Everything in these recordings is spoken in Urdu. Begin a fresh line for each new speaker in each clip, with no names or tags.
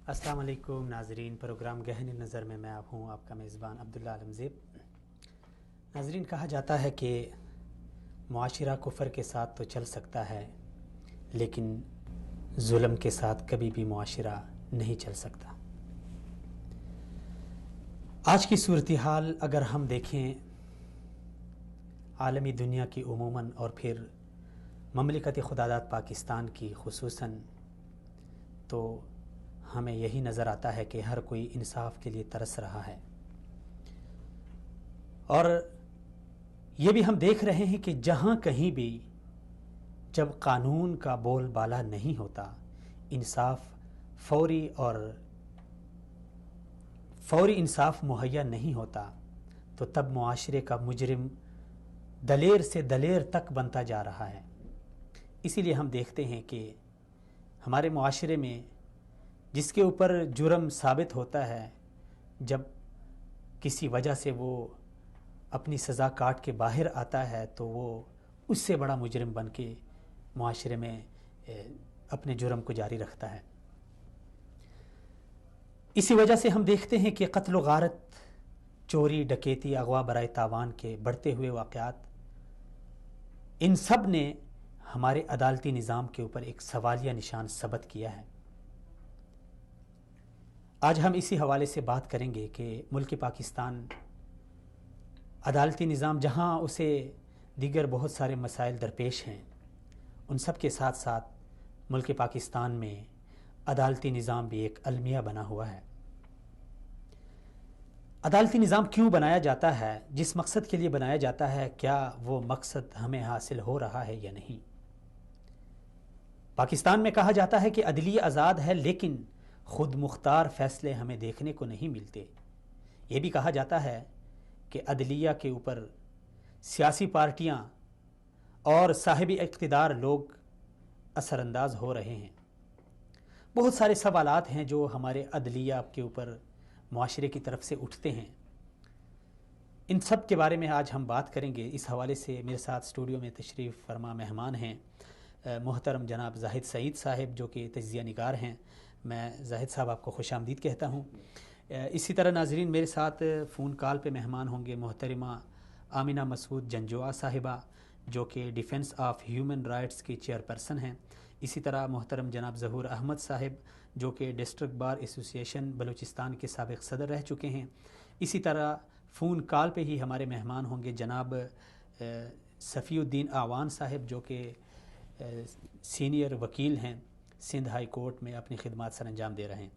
السلام علیکم ناظرین، پروگرام گہن نظر میں آپ ہوں آپ کا میزبان عبداللہ عالمزیب۔ ناظرین، کہا جاتا ہے کہ معاشرہ کفر کے ساتھ تو چل سکتا ہے لیکن ظلم کے ساتھ کبھی بھی معاشرہ نہیں چل سکتا۔ آج کی صورتحال اگر ہم دیکھیں عالمی دنیا کی عموماً اور پھر مملکت خداداد پاکستان کی خصوصاً، تو ہمیں یہی نظر آتا ہے کہ ہر کوئی انصاف کے لیے ترس رہا ہے، اور یہ بھی ہم دیکھ رہے ہیں کہ جہاں کہیں بھی جب قانون کا بول بالا نہیں ہوتا، انصاف فوری انصاف مہیا نہیں ہوتا، تو تب معاشرے کا مجرم دلیر سے دلیر تک بنتا جا رہا ہے۔ اسی لیے ہم دیکھتے ہیں کہ ہمارے معاشرے میں جس کے اوپر جرم ثابت ہوتا ہے، جب کسی وجہ سے وہ اپنی سزا کاٹ کے باہر آتا ہے تو وہ اس سے بڑا مجرم بن کے معاشرے میں اپنے جرم کو جاری رکھتا ہے۔ اسی وجہ سے ہم دیکھتے ہیں کہ قتل و غارت، چوری، ڈکیتی، اغوا برائے تاوان کے بڑھتے ہوئے واقعات، ان سب نے ہمارے عدالتی نظام کے اوپر ایک سوالیہ نشان ثبت کیا ہے۔ آج ہم اسی حوالے سے بات کریں گے کہ ملک پاکستان عدالتی نظام جہاں اسے دیگر بہت سارے مسائل درپیش ہیں، ان سب کے ساتھ ساتھ ملک پاکستان میں عدالتی نظام بھی ایک المیہ بنا ہوا ہے۔ عدالتی نظام کیوں بنایا جاتا ہے؟ جس مقصد کے لیے بنایا جاتا ہے، کیا وہ مقصد ہمیں حاصل ہو رہا ہے یا نہیں؟ پاکستان میں کہا جاتا ہے کہ عدلیہ آزاد ہے لیکن خود مختار فیصلے ہمیں دیکھنے کو نہیں ملتے۔ یہ بھی کہا جاتا ہے کہ عدلیہ کے اوپر سیاسی پارٹیاں اور صاحب اقتدار لوگ اثر انداز ہو رہے ہیں۔ بہت سارے سوالات ہیں جو ہمارے عدلیہ کے اوپر معاشرے کی طرف سے اٹھتے ہیں۔ ان سب کے بارے میں آج ہم بات کریں گے۔ اس حوالے سے میرے ساتھ اسٹوڈیو میں تشریف فرما مہمان ہیں محترم جناب زاہد سعید صاحب، جو کہ تجزیہ نگار ہیں۔ میں زاہد صاحب آپ کو خوش آمدید کہتا ہوں۔ اسی طرح ناظرین، میرے ساتھ فون کال پہ مہمان ہوں گے محترمہ آمنہ مسعود جنجوعہ صاحبہ، جو کہ ڈیفنس آف ہیومن رائٹس کی چیئرپرسن ہیں۔ اسی طرح محترم جناب ظہور احمد صاحب، جو کہ ڈسٹرکٹ بار ایسوسی ایشن بلوچستان کے سابق صدر رہ چکے ہیں۔ اسی طرح فون کال پہ ہی ہمارے مہمان ہوں گے جناب صفی الدین اعوان صاحب، جو کہ سینئر وکیل ہیں، سندھ ہائی کورٹ میں اپنی خدمات سر انجام دے رہے ہیں۔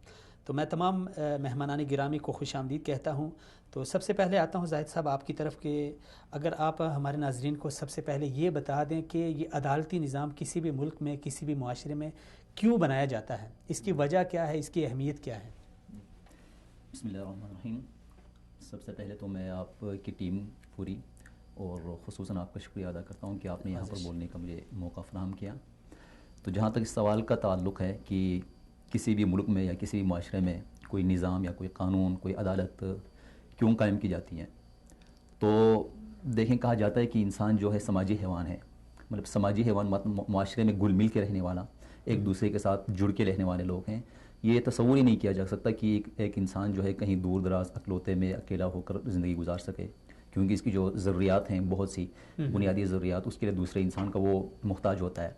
تو میں تمام مہمانان گرامی کو خوش آمدید کہتا ہوں۔ تو سب سے پہلے آتا ہوں زاہد صاحب آپ کی طرف، کہ اگر آپ ہمارے ناظرین کو سب سے پہلے یہ بتا دیں کہ یہ عدالتی نظام کسی بھی ملک میں، کسی بھی معاشرے میں کیوں بنایا جاتا ہے، اس کی وجہ کیا ہے، اس کی اہمیت کیا ہے؟
بسم اللہ الرحمن الرحیم۔ سب سے پہلے تو میں آپ کی ٹیم پوری اور خصوصاً آپ کا شکریہ ادا کرتا ہوں کہ آپ نے یہاں پر بولنے کا مجھے موقع فراہم کیا۔ تو جہاں تک اس سوال کا تعلق ہے کہ کسی بھی ملک میں یا کسی بھی معاشرے میں کوئی نظام یا کوئی قانون، کوئی عدالت کیوں قائم کی جاتی ہے، تو دیکھیں کہا جاتا ہے کہ انسان جو ہے سماجی حیوان ہے، مطلب سماجی حیوان معاشرے میں گل مل کے رہنے والا، ایک دوسرے کے ساتھ جڑ کے رہنے والے لوگ ہیں۔ یہ تصور ہی نہیں کیا جا سکتا کہ ایک انسان جو ہے کہیں دور دراز اکلوتے میں اکیلا ہو کر زندگی گزار سکے، کیونکہ اس کی جو ضروریات ہیں، بہت سی بنیادی ضروریات، اس کے لیے دوسرے انسان کا وہ محتاج ہوتا ہے۔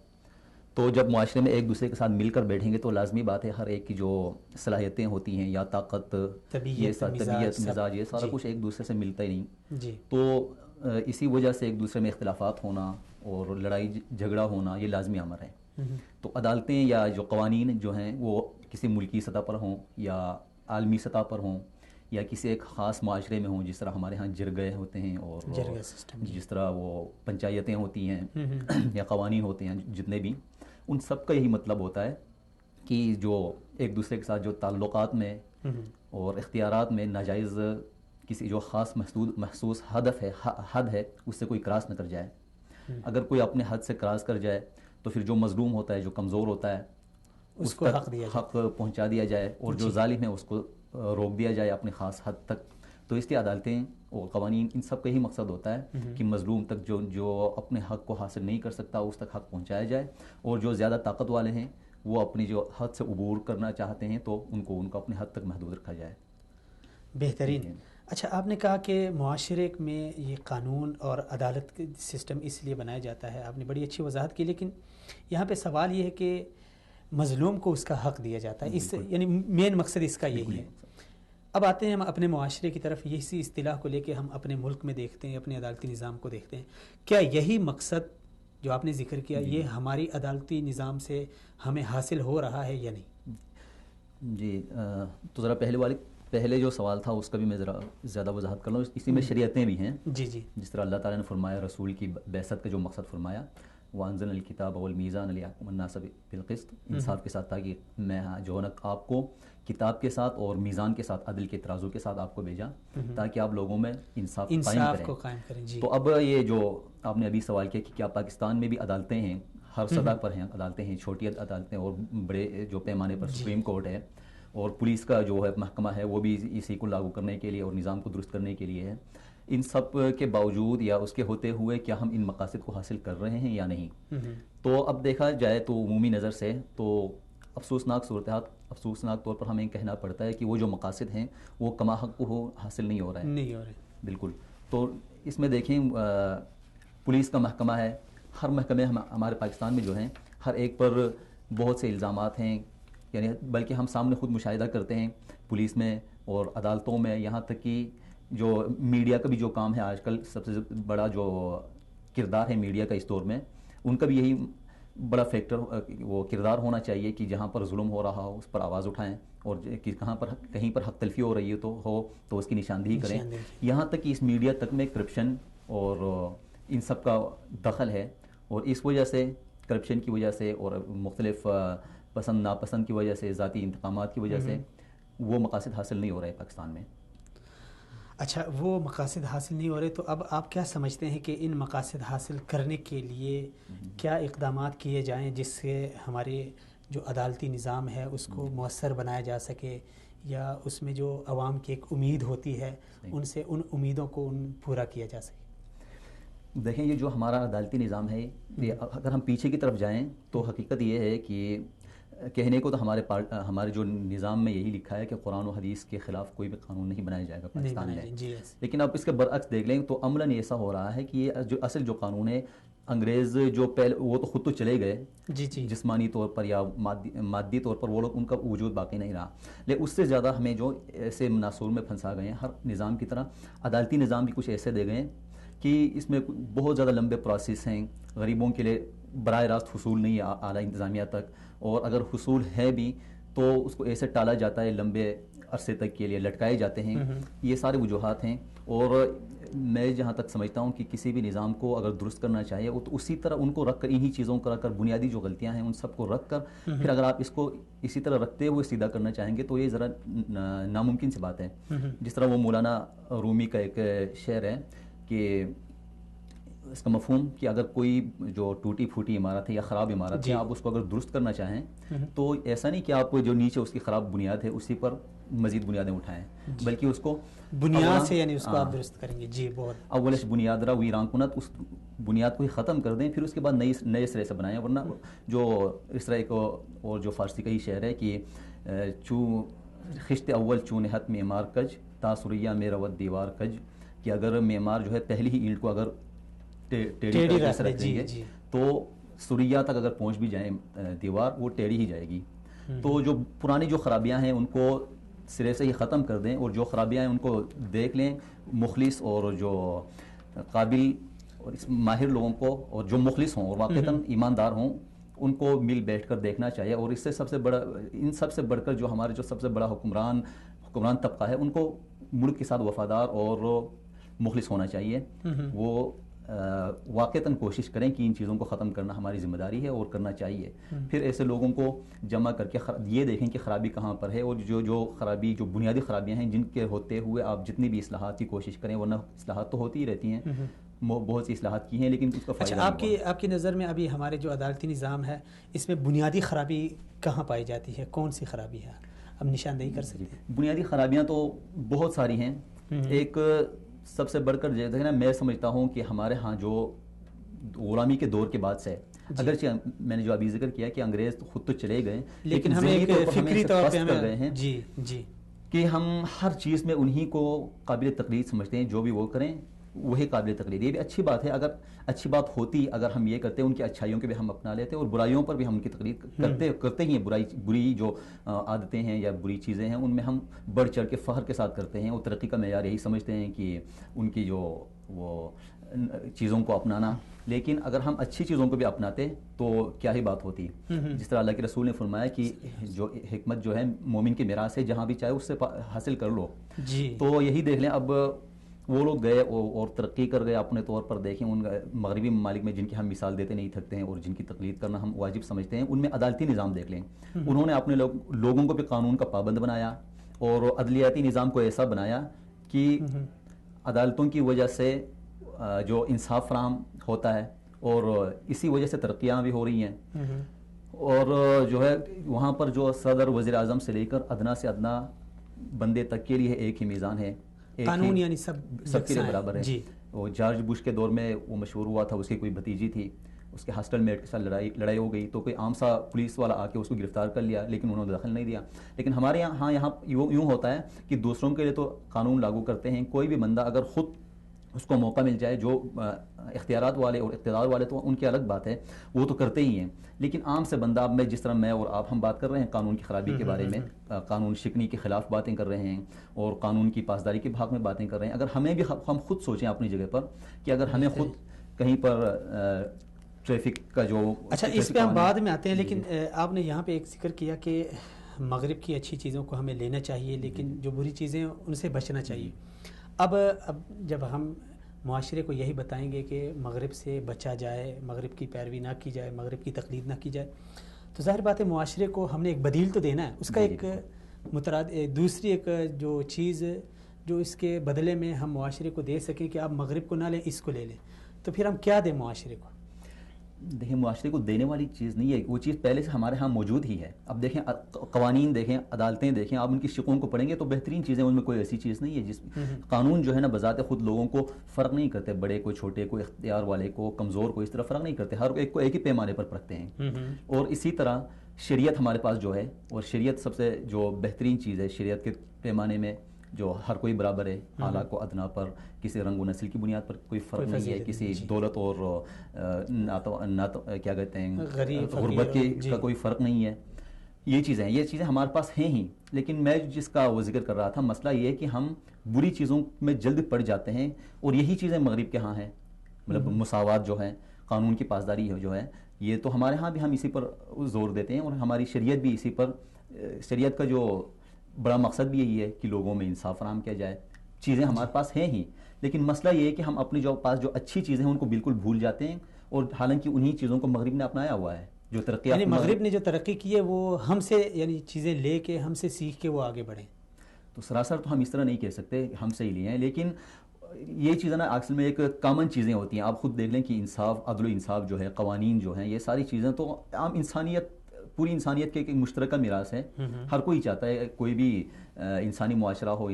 تو جب معاشرے میں ایک دوسرے کے ساتھ مل کر بیٹھیں گے تو لازمی بات ہے ہر ایک کی جو صلاحیتیں ہوتی ہیں یا طاقت، طبیعت، مزاج، یہ سارا کچھ ایک دوسرے سے ملتا ہی نہیں۔ تو اسی وجہ سے ایک دوسرے میں اختلافات ہونا اور لڑائی جھگڑا ہونا یہ لازمی امر ہے۔ تو عدالتیں یا جو قوانین جو ہیں وہ کسی ملکی سطح پر ہوں یا عالمی سطح پر ہوں یا کسی ایک خاص معاشرے میں ہوں، جس طرح ہمارے ہاں جرگے ہوتے ہیں اور جس طرح وہ پنچایتیں ہوتی ہیں یا قوانین ہوتے ہیں، جتنے بھی، ان سب کا یہی مطلب ہوتا ہے کہ جو ایک دوسرے کے ساتھ جو تعلقات میں اور اختیارات میں ناجائز کسی جو خاص محسوس حد ہے اس سے کوئی کراس نہ کر جائے۔ اگر کوئی اپنے حد سے کراس کر جائے تو پھر جو مظلوم ہوتا ہے، جو کمزور ہوتا ہے، اس کو حق پہنچا دیا جائے، اور جو ظالم ہے اس کو روک دیا جائے اپنی خاص حد تک۔ تو اس لیے عدالتیں اور قوانین، ان سب کا ہی مقصد ہوتا ہے کہ مظلوم تک جو اپنے حق کو حاصل نہیں کر سکتا اس تک حق پہنچایا جائے، اور جو زیادہ طاقت والے ہیں وہ اپنی جو حد سے عبور کرنا چاہتے ہیں تو ان کو اپنے حد تک محدود رکھا جائے.
بہترین. اچھا آپ نے کہا کہ معاشرے میں یہ قانون اور عدالت کا سسٹم اس لیے بنایا جاتا ہے, آپ نے بڑی اچھی وضاحت کی, لیکن یہاں پہ سوال یہ ہے کہ مظلوم کو اس کا حق دیا جاتا ہے, اس یعنی مین مقصد اس کا یہی ہے. اب آتے ہیں ہم اپنے معاشرے کی طرف, اسی اصطلاح کو لے کے ہم اپنے ملک میں دیکھتے ہیں, اپنے عدالتی نظام کو دیکھتے ہیں. کیا یہی مقصد جو آپ نے ذکر کیا یہ ہماری عدالتی نظام سے ہمیں حاصل ہو رہا ہے یا نہیں؟
جی تو ذرا پہلے جو سوال تھا اس کا بھی میں ذرا زیادہ وضاحت کر لوں. اسی میں شریعتیں بھی ہیں.
جی جی.
جس طرح اللہ تعالیٰ نے فرمایا, رسول کی بعثت کا جو مقصد فرمایا, وَأَنزَلْنَا الْكِتَابَ وَالْمِيزَانَ لِيَحْكُمَ النَّاسَ بِالْقِسْطِ, انصاف کے ساتھ, تاکہ میں جو ہے آپ کو کتاب کے ساتھ اور میزان کے ساتھ, عدل کے ترازو کے ساتھ آپ کو بھیجا تاکہ آپ لوگوں میں انصاف قائم کریں. جی. تو اب یہ جو آپ نے ابھی سوال کیا کہ کیا پاکستان میں بھی عدالتیں ہیں, ہر سطح پر ہیں عدالتیں ہیں, چھوٹی عدالتیں اور بڑے جو پیمانے پر سپریم کورٹ ہے, اور پولیس کا جو ہے محکمہ ہے وہ بھی اسی کو لاگو کرنے کے لیے اور نظام کو درست کرنے کے لیے ہے. ان سب کے باوجود یا اس کے ہوتے ہوئے کیا ہم ان مقاصد کو حاصل کر رہے ہیں یا نہیں؟ تو اب دیکھا جائے تو عمومی نظر سے تو افسوسناک افسوسناک طور پر ہمیں کہنا پڑتا ہے کہ وہ جو مقاصد ہیں وہ کما حق کو حاصل نہیں ہو رہے ہیں. بالکل. تو اس میں دیکھیں پولیس کا محکمہ ہے, ہر محکمے ہمارے پاکستان میں جو ہیں ہر ایک پر بہت سے الزامات ہیں, یعنی بلکہ ہم سامنے خود مشاہدہ کرتے ہیں پولیس میں اور عدالتوں میں, یہاں تک کہ جو میڈیا کا بھی جو کام ہے آج کل, سب سے بڑا جو کردار ہے میڈیا کا اس دور میں, ان کا بھی یہی بڑا فیکٹر وہ کردار ہونا چاہیے کہ جہاں پر ظلم ہو رہا ہو اس پر آواز اٹھائیں, اور کہیں پر حق تلفی ہو رہی ہے تو اس کی نشاندہی کریں. یہاں تک کہ اس میڈیا تک میں کرپشن اور ان سب کا دخل ہے, اور اس وجہ سے کرپشن کی وجہ سے اور مختلف پسند ناپسند کی وجہ سے, ذاتی انتقامات کی وجہ سے وہ مقاصد حاصل نہیں ہو رہے پاکستان میں.
اچھا, وہ مقاصد حاصل نہیں ہو رہے, تو اب آپ کیا سمجھتے ہیں کہ ان مقاصد حاصل کرنے کے لیے کیا اقدامات کیے جائیں جس سے ہمارے جو عدالتی نظام ہے اس کو مؤثر بنایا جا سکے, یا اس میں جو عوام کی ایک امید ہوتی ہے ان سے ان امیدوں کو پورا کیا جا سکے؟
دیکھیں یہ جو ہمارا عدالتی نظام ہے, یہ اگر ہم پیچھے کی طرف جائیں تو حقیقت یہ ہے کہ کہنے کو تو ہمارے جو نظام میں یہی لکھا ہے کہ قرآن و حدیث کے خلاف کوئی بھی قانون نہیں بنایا جائے گا پاکستان میں, لیکن اب اس کے برعکس دیکھ لیں تو عملاً ایسا ہو رہا ہے کہ یہ جو اصل جو قانون ہے, انگریز جو پہلے وہ تو خود تو چلے گئے جسمانی طور پر یا مادی طور پر, وہ لوگ ان کا وجود باقی نہیں رہا, لیکن اس سے زیادہ ہمیں جو ایسے مناصور میں پھنسا گئے ہیں, ہر نظام کی طرح عدالتی نظام بھی کچھ ایسے دے گئے کہ اس میں بہت زیادہ لمبے پروسیس ہیں, غریبوں کے لیے براہ راست حصول نہیں ہے اعلیٰ انتظامیہ تک, اور اگر حصول ہے بھی تو اس کو ایسے ٹالا جاتا ہے, لمبے عرصے تک کے لیے لٹکائے جاتے ہیں. یہ سارے وجوہات ہیں, اور میں جہاں تک سمجھتا ہوں کہ کسی بھی نظام کو اگر درست کرنا چاہیے وہ تو اسی طرح ان کو رکھ کر, انہی چیزوں کو رکھ کر, بنیادی جو غلطیاں ہیں ان سب کو رکھ کر پھر اگر آپ اس کو اسی طرح رکھتے ہوئے سیدھا کرنا چاہیں گے تو یہ ذرا ناممکن سی بات ہے. جس طرح وہ مولانا رومی کا ایک شعر ہے کہ اس کا مفہوم کہ اگر کوئی جو ٹوٹی پھوٹی عمارت ہے یا خراب عمارت ہے, آپ اس کو اگر درست کرنا چاہیں تو ایسا نہیں کہ آپ جو نیچے اس کی خراب بنیاد ہے اسی پر مزید بنیادیں اٹھائیں, بلکہ اس کو
بنیاد سے یعنی اس کو آپ درست کریں گے. جی بہت.
اولش بنیاد را ویران کنت, اس بنیاد کو ہی ختم کر دیں, پھر اس کے بعد نئے سرے سے بنائیں. ورنہ جو اس طرح ایک اور جو فارسی کا ہی شعر ہے کہ چوں خشت اول چون حت معمار کج تا سریا میں روت دیوار کج, کہ اگر معمار جو ہے پہلی ہی اینٹ کو اگر ٹیڑھی رکھ دیں گے تو سریا تک اگر پہنچ بھی جائیں دیوار وہ ٹیڑھی ہی جائے گی. تو جو پرانی جو خرابیاں ہیں ان کو سرے سے ہی ختم کر دیں, اور جو خرابیاں ہیں ان کو دیکھ لیں. مخلص اور جو قابل اور ماہر لوگوں کو, اور جو مخلص ہوں اور واقعتاً ایماندار ہوں, ان کو مل بیٹھ کر دیکھنا چاہیے. اور اس سے سب سے بڑا, ان سب سے بڑھ کر جو ہمارے جو سب سے بڑا حکمران طبقہ ہے, ان کو ملک کے ساتھ وفادار اور مخلص ہونا چاہیے. وہ واقعتاً کوشش کریں کہ ان چیزوں کو ختم کرنا ہماری ذمہ داری ہے اور کرنا چاہیے. پھر ایسے لوگوں کو جمع کر کے یہ دیکھیں کہ خرابی کہاں پر ہے, اور جو خرابی, جو بنیادی خرابیاں ہیں جن کے ہوتے ہوئے آپ جتنی بھی اصلاحات کی کوشش کریں, ورنہ اصلاحات تو ہوتی ہی رہتی ہیں, بہت سی اصلاحات کی ہیں, لیکن اس کا فائدہ
آپ کی نظر میں ابھی ہمارے جو عدالتی نظام ہے اس میں بنیادی خرابی کہاں پائی جاتی ہے, کون سی خرابی ہے, ہم نشاندہی کر سکتے ہیں؟
بنیادی خرابیاں تو بہت ساری ہیں. ایک سب سے بڑھ کر دیکھنا, میں سمجھتا ہوں کہ ہمارے ہاں جو غلامی کے دور کے بعد سے اگرچہ میں نے جو ابھی ذکر کیا کہ انگریز خود تو چلے گئے
لیکن ہمیں ایک فکری طور پہ
کر رہے ہیں
جی جی
کہ ہم ہر چیز میں انہی کو قابل تقلید سمجھتے ہیں، جو بھی وہ کریں وہی قابل تقلید. یہ بھی اچھی بات ہے، اگر اچھی بات ہوتی اگر ہم یہ کرتے ان کی اچھائیوں کے بھی ہم اپنا لیتے اور برائیوں پر بھی ہم ان کی تقلید کرتے ہی ہیں. بری جو عادتیں ہیں یا بری چیزیں ہیں ان میں ہم بڑھ چڑھ کے فخر کے ساتھ کرتے ہیں، اور ترقی کا معیار یہی سمجھتے ہیں کہ ان کی جو وہ چیزوں کو اپنانا. لیکن اگر ہم اچھی چیزوں کو بھی اپناتے تو کیا ہی بات ہوتی. جس طرح اللہ کے رسول نے فرمایا کہ جو حکمت جو ہے مومن کی میراث ہے، جہاں بھی چاہے اس سے حاصل کر لو. تو یہی دیکھ لیں، اب وہ لوگ گئے اور ترقی کر گئے اپنے طور پر. دیکھیں ان مغربی ممالک میں جن کی ہم مثال دیتے نہیں تھکتے ہیں اور جن کی تقلید کرنا ہم واجب سمجھتے ہیں، ان میں عدالتی نظام دیکھ لیں. انہوں نے اپنے لوگوں کو بھی قانون کا پابند بنایا اور عدلیاتی نظام کو ایسا بنایا کہ عدالتوں کی وجہ سے جو انصاف فراہم ہوتا ہے اور اسی وجہ سے ترقیاں بھی ہو رہی ہیں. اور جو ہے وہاں پر جو صدر وزیر اعظم سے لے کر ادنا سے ادنا بندے تک کے لیے ایک ہی میزان ہے،
قانون یعنی
سب کے لیے برابر ہے. وہ جارج بش کے دور میں وہ مشہور ہوا تھا، اس کی کوئی بھتیجی تھی، اس کے ہاسٹل میٹ کے ساتھ لڑائی ہو گئی تو کوئی عام سا پولیس والا آ کے اس کو گرفتار کر لیا، لیکن انہوں نے دخل نہیں دیا. لیکن ہمارے یہاں یوں ہوتا ہے کہ دوسروں کے لیے تو قانون لاگو کرتے ہیں. کوئی بھی بندہ اگر خود اس کو موقع مل جائے، جو اختیارات والے اور اقتدار والے تو ان کی الگ بات ہے، وہ تو کرتے ہی ہیں. لیکن عام سے بندہ، اب جس طرح میں اور آپ ہم بات کر رہے ہیں قانون کی خرابی کے بارے میں، قانون شکنی کے خلاف باتیں کر رہے ہیں اور قانون کی پاسداری کے بھاگ میں باتیں کر رہے ہیں. اگر ہمیں بھی ہم خود سوچیں اپنی جگہ پر کہ اگر ہمیں خود کہیں پر ٹریفک کا جو
اچھا اس پہ ہم بعد میں آتے ہیں، لیکن آپ نے یہاں پہ ایک ذکر کیا کہ مغرب کی اچھی چیزوں کو ہمیں لینا چاہیے لیکن جو بری چیزیں ان سے بچنا چاہیے. اب جب ہم معاشرے کو یہی بتائیں گے کہ مغرب سے بچا جائے، مغرب کی پیروی نہ کی جائے، مغرب کی تقلید نہ کی جائے، تو ظاہر بات ہے معاشرے کو ہم نے ایک بدیل تو دینا ہے. اس کا ایک دوسری ایک جو چیز جو اس کے بدلے میں ہم معاشرے کو دے سکیں کہ آپ مغرب کو نہ لیں، اس کو لے لیں، تو پھر ہم کیا دیں معاشرے کو؟
دیکھیں معاشرے کو دینے والی چیز نہیں ہے، وہ چیز پہلے سے ہمارے ہاں موجود ہی ہے. اب دیکھیں قوانین دیکھیں، عدالتیں دیکھیں، آپ ان کی شقوں کو پڑھیں گے تو بہترین چیزیں ان میں کوئی ایسی چیز نہیں ہے جس قانون جو ہے نا بذات خود لوگوں کو فرق نہیں کرتے، بڑے کو چھوٹے کو، اختیار والے کو کمزور کو، اس طرح فرق نہیں کرتے، ہر ایک کو ایک ہی پیمانے پر پرکھتے ہیں. اور اسی طرح شریعت ہمارے پاس جو ہے، اور شریعت سب سے جو بہترین چیز ہے، شریعت کے پیمانے میں جو ہر کوئی برابر ہے، اعلیٰ کو ادنا پر، کسی رنگ و نسل کی بنیاد پر کوئی فرق نہیں ہے، کسی دولت اور کیا کہتے ہیں غربت کا کوئی فرق نہیں ہے. یہ چیزیں ہمارے پاس ہیں ہی. لیکن میں جس کا وہ ذکر کر رہا تھا، مسئلہ یہ ہے کہ ہم بری چیزوں میں جلد پڑ جاتے ہیں، اور یہی چیزیں مغرب کے ہاں ہیں. مطلب مساوات جو ہے، قانون کی پاسداری جو ہے، یہ تو ہمارے ہاں بھی ہم اسی پر زور دیتے ہیں، اور ہماری شریعت بھی اسی پر. شریعت کا جو بڑا مقصد بھی یہی ہے کہ لوگوں میں انصاف فراہم کیا جائے. چیزیں ہمارے پاس ہیں ہی، لیکن مسئلہ یہ ہے کہ ہم اپنے پاس جو اچھی چیزیں ہیں ان کو بالکل بھول جاتے ہیں، اور حالانکہ انہی چیزوں کو مغرب نے اپنایا ہوا ہے. جو ترقی
یعنی مغرب نے جو ترقی کی ہے وہ ہم سے، یعنی چیزیں لے کے ہم سے سیکھ کے وہ آگے بڑھیں.
تو سراسر تو ہم اس طرح نہیں کہہ سکتے ہم سے ہی لیے ہیں، لیکن یہ چیزیں نا اصل میں ایک کامن چیزیں ہوتی ہیں. آپ خود دیکھ لیں کہ انصاف، عدل و انصاف جو ہے، قوانین جو ہیں، یہ ساری چیزیں تو عام انسانیت، پوری انسانیت کے ایک مشترکہ میراث ہے. ہر کوئی چاہتا ہے، کوئی بھی انسانی معاشرہ ہو،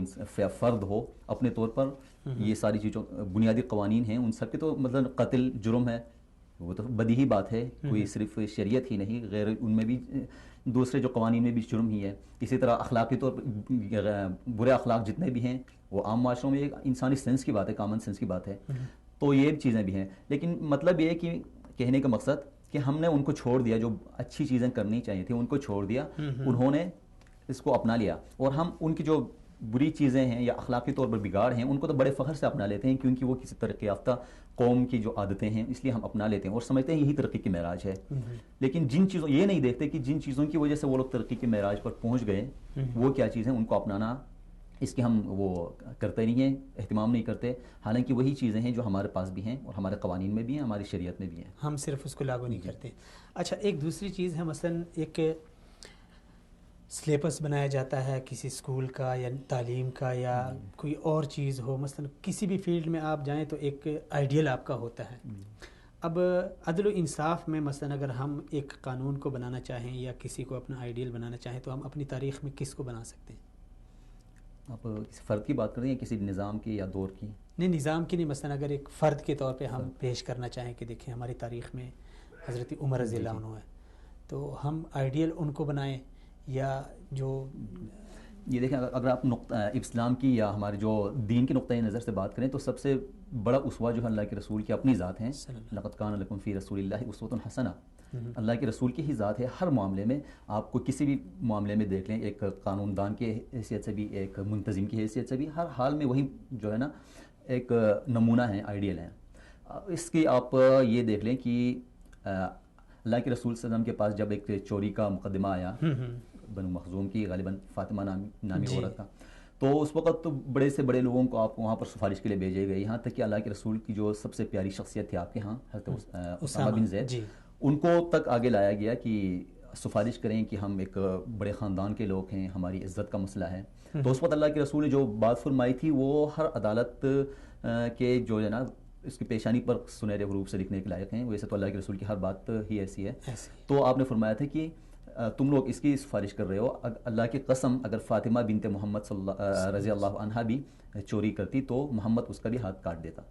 فرد ہو، اپنے طور پر یہ ساری چیزوں بنیادی قوانین ہیں ان سب کے. تو مطلب قتل جرم ہے، وہ تو بدیہی بات ہے، کوئی صرف شریعت ہی نہیں، غیر ان میں بھی دوسرے جو قوانین میں بھی جرم ہی ہے. اسی طرح اخلاقی طور پر برے اخلاق جتنے بھی ہیں وہ عام معاشروں میں ایک انسانی سینس کی بات ہے، کامن سینس کی بات ہے. تو یہ چیزیں بھی ہیں، لیکن مطلب یہ ہے کہ کہنے کا مقصد کہ ہم نے ان کو چھوڑ دیا، جو اچھی چیزیں کرنی چاہیے تھیں ان کو چھوڑ دیا، انہوں نے اس کو اپنا لیا، اور ہم ان کی جو بری چیزیں ہیں یا اخلاقی طور پر بگاڑ ہیں ان کو تو بڑے فخر سے اپنا لیتے ہیں، کیونکہ وہ کسی ترقی یافتہ قوم کی جو عادتیں ہیں اس لیے ہم اپنا لیتے ہیں اور سمجھتے ہیں یہی ترقی کی معراج ہے. لیکن جن چیزوں، یہ نہیں دیکھتے کہ جن چیزوں کی وجہ سے وہ لوگ ترقی کے معراج پر پہنچ گئے وہ کیا چیزیں، ان کو اپنانا اس کے ہم وہ کرتے نہیں ہیں، اہتمام نہیں کرتے. حالانکہ وہی چیزیں ہیں جو ہمارے پاس بھی ہیں اور ہمارے قوانین میں بھی ہیں، ہماری شریعت میں بھی ہیں،
ہم صرف اس کو لاگو نہیں کرتے. اچھا ایک دوسری چیز ہے، مثلا ایک سلیبس بنایا جاتا ہے کسی اسکول کا یا تعلیم کا یا کوئی اور چیز ہو، مثلا کسی بھی فیلڈ میں آپ جائیں تو ایک آئیڈیل آپ کا ہوتا ہے. اب عدل و انصاف میں مثلا اگر ہم ایک قانون کو بنانا چاہیں یا کسی کو اپنا آئیڈیل بنانا چاہیں تو ہم اپنی تاریخ میں کس کو بنا سکتے ہیں؟
آپ کسی فرد کی بات کر رہے ہیں، کسی نظام کی یا دور کی؟
نہیں، نظام کی نہیں، مثلا اگر ایک فرد کے طور پہ ہم پیش کرنا چاہیں کہ دیکھیں ہماری تاریخ میں حضرت عمر رضی اللہ عنہ ہے، تو ہم آئیڈیل ان کو بنائیں یا جو
یہ دیکھیں اگر آپ اسلام کی یا ہمارے جو دین کے نقطۂ نظر سے بات کریں تو سب سے بڑا اسوہ جو ہے اللہ کے رسول کی اپنی ذات ہیں. لقد کان لکم فی رسول اللہ اسوۃ حسنہ، اللہ کے رسول کی ہی ذات ہے. ہر معاملے میں آپ کو کسی بھی معاملے میں دیکھ لیں، ایک قانون دان کی حیثیت سے بھی، ایک منتظم کی حیثیت سے بھی، ہر حال میں وہی جو ہے نا ایک نمونہ ہیں، آئیڈیل ہیں. اس کی آپ یہ دیکھ لیں کہ اللہ کے رسول صلی اللہ علیہ وسلم کے پاس جب ایک چوری کا مقدمہ آیا بنو مخزوم کی، غالباً فاطمہ نامی عورت کا، تو اس وقت تو بڑے سے بڑے لوگوں کو آپ وہاں پر سفارش کے لیے بھیجے گئے، یہاں تک کہ اللہ کے رسول کی جو سب سے پیاری شخصیت تھی آپ کے ہاں، حضرت اسامہ بن زید، ان کو تک آگے لایا گیا کہ سفارش کریں کہ ہم ایک بڑے خاندان کے لوگ ہیں، ہماری عزت کا مسئلہ ہے. تو اس وقت اللہ کے رسول نے جو بات فرمائی تھی وہ ہر عدالت کے جو ہے نا اس کی پیشانی پر سنہرے حروف سے لکھنے کے لائق ہیں. ویسے تو اللہ کے رسول کی ہر بات ہی ایسی ہے. تو آپ نے فرمایا تھا کہ تم لوگ اس کی سفارش کر رہے ہو، اللہ کی قسم اگر فاطمہ بنت محمد رضی اللہ عنہا بھی چوری کرتی تو محمد اس کا بھی ہاتھ کاٹ دیتا.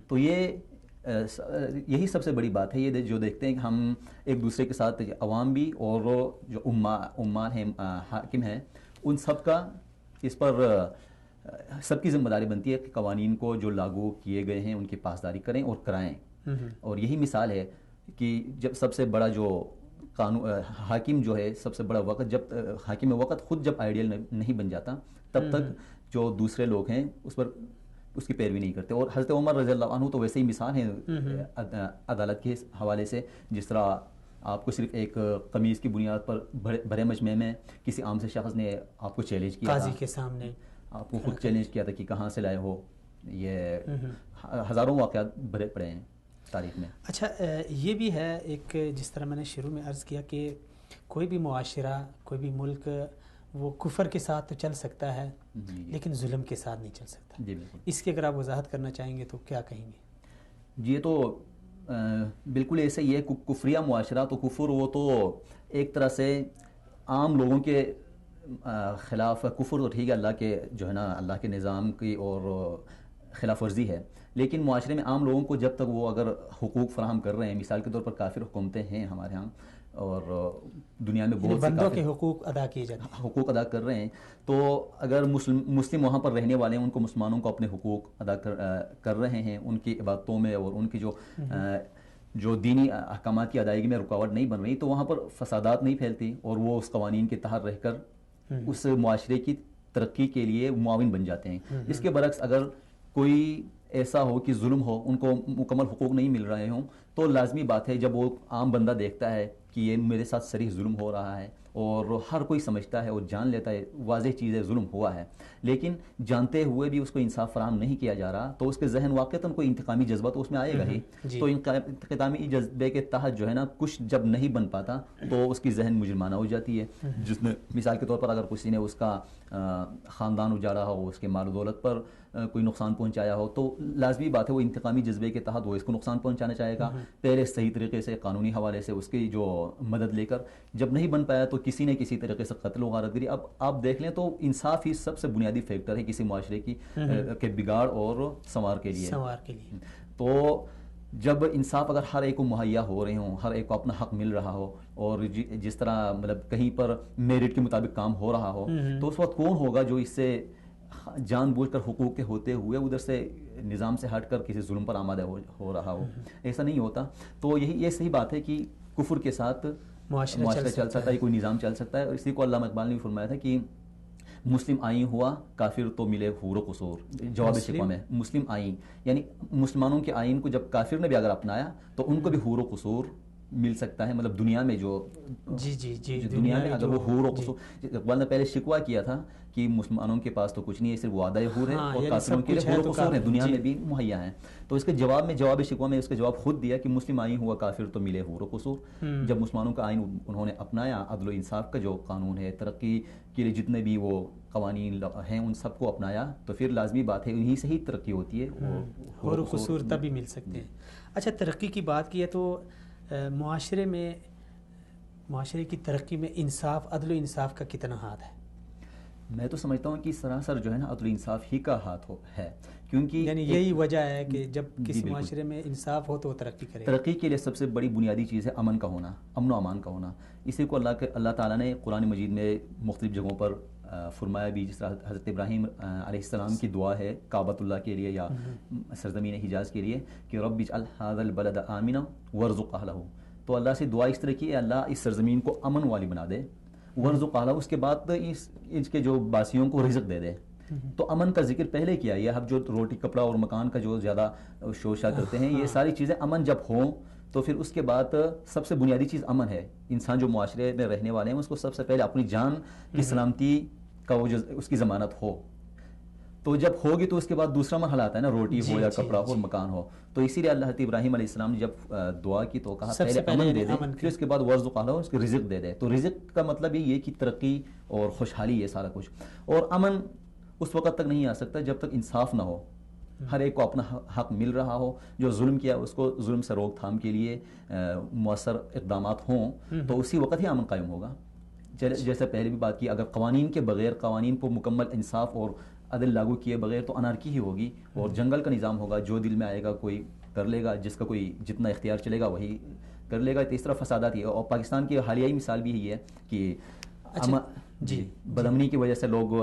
تو یہی سب سے بڑی بات ہے. یہ جو دیکھتے ہیں کہ ہم ایک دوسرے کے ساتھ عوام بھی اور جو عمان ہیں، حاکم ہیں، ان سب کا اس پر سب کی ذمہ داری بنتی ہے کہ قوانین کو جو لاگو کیے گئے ہیں ان کی پاسداری کریں اور کرائیں. اور یہی مثال ہے کہ جب سب سے بڑا جو حاکم جو ہے، سب سے بڑا وقت جب حاکم وقت خود جب آئیڈیل نہیں بن جاتا تب تک جو دوسرے لوگ ہیں اس پر اس کی پیروی نہیں کرتے. اور حضرت عمر رضی اللہ عنہ تو ویسے ہی مثال ہیں عدالت کے حوالے سے. جس طرح آپ کو صرف ایک قمیض کی بنیاد پر بڑے مجمع میں کسی عام سے شخص نے آپ کو چیلنج کیا،
قاضی کے سامنے
آپ کو خود چیلنج کیا تھا کہ کہاں سے لائے ہو. یہ ہزاروں واقعات بھرے پڑے ہیں تاریخ میں.
اچھا، یہ بھی ہے ایک، جس طرح میں نے شروع میں عرض کیا کہ کوئی بھی معاشرہ، کوئی بھی ملک وہ کفر کے ساتھ تو چل سکتا ہے لیکن ظلم کے ساتھ نہیں چل سکتا.
جی بالکل.
اس کی اگر آپ وضاحت کرنا چاہیں گے تو کیا کہیں گے؟
جی، یہ تو بالکل ایسے ہی ہے. کفریہ معاشرہ تو کفر وہ تو ایک طرح سے عام لوگوں کے خلاف کفر تو ٹھیک ہے، اللہ کے جو ہے نا اللہ کے نظام کی اور خلاف ورزی ہے. لیکن معاشرے میں عام لوگوں کو جب تک وہ اگر حقوق فراہم کر رہے ہیں، مثال کے طور پر کافر حکومتیں ہیں ہمارے ہاں اور دنیا میں بہت سے
بندوں کے حقوق ادا کیے جاتے ہیں،
حقوق ادا کر رہے ہیں، تو اگر مسلم وہاں پر رہنے والے ہیں ان کو مسلمانوں کو اپنے حقوق ادا کر رہے ہیں، ان کی عبادتوں میں اور ان کی جو دینی احکامات کی ادائیگی میں رکاوٹ نہیں بن رہی، تو وہاں پر فسادات نہیں پھیلتی اور وہ اس قوانین کے تحت رہ کر اس معاشرے کی ترقی کے لیے معاون بن جاتے ہیں. اس کے برعکس اگر کوئی ایسا ہو کہ ظلم ہو، ان کو مکمل حقوق نہیں مل رہے ہوں، تو لازمی بات ہے جب وہ عام بندہ دیکھتا ہے کہ یہ میرے ساتھ صریح ظلم ہو رہا ہے اور ہر کوئی سمجھتا ہے اور جان لیتا ہے واضح چیز ہے ظلم ہوا ہے، لیکن جانتے ہوئے بھی اس کو انصاف فراہم نہیں کیا جا رہا، تو اس کے ذہن واقعتاً کوئی انتقامی جذبہ تو اس میں آئے گا ہی. تو انتقامی جذبے کے تحت جو ہے نا کچھ جب نہیں بن پاتا تو اس کی ذہن مجرمانہ ہو جاتی ہے. جس میں مثال کے طور پر اگر کسی نے اس کا خاندان اجاڑا ہو، اس کے مال و دولت پر کوئی نقصان پہنچایا ہو، تو لازمی بات ہے وہ انتقامی جذبے کے تحت وہ اس کو نقصان پہنچانا چاہے گا. پہلے صحیح طریقے سے قانونی حوالے سے اس کی جو مدد لے کر، جب نہیں بن پایا تو کسی نے کسی طریقے سے قتل و غارت گری. اب آپ دیکھ لیں تو انصاف ہی سب سے بنیادی فیکٹر ہے کسی معاشرے کی کے بگاڑ اور سنوار کے لیے. تو جب انصاف اگر ہر ایک کو مہیا ہو رہے ہوں، ہر ایک کو اپنا حق مل رہا ہو اور جس طرح مطلب کہیں پر میرٹ کے مطابق کام ہو رہا ہو، تو اس وقت کون ہوگا جو اس سے جان بوجھ کر حقوق کے ہوتے ہوئے ادھر سے نظام سے ہٹ کر کسی ظلم پر آمادہ ہو رہا ہو؟ ایسا نہیں ہوتا. تو یہ صحیح بات ہے کہ کفر کے ساتھ معاشرہ چل سکتا ہے، کوئی نظام چل سکتا ہے. اور اسی کو علامہ اقبال نے بھی فرمایا تھا کہ مسلم آئین ہوا کافر تو ملے حور و قصور. جواب شکوہ میں مسلم آئین یعنی مسلمانوں کے آئین کو جب کافر نے بھی اگر اپنایا تو ان کو بھی حور و قصور مل سکتا ہے. مطلب دنیا میں جو دنیا میں اگر وہ حور و قصور، اقبال نے پہلے شکوہ کیا تھا کہ مسلمانوں کے پاس تو کچھ نہیں ہے، صرف وعدہ حور ہے اور کافروں کے لیے حور و قصور ہے، دنیا میں بھی مہیا ہیں. تو اس کے جواب میں جواب شکوہ میں اس کا جواب خود دیا کہ مسلم آئین ہوا کافر تو ملے حور و قصور. جب مسلمانوں کا آئین انہوں نے اپنایا، عدل و انصاف کا جو قانون ہے، ترقی کے لیے جتنے بھی وہ قوانین ہیں ان سب کو اپنایا، تو پھر لازمی بات ہے انہی سے ہی ترقی ہوتی ہے.
حور و قصور تبھی مل سکتے ہیں. اچھا، ترقی کی بات کی ہے تو معاشرے کی ترقی میں انصاف، عدل و انصاف کا کتنا ہاتھ ہے؟
میں تو سمجھتا ہوں کہ سراسر جو ہے نا عدل و انصاف ہی کا ہاتھ ہے، کیونکہ
یعنی یہی وجہ ہے کہ جب کسی معاشرے میں انصاف ہو تو وہ ترقی کرے.
ترقی کے لیے سب سے بڑی بنیادی چیز ہے امن کا ہونا، امن و امان کا ہونا. اسی کو اللہ تعالیٰ نے قرآن مجید میں مختلف جگہوں پر فرمایا بھی، جس طرح حضرت ابراہیم علیہ السلام کی دعا ہے کعبۃ اللہ کے لیے یا سرزمین حجاز کے لیے کہ رب اجعل ھذا البلد آمنا وارزق اہلہ. تو اللہ سے دعا اس طرح کی ہے اللہ اس سرزمین کو امن والی بنا دے، وارزق اہلہ، اس کے بعد اس کے جو باسیوں کو رزق دے دے. تو امن کا ذکر پہلے کیا. یہ اب جو روٹی کپڑا اور مکان کا جو زیادہ شوشہ کرتے ہیں، یہ ساری چیزیں امن جب ہوں تو پھر اس کے بعد سب سے بنیادی چیز امن ہے. انسان جو معاشرے میں رہنے والے ہیں اس کو سب سے پہلے اپنی جان کی سلامتی کا وہ جو اس کی ضمانت ہو. تو جب ہوگی تو اس کے بعد دوسرا مرحلہ آتا ہے نا، روٹی ہو یا کپڑا ہو اور مکان ہو. تو اسی لیے اللہ ابراہیم علیہ السلام نے جب دعا کی تو کہا پہلے امن دے دے، پھر اس کے بعد ورزق اہلہ، اس کے رزق دے دے. تو رزق کا مطلب یہ کہ ترقی اور خوشحالی ہے سارا کچھ. اور امن اس وقت تک نہیں آ سکتا جب تک انصاف نہ ہو، ہر ایک کو اپنا حق مل رہا ہو. جو ظلم کیا اس کو ظلم سے روک تھام کے لیے مؤثر اقدامات ہوں تو اسی وقت ہی امن قائم ہوگا. جیسے پہلے بھی بات کی، اگر قوانین کے بغیر، قوانین کو مکمل انصاف اور عدل لاگو کیے بغیر تو انارکی ہی ہوگی اور جنگل کا نظام ہوگا. جو دل میں آئے گا کوئی کر لے گا، جس کا کوئی جتنا اختیار چلے گا وہی کر لے گا. تو اس طرح فسادات ہی ہے. اور پاکستان کی حالیائی مثال بھی یہی ہے کہ بدامنی کی وجہ سے لوگ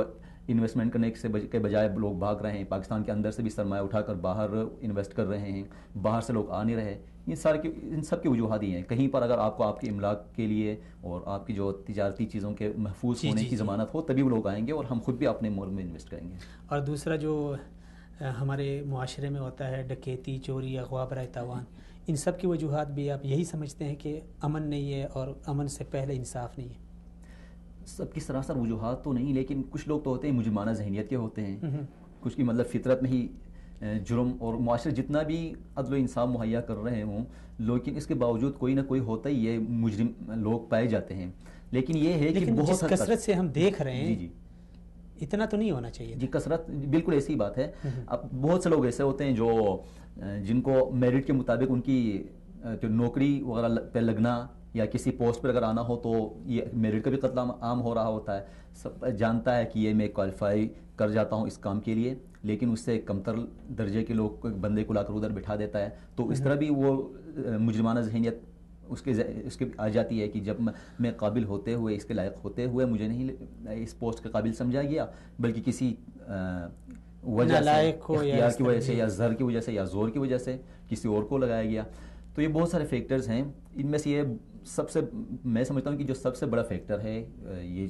انویسٹمنٹ کرنے کے بجائے لوگ بھاگ رہے ہیں. پاکستان کے اندر سے بھی سرمایہ اٹھا کر باہر انویسٹ کر رہے ہیں، باہر سے لوگ آ نہیں رہے. ان سب کی وجوہات ہی ہیں. کہیں پر اگر آپ کو آپ کے املاک کے لیے اور آپ کی جو تجارتی چیزوں کے محفوظ ہونے کی ضمانت ہو تبھی وہ لوگ آئیں گے اور ہم خود بھی اپنے ملک میں انویسٹ کریں گے.
اور دوسرا جو ہمارے معاشرے میں ہوتا ہے ڈکیتی، چوری، اغوا برائے تاوان، ان سب کی وجوہات بھی آپ یہی سمجھتے ہیں کہ امن نہیں ہے اور امن سے پہلے انصاف نہیں ہے؟
سب کی سراسر وجوہات تو نہیں، لیکن کچھ لوگ تو ہوتے ہیں مجرمانہ ذہنیت کے ہوتے ہیں. کچھ کی مطلب فطرت میں ہی جرم، اور معاشرے جتنا بھی عدل و انصاف مہیا کر رہے ہوں لیکن اس کے باوجود کوئی نہ کوئی ہوتا ہی ہے، مجرم لوگ پائے جاتے ہیں. لیکن یہ ہے کہ بہت
جس کثرت سے ہم دیکھ رہے ہیں
جی
اتنا تو نہیں ہونا چاہیے.
جی کثرت بالکل ایسی بات ہے. اب بہت سے لوگ ایسے ہوتے ہیں جو جن کو میرٹ کے مطابق ان کی جو نوکری وغیرہ پہ لگنا یا کسی پوسٹ پر اگر آنا ہو تو یہ میرٹ کا بھی قتل عام ہو رہا ہوتا ہے. سب جانتا ہے کہ یہ میں کوالیفائی کر جاتا ہوں اس کام کے لیے، لیکن اس سے کمتر درجے کے لوگ بندے کو لا کر ادھر بٹھا دیتا ہے. تو اس طرح بھی وہ مجرمانہ ذہنیت اس کے آ جاتی ہے کہ جب میں قابل ہوتے ہوئے، اس کے لائق ہوتے ہوئے مجھے نہیں اس پوسٹ کے قابل سمجھا گیا، بلکہ کسی وجہ سے، اختیار کی وجہ سے یا زر کی وجہ سے یا زور کی وجہ سے کسی اور کو لگایا گیا. تو یہ بہت سارے فیکٹرز ہیں. ان میں سے یہ سب سے میں سمجھتا ہوں کہ جو سب سے بڑا فیکٹر ہے یہ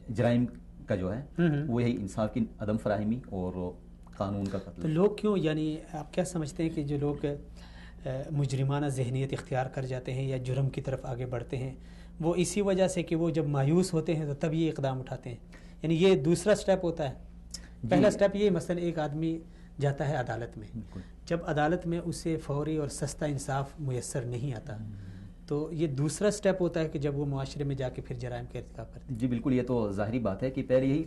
جرائم کا جو ہے وہ یہی انصاف کی عدم فراہمی اور قانون کا قتل.
تو لوگ کیوں، یعنی آپ کیا سمجھتے ہیں کہ جو لوگ مجرمانہ ذہنیت اختیار کر جاتے ہیں یا جرم کی طرف آگے بڑھتے ہیں، وہ اسی وجہ سے کہ وہ جب مایوس ہوتے ہیں تو تب یہ اقدام اٹھاتے ہیں؟ یعنی یہ دوسرا سٹیپ ہوتا ہے. پہلا سٹیپ یہ مثلا ایک آدمی جاتا ہے عدالت میں، جب عدالت میں اسے فوری اور سستا انصاف میسر نہیں آتا تو یہ دوسرا سٹیپ ہوتا ہے کہ جب وہ معاشرے میں جا کے پھر جرائم کا ارتکاب کرتے ہیں.
جی بالکل، یہ تو ظاہری بات ہے کہ پہلے یہی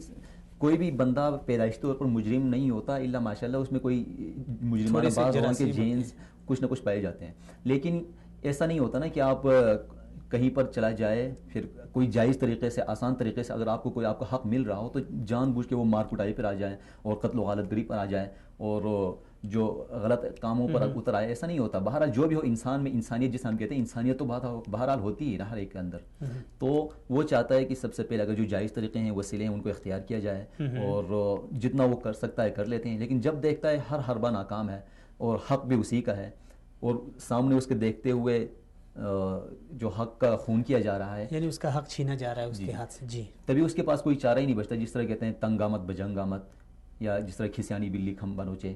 کوئی بھی بندہ پیدائشی طور پر مجرم نہیں ہوتا الا ماشاءاللہ اس میں کوئی مجرمانہ بعض کے جینز کچھ نہ کچھ پائے جاتے ہیں. لیکن ایسا نہیں ہوتا نا کہ آپ کہیں پر چلا جائے پھر کوئی جائز طریقے سے، آسان طریقے سے اگر آپ کو کوئی آپ کا حق مل رہا ہو تو جان بوجھ کے وہ مار کٹائی پر آ جائیں اور قتل و غارت گری پر آ جائیں اور جو غلط کاموں پر اتر آئے. ایسا نہیں ہوتا. بہرحال جو بھی ہو انسان میں انسانیت جسے ہم کہتے ہیں، انسانیت تو بہرحال ہوتی ہے ہر ایک کے اندر. تو وہ چاہتا ہے کہ سب سے پہلے اگر جو جائز طریقے ہیں، وسیلے ہیں، ان کو اختیار کیا جائے اور جتنا وہ کر سکتا ہے کر لیتے ہیں. لیکن جب دیکھتا ہے ہر حربہ ناکام ہے اور حق بھی اسی کا ہے اور سامنے اس کے دیکھتے ہوئے جو حق کا خون کیا جا رہا ہے،
یعنی اس کا حق چھینا جا رہا ہے اس کے ہاتھ سے، جی
تبھی اس کے پاس کوئی چارہ ہی نہیں بچتا. جس طرح کہتے ہیں تنگ آمد بجنگ آمد، یا جس طرح کھسیانی بلی کھمبا نوچے.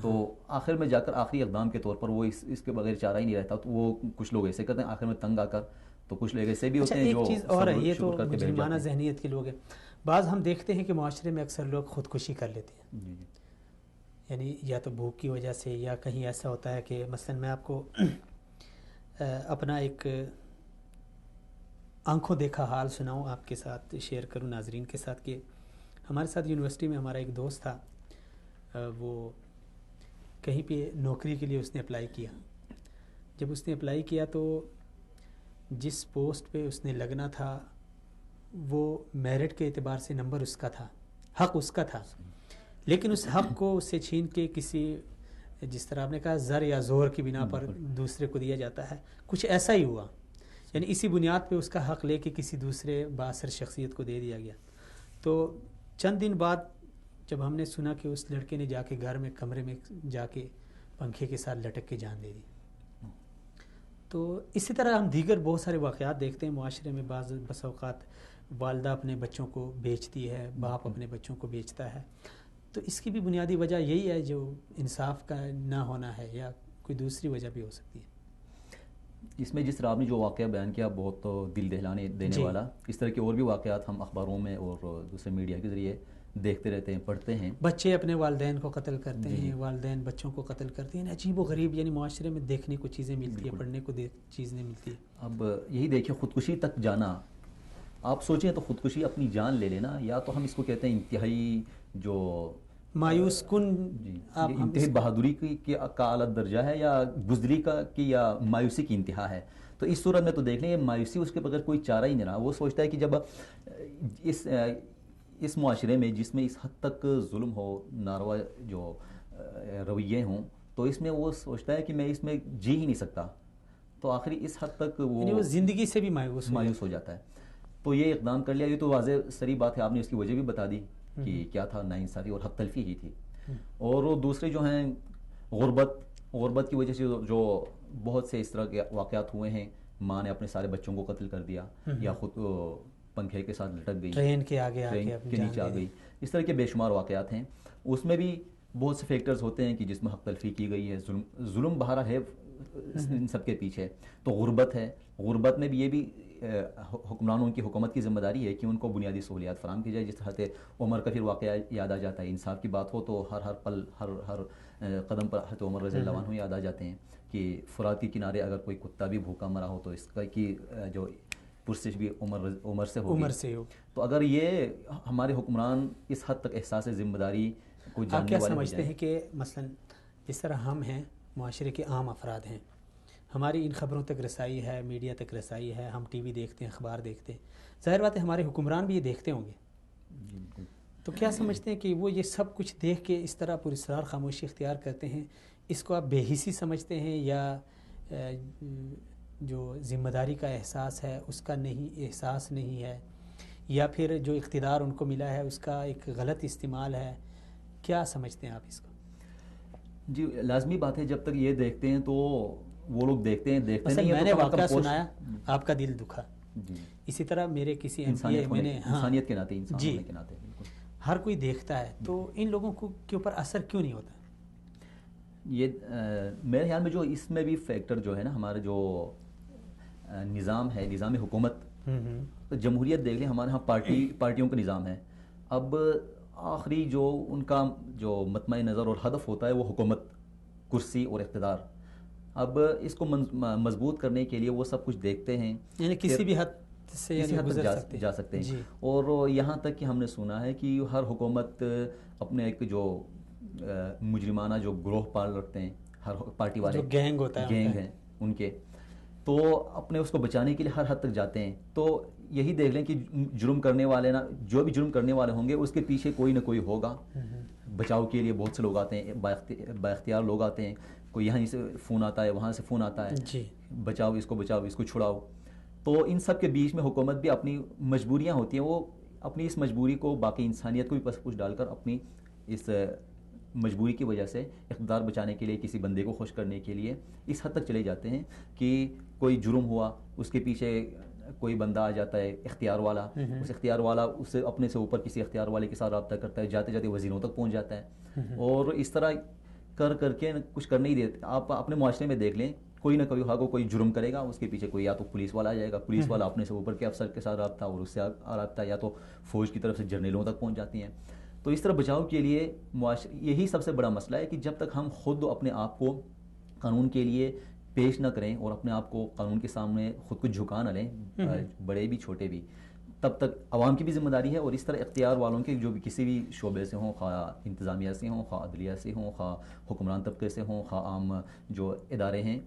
تو آخر میں جا کر آخری اقدام کے طور پر وہ اس کے بغیر چارہ ہی نہیں رہتا. تو وہ کچھ لوگ ایسے کرتے ہیں آخر میں تنگ آ کر. تو کچھ لوگ ایسے بھی ہوتے ہیں جو
ایک چیز اور ہے، یہ تو مجرمانہ ذہنیت کے لوگ ہیں. بعض ہم دیکھتے ہیں کہ معاشرے میں اکثر لوگ خودکشی کر لیتے ہیں، یعنی یا تو بھوک کی وجہ سے یا کہیں ایسا ہوتا ہے کہ مثلا میں آپ کو اپنا ایک آنکھوں دیکھا حال سناؤں، آپ کے ساتھ شیئر کروں ناظرین کے ساتھ کہ ہمارے ساتھ یونیورسٹی میں ہمارا ایک دوست تھا، وہ کہیں پہ نوکری کے لیے اس نے اپلائی کیا. جب اس نے اپلائی کیا تو جس پوسٹ پہ اس نے لگنا تھا وہ میرٹ کے اعتبار سے نمبر اس کا تھا، حق اس کا تھا، لیکن اس حق کو اس سے چھین کے کسی جس طرح آپ نے کہا زر یا زور کی بنا پر دوسرے کو دیا جاتا ہے. کچھ ایسا ہی ہوا, یعنی اسی بنیاد پہ اس کا حق لے کے کسی دوسرے بااثر شخصیت کو دے دیا گیا. تو چند دن بعد جب ہم نے سنا کہ اس لڑکے نے جا کے گھر میں کمرے میں جا کے پنکھے کے ساتھ لٹک کے جان دے دی, تو اسی طرح ہم دیگر بہت سارے واقعات دیکھتے ہیں معاشرے میں. بس اوقات والدہ اپنے بچوں کو بیچتی ہے, باپ اپنے بچوں کو بیچتا ہے. تو اس کی بھی بنیادی وجہ یہی ہے جو انصاف کا نہ ہونا ہے, یا کوئی دوسری وجہ بھی ہو سکتی ہے.
اس میں جس طرح آپ نے جو واقعہ بیان کیا بہت دل دہلانے دینے والا, اس طرح کے اور بھی واقعات ہم اخباروں میں اور دوسرے میڈیا کے ذریعے دیکھتے رہتے ہیں, پڑھتے ہیں.
بچے اپنے والدین کو قتل کرتے ہیں, والدین بچوں کو قتل کرتے ہیں. عجیب و غریب, یعنی معاشرے میں دیکھنے کو چیزیں ملتی ہیں, پڑھنے کو چیزیں ملتی ہیں.
اب یہی دیکھیں, خودکشی تک جانا, آپ سوچیں تو خودکشی اپنی جان لے لینا, یا تو ہم اس کو کہتے ہیں انتہائی جو
مایوس کن,
انتہائی بہادری کا اعلیٰ درجہ ہے, یا بزدلی کا کی یا مایوسی کی انتہا ہے. تو اس صورت میں تو دیکھ لیں, مایوسی اس کے بغیر کوئی چارہ ہی نہیں رہا. وہ سوچتا ہے کہ جب اس معاشرے میں جس میں اس حد تک ظلم ہو, ناروا جو رویے ہوں, تو اس میں وہ سوچتا ہے کہ میں اس میں جی ہی نہیں سکتا. تو آخری اس حد تک وہ
زندگی سے بھی مایوس
ہو جاتا ہے. تو یہ اقدام کر لیا. یہ تو واضح سری بات ہے, آپ نے اس کی وجہ بھی بتا دی کہ کیا تھا, ناانصافی اور حق تلفی ہی تھی. اور وہ دوسرے جو ہیں غربت کی وجہ سے جو بہت سے اس طرح کے واقعات ہوئے ہیں. ماں نے اپنے سارے بچوں کو قتل کر دیا, یا خود پنکھے کے ساتھ لٹک گئی,
ٹرین کے
نیچے آ گئی. اس طرح کے بے شمار واقعات ہیں. اس میں بھی بہت سے فیکٹرز ہوتے ہیں کہ جس میں حق تلفی کی گئی ہے, ظلم بہارا ہے ان سب کے پیچھے. تو غربت ہے, غربت میں بھی یہ بھی حکمرانوں کی حکومت کی ذمہ داری ہے کہ ان کو بنیادی سہولیات فراہم کی جائے. جس طرح عمر کا پھر واقعہ یاد آ جاتا ہے. انصاف کی بات ہو تو ہر پل ہر قدم پر حضرت عمر رضی اللہ عنہ یاد آ جاتے ہیں کہ فرات کے کنارے اگر کوئی کتا بھی بھوکا مرا ہو تو اس کا کی جو پرسش بھی عمر سے ہوگی. تو اگر یہ ہمارے حکمران اس حد تک احساس ذمہ داری کو جاننے والے,
آپ کیا سمجھتے ہیں کہ مثلا جس طرح ہم ہیں, معاشرے کے عام افراد ہیں, ہماری ان خبروں تک رسائی ہے, میڈیا تک رسائی ہے, ہم ٹی وی دیکھتے ہیں, اخبار دیکھتے ہیں, ظاہر بات ہے ہمارے حکمران بھی یہ دیکھتے ہوں گے. تو کیا سمجھتے ہیں کہ وہ یہ سب کچھ دیکھ کے اس طرح پراسرار خاموشی اختیار کرتے ہیں؟ اس کو آپ بے حسی سمجھتے ہیں, یا جو ذمہ داری کا احساس ہے اس کا احساس نہیں ہے, یا پھر جو اقتدار ان کو ملا ہے اس کا ایک غلط استعمال ہے؟ کیا سمجھتے ہیں آپ اس کو؟
جی لازمی بات ہے, جب تک یہ دیکھتے ہیں تو وہ لوگ دیکھتے نہیں ہیں.
میں نے واقعہ سنایا, آپ کا دل دکھا. اسی طرح میرے کسی
انسانیت کے ناطے,
جی ہر کوئی دیکھتا ہے, تو ان لوگوں کے اوپر اثر کیوں نہیں ہوتا؟
یہ میرے خیال میں جو اس میں بھی فیکٹر جو ہے نا, ہمارا جو نظام ہے, نظام حکومت, جمہوریت دیکھ لیں, ہمارے ہاں پارٹیوں کا نظام ہے. اب آخری جو ان کا جو مطمع نظر اور ہدف ہوتا ہے وہ حکومت, کرسی اور اقتدار. اب اس کو مضبوط کرنے کے لیے وہ سب کچھ دیکھتے ہیں,
یعنی کسی بھی حد سے
جا سکتے ہیں. اور یہاں تک کہ ہم نے سنا ہے کہ ہر حکومت اپنے ایک جو مجرمانہ جو گروہ پال رکھتے ہیں, ہر پارٹی والے
گینگ
ہیں ان کے, تو اپنے اس کو بچانے کے لیے ہر حد تک جاتے ہیں. تو یہی دیکھ لیں کہ جرم کرنے والے جو بھی جرم کرنے والے ہوں گے اس کے پیچھے کوئی نہ کوئی ہوگا. بچاؤ کے لیے بہت سے لوگ آتے ہیں, با اختیار لوگ آتے ہیں. کوئی یہاں سے فون آتا ہے, وہاں سے فون آتا ہے, بچاؤ, اس کو چھڑاؤ. تو ان سب کے بیچ میں حکومت بھی اپنی مجبوریاں ہوتی ہیں, وہ اپنی اس مجبوری کو باقی انسانیت کو بھی پس پوچھ ڈال کر اپنی اس مجبوری کی وجہ سے اقتدار بچانے کے لیے, کسی بندے کو خوش کرنے کے لیے اس حد تک چلے جاتے ہیں کہ کوئی جرم ہوا, اس کے پیچھے کوئی بندہ آ جاتا ہے اختیار والا, اس اختیار والا اس سے اپنے سے اوپر کسی اختیار والے کے ساتھ رابطہ کرتا ہے, جاتے جاتے وزیروں تک پہنچ جاتا ہے. اور اس طرح کر کے کچھ کر نہیں دیتے. آپ اپنے معاشرے میں دیکھ لیں, کوئی نہ کوئی جرم کرے گا, اس کے پیچھے کوئی یا تو پولیس والا آ جائے گا, پولیس والا اپنے سے اوپر کے افسر کے ساتھ رابطہ, اور اس سے رابطہ یا تو فوج کی طرف سے جرنیلوں تک پہنچ جاتی ہیں. تو اس طرح بچاؤ کے لیے یہی سب سے بڑا مسئلہ ہے کہ جب تک ہم خود اپنے آپ کو قانون کے لیے پیش نہ کریں اور اپنے آپ کو قانون کے سامنے خود کو جھکا نہ لیں, بڑے بھی چھوٹے بھی, تب تک عوام کی بھی ذمہ داری ہے. اور اس طرح اختیار والوں کے جو بھی کسی بھی شعبے سے ہوں, خواہ انتظامیہ سے ہوں, خواہ عدلیہ سے ہوں, خواہ حکمران طبقے سے ہوں, خواہ عام جو ادارے ہیں,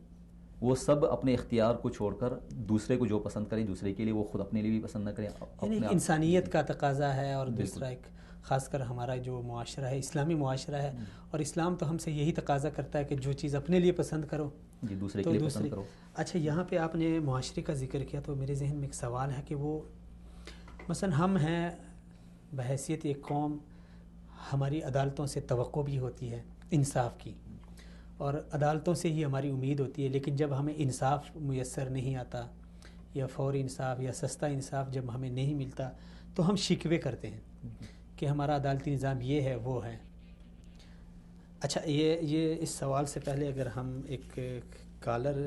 وہ سب اپنے اختیار کو چھوڑ کر دوسرے کو جو پسند کریں, دوسرے کے لیے وہ خود اپنے لیے بھی پسند نہ کریں.
یعنی انسانیت کا تقاضا ہے, اور دوسرا ایک خاص کر ہمارا جو معاشرہ ہے اسلامی معاشرہ ہے، اور اسلام تو ہم سے یہی تقاضا کرتا ہے کہ جو چیز اپنے لیے پسند کرو
جی دوسرے
تو
کے لیے
دوسرے.
پسند کرو.
اچھا، یہاں پہ آپ نے معاشرے کا ذکر کیا تو میرے ذہن میں ایک سوال ہے کہ وہ مثلا ہم ہیں بحیثیت ایک قوم، ہماری عدالتوں سے توقع بھی ہوتی ہے انصاف کی، اور عدالتوں سے ہی ہماری امید ہوتی ہے، لیکن جب ہمیں انصاف میسر نہیں آتا یا فوری انصاف یا سستا انصاف جب ہمیں نہیں ملتا تو ہم شکوے کرتے ہیں کہ ہمارا عدالتی نظام یہ ہے وہ ہے. اچھا، یہ اس سوال سے پہلے اگر ہم ایک کالر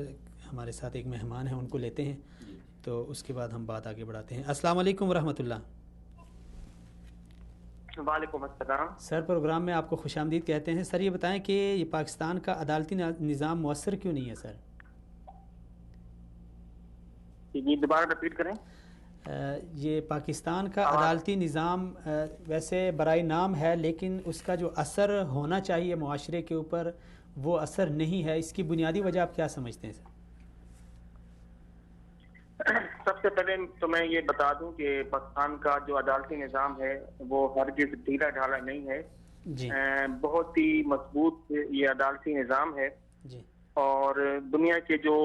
ہمارے ساتھ ایک مہمان ہیں ان کو لیتے ہیں تو اس کے بعد ہم بات آگے بڑھاتے ہیں. السلام علیکم ورحمۃ اللہ.
وعلیکم السلام
سر، پروگرام میں آپ کو خوش آمدید کہتے ہیں. سر یہ بتائیں کہ یہ پاکستان کا عدالتی نظام مؤثر کیوں نہیں ہے سر؟
جی دوبارہ رپیٹ کریں.
یہ پاکستان کا عدالتی نظام ویسے برائے نام ہے، لیکن اس کا جو اثر ہونا چاہیے معاشرے کے اوپر وہ اثر نہیں ہے. اس کی بنیادی وجہ آپ کیا سمجھتے ہیں سر؟
سب سے پہلے تو میں یہ بتا دوں کہ پاکستان کا جو عدالتی نظام ہے وہ ہرگز ڈھیلا ڈھالا نہیں ہے.
جی
بہت ہی مضبوط یہ عدالتی نظام ہے،
جی
اور دنیا کے جو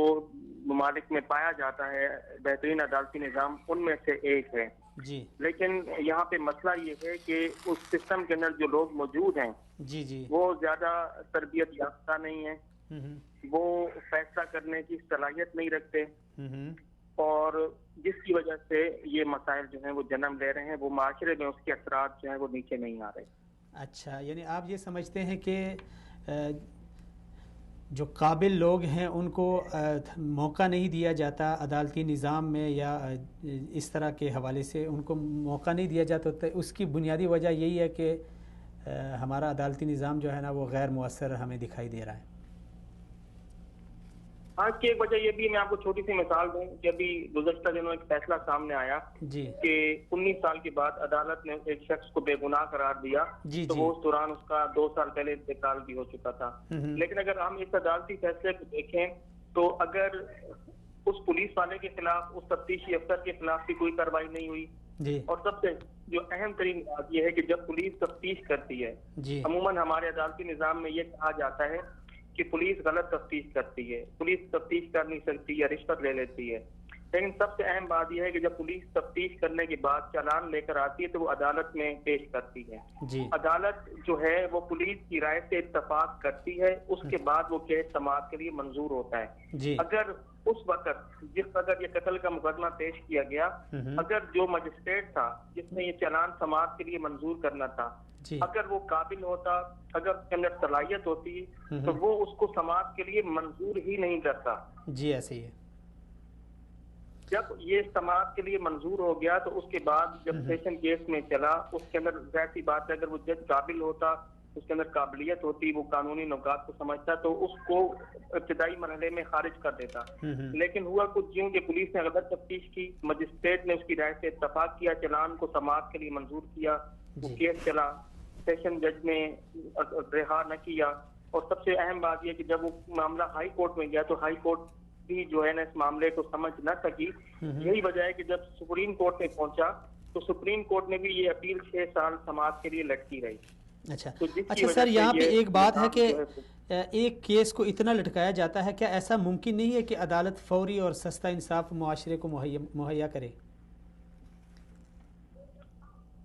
ممالک میں پایا جاتا ہے بہترین عدالتی نظام ان میں سے ایک ہے.
جی
لیکن یہاں پہ مسئلہ یہ ہے کہ اس سسٹم کے اندر جو لوگ موجود ہیں
جی جی
وہ زیادہ تربیت یافتہ نہیں ہیں،
ہوں
وہ فیصلہ کرنے کی صلاحیت نہیں رکھتے،
ہوں
اور جس کی وجہ سے یہ مسائل جو ہیں وہ جنم لے رہے ہیں، وہ معاشرے میں اس کے اثرات جو ہیں وہ نیچے نہیں آ رہے.
اچھا، یعنی آپ یہ سمجھتے ہیں کہ جو قابل لوگ ہیں ان کو موقع نہیں دیا جاتا عدالتی نظام میں، یا اس طرح کے حوالے سے ان کو موقع نہیں دیا جاتا، تو اس کی بنیادی وجہ یہی ہے کہ ہمارا عدالتی نظام جو ہے نا وہ غیر مؤثر ہمیں دکھائی دے رہا ہے.
آج کی ایک وجہ یہ بھی، میں آپ کو چھوٹی سی مثال دوں کہ ابھی گزشتہ دنوں ایک فیصلہ سامنے آیا
جی
کہ 19 سال کے بعد عدالت نے ایک شخص کو بے گناہ قرار دیا،
جی
تو
جی
وہ اس دوران اس کا 2 سال پہلے انتقال بھی ہو چکا تھا. لیکن اگر ہم اس عدالتی فیصلے کو دیکھیں تو اگر اس پولیس والے کے خلاف، اس تفتیشی افسر کے خلاف بھی کوئی کارروائی نہیں ہوئی،
جی
اور سب سے جو اہم ترین بات یہ ہے کہ جب پولیس تفتیش کرتی ہے،
جی
عموماً ہمارے عدالتی نظام میں یہ کہا جاتا ہے کہ پولیس غلط تفتیش کرتی ہے، پولیس تفتیش کر نہیں سکتی یا رشوت لے لیتی ہے. لیکن سب سے اہم بات یہ ہے کہ جب پولیس تفتیش کرنے کے بعد چالان لے کر آتی ہے تو وہ عدالت میں پیش کرتی ہے.
جی
عدالت جو ہے وہ پولیس کی رائے سے اتفاق کرتی ہے، اس کے بعد وہ کیس سماعت کے لیے منظور ہوتا ہے.
جی
اگر اس وقت جس وقت یہ قتل کا مقدمہ پیش کیا گیا، اگر جو مجسٹریٹ تھا جس نے یہ چالان سماعت کے لیے منظور کرنا تھا،
جی
اگر وہ قابل ہوتا، اگر اس کے اندر صلاحیت ہوتی، تو وہ اس کو سماعت کے لیے منظور ہی نہیں کرتا.
جی ایسے ہی ہے.
جب یہ سماعت کے لیے منظور ہو گیا تو اس کے بعد جب سیشن کیس میں چلا، اس کے اندر ظاہر سی بات ہے اگر وہ جج قابل ہوتا، اس کے اندر قابلیت ہوتی، وہ قانونی نکات کو سمجھتا، تو اس کو ابتدائی مرحلے میں خارج کر دیتا. لیکن ہوا کچھ یوں کہ پولیس نے غلط تفتیش کی، مجسٹریٹ نے اس کی رائے سے اتفاق کیا، چالان کو سماعت کے لیے منظور کیا، وہ کیس چلا، سیشن جج نے رہا نہ کیا. اور سب سے اہم بات یہ کہ جب وہ معاملہ ہائی کورٹ میں گیا تو ہائی کورٹ بھی جو ہے نا اس معاملے کو سمجھ نہ سکی. یہی وجہ ہے کہ جب سپریم کورٹ میں پہنچا تو سپریم کورٹ میں بھی یہ اپیل 6 سال سماعت کے لیے لٹکی رہی.
اچھا سر، یہاں پہ ایک بات ہے کہ ایک کیس کو اتنا لٹکایا جاتا ہے، کیا ایسا ممکن نہیں ہے کہ عدالت فوری اور سستا انصاف معاشرے کو مہیا کرے؟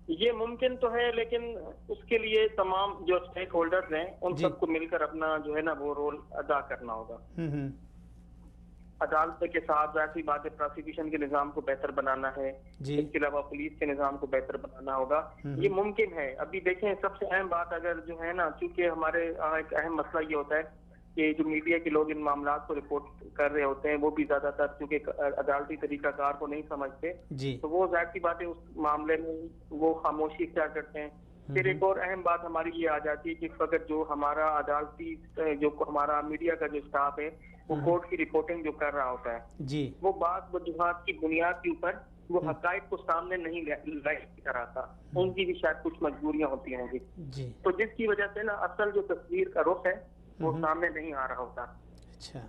یہ ممکن تو ہے، لیکن اس کے لیے تمام جو اسٹیک ہولڈرز ہیں ان سب کو مل کر اپنا جو ہے نا وہ رول ادا کرنا ہوگا. عدالت کے ساتھ ایسی بات ہے، پروسیکیوشن کے نظام کو بہتر بنانا ہے، اس کے علاوہ پولیس کے نظام کو بہتر بنانا ہوگا. یہ ممکن ہے. ابھی دیکھیں سب سے اہم بات اگر جو ہے نا، چونکہ ہمارے ایک اہم مسئلہ یہ ہوتا ہے کہ جو میڈیا کے لوگ ان معاملات کو رپورٹ کر رہے ہوتے ہیں وہ بھی زیادہ تر چونکہ عدالتی طریقہ کار کو نہیں سمجھتے، تو وہ ظاہر سی بات ہے اس معاملے میں وہ خاموشی اختیار کرتے ہیں. پھر ایک اور اہم بات ہماری یہ آ جاتی ہے کہ اس وقت جو ہمارا عدالتی جو ہمارا میڈیا کا جو اسٹاف ہے وہ کورٹ کی رپورٹنگ جو کر رہا ہوتا ہے، وہ بعض وجوہات کی بنیاد کے اوپر وہ حقائق کو سامنے نہیں لائی کراتا. ان کی بھی شاید کچھ مجبوریاں ہوتی ہوں گی، تو جس کی وجہ سے نا اصل جو تصویر کا رخ ہے وہ سامنے نہیں آ رہا ہوتا.
اچھا،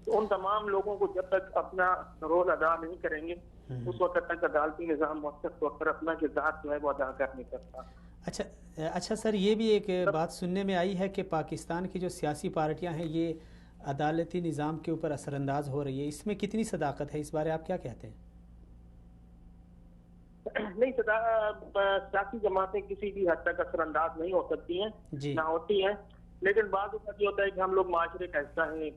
تو ان تمام لوگوں کو جب تک اپنا رول ادا نہیں کریں گے اس وقت تک عدالتی نظام وقت وقت اپنا کردار جو ہے وہ ادا کر نہیں سکتا.
اچھا سر، یہ بھی ایک بات سننے میں آئی ہے کہ پاکستان کی جو سیاسی پارٹیاں ہیں یہ عدالتی نظام کے اوپر اثر انداز ہو رہی ہے، اس میں کتنی صداقت ہے؟ اس بارے آپ کیا کہتے ہیں؟
نہیں، سیاسی جماعتیں کسی بھی حد تک اثر انداز نہیں ہو سکتی ہیں، نہ ہوتی ہیں، لیکن بعض اوقات یہ ہوتا ہے کہ ہم لوگ معاشرے کا حصہ ہیں،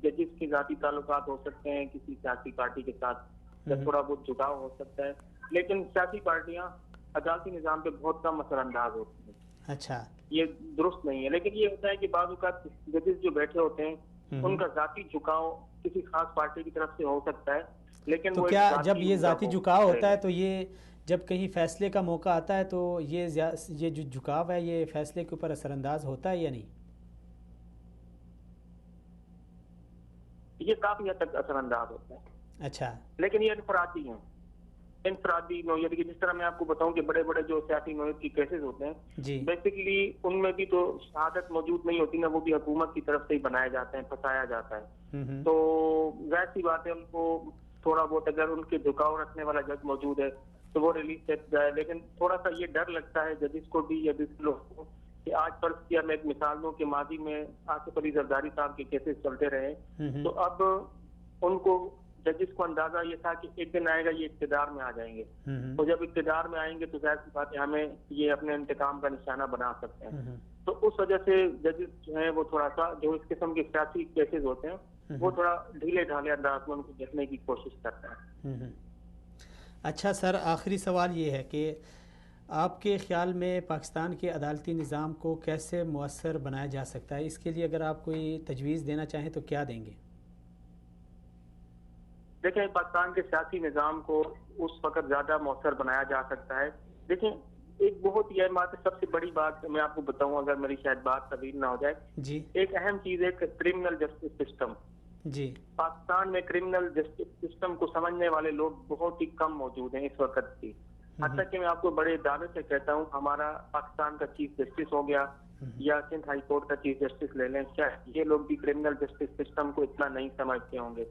جس کے ذاتی تعلقات ہو سکتے ہیں کسی سیاسی پارٹی کے ساتھ، یا تھوڑا بہت جھکاؤ ہو سکتا ہے، لیکن سیاسی پارٹیاں عدالتی نظام پہ بہت کم اثر انداز ہوتی ہیں.
اچھا،
یہ درست نہیں ہے. لیکن یہ ہوتا ہے کہ بعض اوقات ججز جو بیٹھے ہوتے ہیں ان کا ذاتی جھکاؤ کسی خاص پارٹی کی طرف سے ہو سکتا ہے، لیکن
تو کیا جب یہ ذاتی جھکاؤ ہوتا ہے تو یہ جب کہیں فیصلے کا موقع آتا ہے تو یہ جو جھکاؤ ہے یہ فیصلے کے اوپر اثر انداز ہوتا ہے یا نہیں؟
یہ کافی حد تک اثر انداز ہوتا ہے.
اچھا،
لیکن یہ انفرادی ہیں، انفرادی نوعیت کی. جس طرح میں آپ کو بتاؤں کہ بڑے بڑے جو سیاسی نوعیت کی کیسز ہوتے ہیں، بیسیکلی ان میں بھی تو شہادت موجود نہیں ہوتی نا، وہ بھی حکومت کی طرف سے ہی بنائے جاتے ہیں، پھنسایا جاتا ہے. تو ظاہر سی بات ہے ان کو تھوڑا بہت اگر ان کے جھکاؤ رکھنے والا جج موجود ہے تو وہ ریلیز کر جائے. لیکن تھوڑا سا یہ ڈر لگتا ہے ججز کو بھی یا دوسرے لوگوں کو کہ آج فرض کیا میں ایک مثال دوں کہ ماضی میں آصف علی زرداری صاحب کے کیسز چلتے رہے، تو اب ان کو ججز کو اندازہ یہ تھا کہ ایک دن آئے گا یہ اقتدار میں آ جائیں گے، تو جب اقتدار میں آئیں گے تو ظاہر سی بات ہے ہمیں یہ اپنے انتقام کا نشانہ بنا سکتے ہیں. تو اس وجہ سے ججز جو ہیں وہ تھوڑا سا جو اس قسم کے سیاسی کیسز ہوتے ہیں وہ تھوڑا ڈھیلے ڈھالے انداز میں ان کو دیکھنے کی کوشش کرتے ہیں.
اچھا سر، آخری سوال یہ ہے کہ آپ کے خیال میں پاکستان کے عدالتی نظام کو کیسے مؤثر بنایا جا سکتا ہے؟ اس کے لیے اگر آپ کوئی تجویز دینا چاہیں تو کیا دیں گے؟
دیکھیں، پاکستان کے سیاسی نظام کو اس وقت زیادہ مؤثر بنایا جا سکتا ہے. دیکھیں، ایک بہت ہی اہم بات ہے، سب سے بڑی بات میں آپ کو بتاؤں اگر میری شاید بات طویل نہ ہو جائے، ایک اہم چیز ہے کرمنل جسٹس سسٹم. پاکستان میں کرمنل جسٹس سسٹم کو سمجھنے والے لوگ بہت ہی کم موجود ہیں اس وقت بھی. حتیٰ کہ میں آپ کو بڑے دعوے سے کہتا ہوں، ہمارا پاکستان کا چیف جسٹس ہو گیا یا سندھ ہائی کورٹ کا چیف جسٹس لے لیں، شاید یہ لوگ بھی کرمنل جسٹس سسٹم کو اتنا نہیں سمجھتے ہوں گے.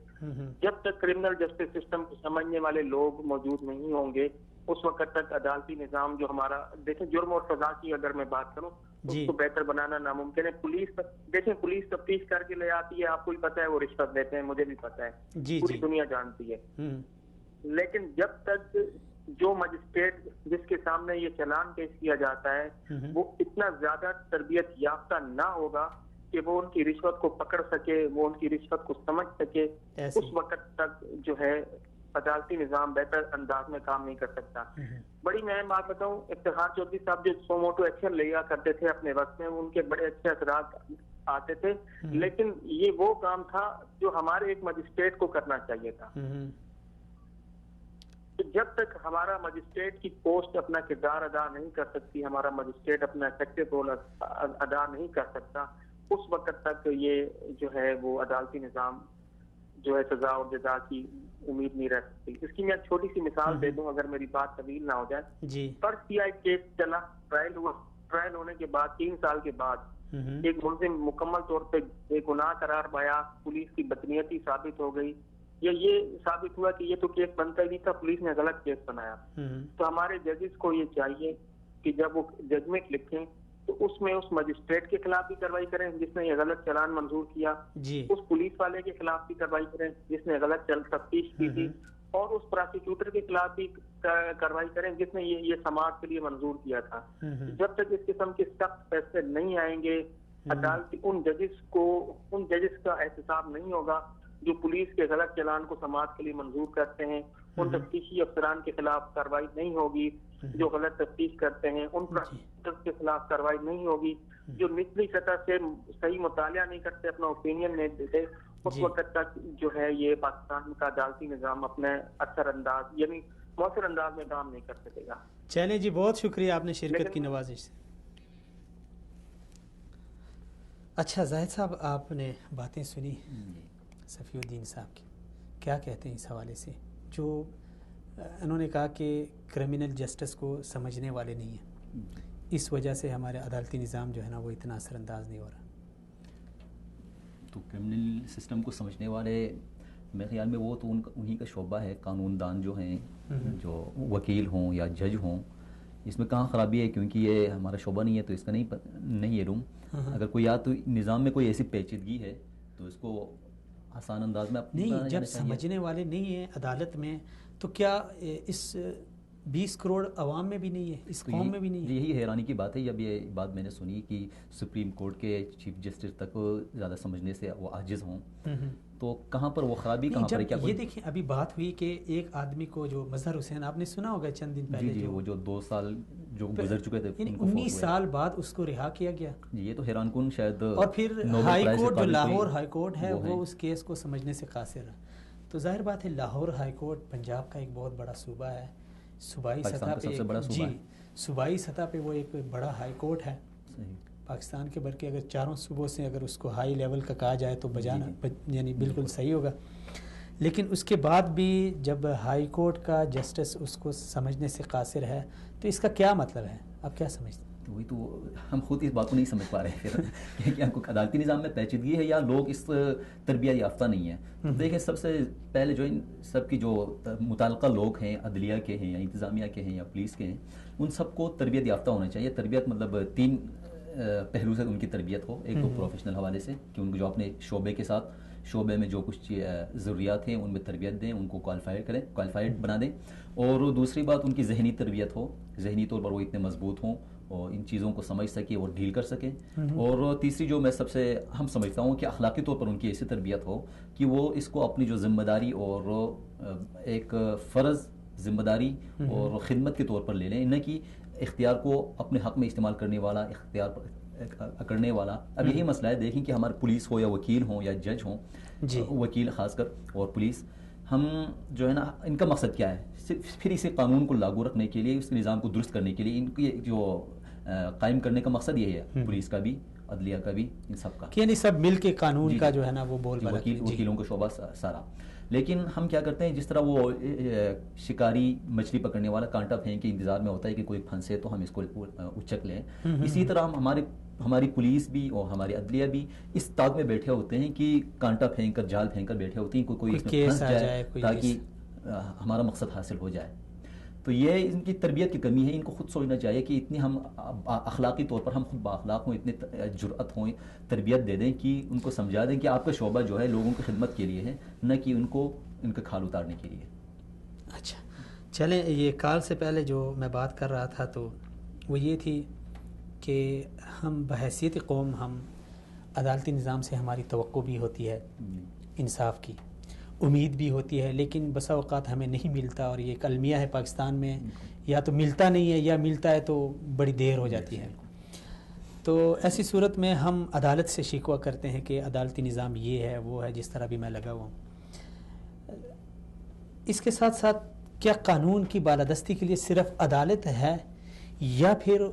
جب تک کرمنل جسٹس سسٹم کو سمجھنے والے لوگ موجود نہیں ہوں گے اس وقت تک عدالتی نظام جو ہمارا، دیکھیں جرم اور سزا کی اگر میں بات کروں اس کو بہتر بنانا ناممکن ہے. پولیس تفتیش کر کے لے آتی ہے، آپ کو بھی پتا ہے وہ رشوت دیتے ہیں، مجھے بھی پتا ہے، پوری دنیا جانتی ہے. لیکن جب تک جو مجسٹریٹ جس کے سامنے یہ چلان پیش کیا جاتا ہے وہ اتنا زیادہ تربیت یافتہ نہ ہوگا کہ وہ ان کی رشوت کو پکڑ سکے، وہ ان کی رشوت کو سمجھ سکے، اس وقت تک جو ہے عدالتی نظام بہتر انداز میں کام نہیں کر سکتا. بڑی میں بات بتاؤں، افتخار چودھری صاحب جو سو موٹو ایکشن لیا کرتے تھے اپنے وقت میں، ان کے بڑے اچھے اثرات آتے تھے، لیکن یہ وہ کام تھا جو ہمارے ایک مجسٹریٹ کو کرنا چاہیے تھا. جب تک ہمارا مجسٹریٹ کی پوسٹ اپنا کردار ادا نہیں کر سکتی، ہمارا مجسٹریٹ اپنا افیکٹو رول ادا نہیں کر سکتا، اس وقت تک یہ جو ہے وہ عدالتی نظام جو ہے سزا اور جزا کی امید نہیں رہ سکتی. اس کی میں ایک چھوٹی سی مثال دے دوں اگر میری بات طویل نہ ہو جائے. فرض کیا ایک کیس چلا، ٹرائل ہوا، ٹرائل ہونے کے بعد 3 سال کے بعد ایک ملزم مکمل طور پہ بے گناہ قرار پایا، پولیس کی بدنیتی ثابت ہو گئی یا یہ ثابت ہوا کہ یہ تو کیس بنتا ہی نہیں تھا، پولیس نے غلط کیس بنایا. تو ہمارے ججز کو یہ چاہیے کہ جب وہ ججمنٹ لکھیں تو اس میں اس مجسٹریٹ کے خلاف بھی کارروائی کریں جس نے یہ غلط چلان منظور کیا، اس پولیس والے کے خلاف بھی کارروائی کریں جس نے غلط تفتیش کی تھی، اور اس پراسیکیوٹر کے خلاف بھی کارروائی کریں جس نے یہ سماعت کے لیے منظور کیا تھا. جب تک اس قسم کے سخت فیصلے نہیں آئیں گے، عدالتی ان ججز کا احتساب نہیں ہوگا جو پولیس کے غلط چلان کو سماعت کے لیے منظور کرتے ہیں، ان تفتیشی افسران کے خلاف کارروائی نہیں ہوگی جو غلط تفتیش کرتے ہیں، ان پراسیکیوٹر کے خلاف کارروائی نہیں ہوگی جو نچلی سطح سے صحیح مطالعہ نہیں کرتے، اپنا اوپینین نہیں دیتے. اس وقت تک جو ہے یہ پاکستان کا عدالتی نظام اپنے اثر انداز یعنی مؤثر انداز میں کام نہیں کر سکے گا.
چلیں جی، بہت شکریہ آپ نے شرکت کی نوازش سے. اچھا زاہد صاحب، آپ نے باتیں سنی صفی الدین صاحب کی، کیا کہتے ہیں اس حوالے سے؟ جو انہوں نے کہا کہ کرمنل جسٹس کو سمجھنے والے نہیں ہیں، اس وجہ سے ہمارے عدالتی نظام جو ہے نا وہ اتنا اثر انداز نہیں ہو رہا.
تو کرمنل سسٹم کو سمجھنے والے میرے خیال میں وہ تو انہی کا شعبہ ہے، قانون دان جو ہیں، جو وکیل ہوں یا جج ہوں، اس میں کہاں خرابی ہے، کیونکہ یہ ہمارا شعبہ نہیں ہے تو اس کا نہیں ہے علم. اگر کوئی یا تو نظام میں کوئی ایسی پیچیدگی ہے تو اس کو آسان انداز میں
نہیں، جب سمجھنے والے نہیں ہیں عدالت میں تو کیا اس 20 کروڑ عوام میں بھی نہیں ہے، اس قوم میں بھی نہیں ہے؟
یہی حیرانی کی بات ہے. جب یہ بات میں نے سنی کہ سپریم کورٹ کے چیف جسٹس تک زیادہ سمجھنے سے وہ عاجز ہوں، تو کہاں پر وہ خرابی کہاں پر ہے؟ کیا
یہ دیکھیں ابھی بات ہوئی کہ ایک آدمی کو جو مظہر حسین آپ نے سنا ہوگا چند دن پہلے،
جی وہ جو 2 سال جو گزر چکے تھے،
یعنی 19 سال بعد اس کو رہا کیا گیا.
یہ تو حیران کن شاید.
اور پھر ہائی کورٹ جو لاہور ہائی کورٹ ہے وہ اس کیس کو سمجھنے سے قاصر ہے. تو ظاہر بات ہے لاہور ہائی کورٹ پنجاب کا ایک بہت بڑا صوبہ ہے، صوبائی سطح پہ صوبائی سطح پہ وہ ایک بڑا ہائی کورٹ ہے پاکستان کے، بلکہ اگر چاروں صوبوں سے اگر اس کو ہائی لیول کا کہا جائے تو بجانا یعنی بالکل صحیح ہوگا. لیکن اس کے بعد بھی جب ہائی کورٹ کا جسٹس اس کو سمجھنے سے قاصر ہے تو اس کا کیا مطلب ہے؟ آپ کیا سمجھتے ہیں؟
وہی تو ہم خود اس بات کو نہیں سمجھ پا رہے ہیں کہ عدالتی نظام میں پیچیدگی ہے یا لوگ اس تربیت یافتہ نہیں ہیں. تو دیکھیں سب سے پہلے جو ان سب کی جو متعلقہ لوگ ہیں، عدلیہ کے ہیں یا انتظامیہ کے ہیں یا پولیس کے ہیں، ان سب کو تربیت یافتہ ہونا چاہیے. تربیت مطلب 3 پہلو سے ان کی تربیت ہو. ایک تو پروفیشنل حوالے سے کہ ان کو جو اپنے شعبے کے ساتھ شعبے میں جو کچھ ضروریات ہیں ان میں تربیت دیں، ان کو کوالیفائڈ بنا دیں. اور دوسری بات ان کی ذہنی تربیت ہو، ذہنی طور پر وہ اتنے مضبوط ہوں اور ان چیزوں کو سمجھ سکے اور ڈیل کر سکیں. اور تیسری جو میں سب سے ہم سمجھتا ہوں کہ اخلاقی طور پر ان کی ایسی تربیت ہو کہ وہ اس کو اپنی جو ذمہ داری اور ایک فرض ذمہ داری اور خدمت کے طور پر لے لیں، نہ کہ اختیار کو اپنے حق میں استعمال کرنے والا، اختیار کرنے والا. اب یہی مسئلہ ہے، دیکھیں کہ ہمارے پولیس ہو یا وکیل ہوں یا جج ہوں، وکیل خاص کر اور پولیس، ہم جو ہے نا ان کا مقصد کیا ہے؟ پھر اسی قانون کو لاگو رکھنے کے لیے، اس نظام کو درست کرنے کے لیے ان کی جو قائم کرنے کا مقصد یہی ہے، پولیس کا بھی، عدلیہ کا بھی، ان سب کا،
یعنی سب مل کے قانون کا جو ہے نا وہ بول
وکیلوں کو شعبہ سارا. لیکن ہم کیا کرتے ہیں، جس طرح وہ شکاری مچھلی پکڑنے والا کانٹا پھینک کے انتظار میں ہوتا ہے کہ کوئی پھنسے تو ہم اس کو اچک لیں، اسی طرح ہماری پولیس بھی اور ہماری عدلیہ بھی اس تاک میں بیٹھے ہوتے ہیں کہ کانٹا پھینک کر، جال پھینک کر بیٹھے ہوتے ہیں کوئی اس میں پھنس جائے تاکہ ہمارا مقصد حاصل ہو جائے. تو یہ ان کی تربیت کی کمی ہے. ان کو خود سوچنا چاہیے کہ اتنی ہم اخلاقی طور پر ہم خود بااخلاق ہوں، اتنے جرأت ہوں، تربیت دے دیں کہ ان کو سمجھا دیں کہ آپ کا شعبہ جو ہے لوگوں کی خدمت کے لیے ہے، نہ کہ ان کا کھال اتارنے کے لیے.
اچھا چلیں، یہ کال سے پہلے جو میں بات کر رہا تھا تو وہ یہ تھی کہ ہم بحیثیت قوم، ہم عدالتی نظام سے ہماری توقع بھی ہوتی ہے، انصاف کی امید بھی ہوتی ہے، لیکن بسا اوقات ہمیں نہیں ملتا. اور یہ ایک المیہ ہے پاکستان میں، یا تو ملتا نہیں ہے یا ملتا ہے تو بڑی دیر ہو جاتی ہے. تو ایسی صورت میں ہم عدالت سے شکوہ کرتے ہیں کہ عدالتی نظام یہ ہے وہ ہے، جس طرح بھی میں لگا ہوا ہوں. اس کے ساتھ ساتھ کیا قانون کی بالادستی کے لیے صرف عدالت ہے، یا پھر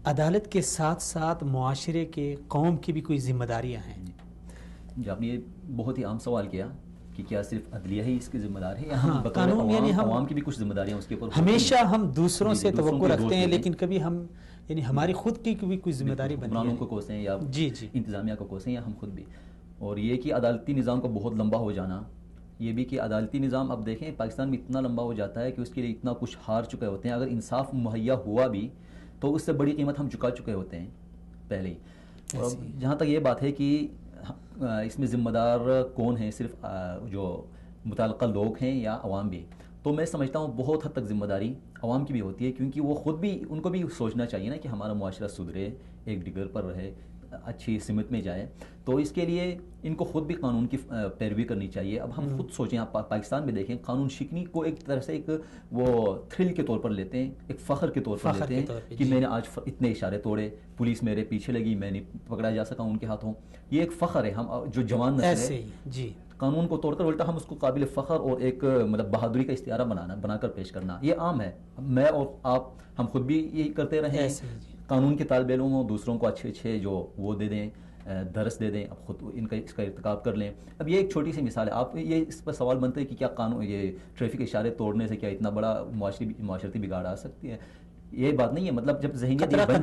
عدالت کے ساتھ ساتھ معاشرے کے، قوم کی بھی کوئی ذمہ داریاں ہیں؟
جی آپ نے یہ بہت ہی عام سوال کیا کہ کیا صرف عدلیہ ہی اس کی ذمہ دار ہے یا ہم
قانون، یعنی ہم
عوام کی بھی کچھ ذمہ داریاں اس کے اوپر
ہمیشہ ہم دوسروں سے توقع رکھتے ہیں، لیکن کبھی ہم یعنی ہماری خود کی بھی کوئی ذمہ داری بنتی ہے.
حکمرانوں کو کوسیں یا انتظامیہ کو کوسیں یا ہم خود بھی. اور یہ کہ عدالتی نظام کا بہت لمبا ہو جانا، یہ بھی کہ عدالتی نظام اب دیکھیں پاکستان میں اتنا لمبا ہو جاتا ہے کہ اس کے لیے اتنا کچھ ہار چکے ہوتے ہیں. اگر انصاف مہیا ہوا بھی تو اس سے بڑی قیمت ہم چکا چکے ہوتے ہیں پہلے ہی. اور جہاں تک یہ بات ہے کہ اس میں ذمہ دار کون ہیں، صرف جو متعلقہ لوگ ہیں یا عوام بھی، تو میں سمجھتا ہوں بہت حد تک ذمہ داری عوام کی بھی ہوتی ہے، کیونکہ وہ خود بھی، ان کو بھی سوچنا چاہیے نا کہ ہمارا معاشرہ سدھرے، ایک ڈگر پر رہے، اچھی سمت میں جائے. تو اس کے لیے ان کو خود بھی قانون کی پیروی کرنی چاہیے. اب ہم خود سوچیں، آپ پاکستان میں دیکھیں قانون شکنی کو ایک طرح سے ایک وہ تھرل کے طور پر لیتے ہیں، ایک فخر کے طور پر لیتے ہیں کہ میں نے آج اتنے اشارے توڑے، پولیس میرے پیچھے لگی، میں نہیں پکڑا جا سکا ان کے ہاتھوں. یہ ایک فخر ہے. ہم جو جوان نسل ہے،
جی
قانون کو توڑ کر الٹا ہم اس کو قابل فخر اور ایک مطلب بہادری کا استعارہ بنا کر پیش کرنا، یہ عام ہے. میں اور آپ، ہم خود بھی یہی کرتے رہے ہیں. قانون کے طالب علم ہوں، دوسروں کو اچھے جو وہ دے دیں، درس دے دیں، اب خود اس کا ارتکاب کر لیں. اب یہ ایک چھوٹی سی مثال ہے. آپ یہ اس پر سوال بنتے ہیں کہ کیا قانون، یہ ٹریفک اشارے توڑنے سے کیا اتنا بڑا معاشرتی بگاڑ آ سکتی ہے؟ یہ بات نہیں ہے. مطلب جب ذہنیت بن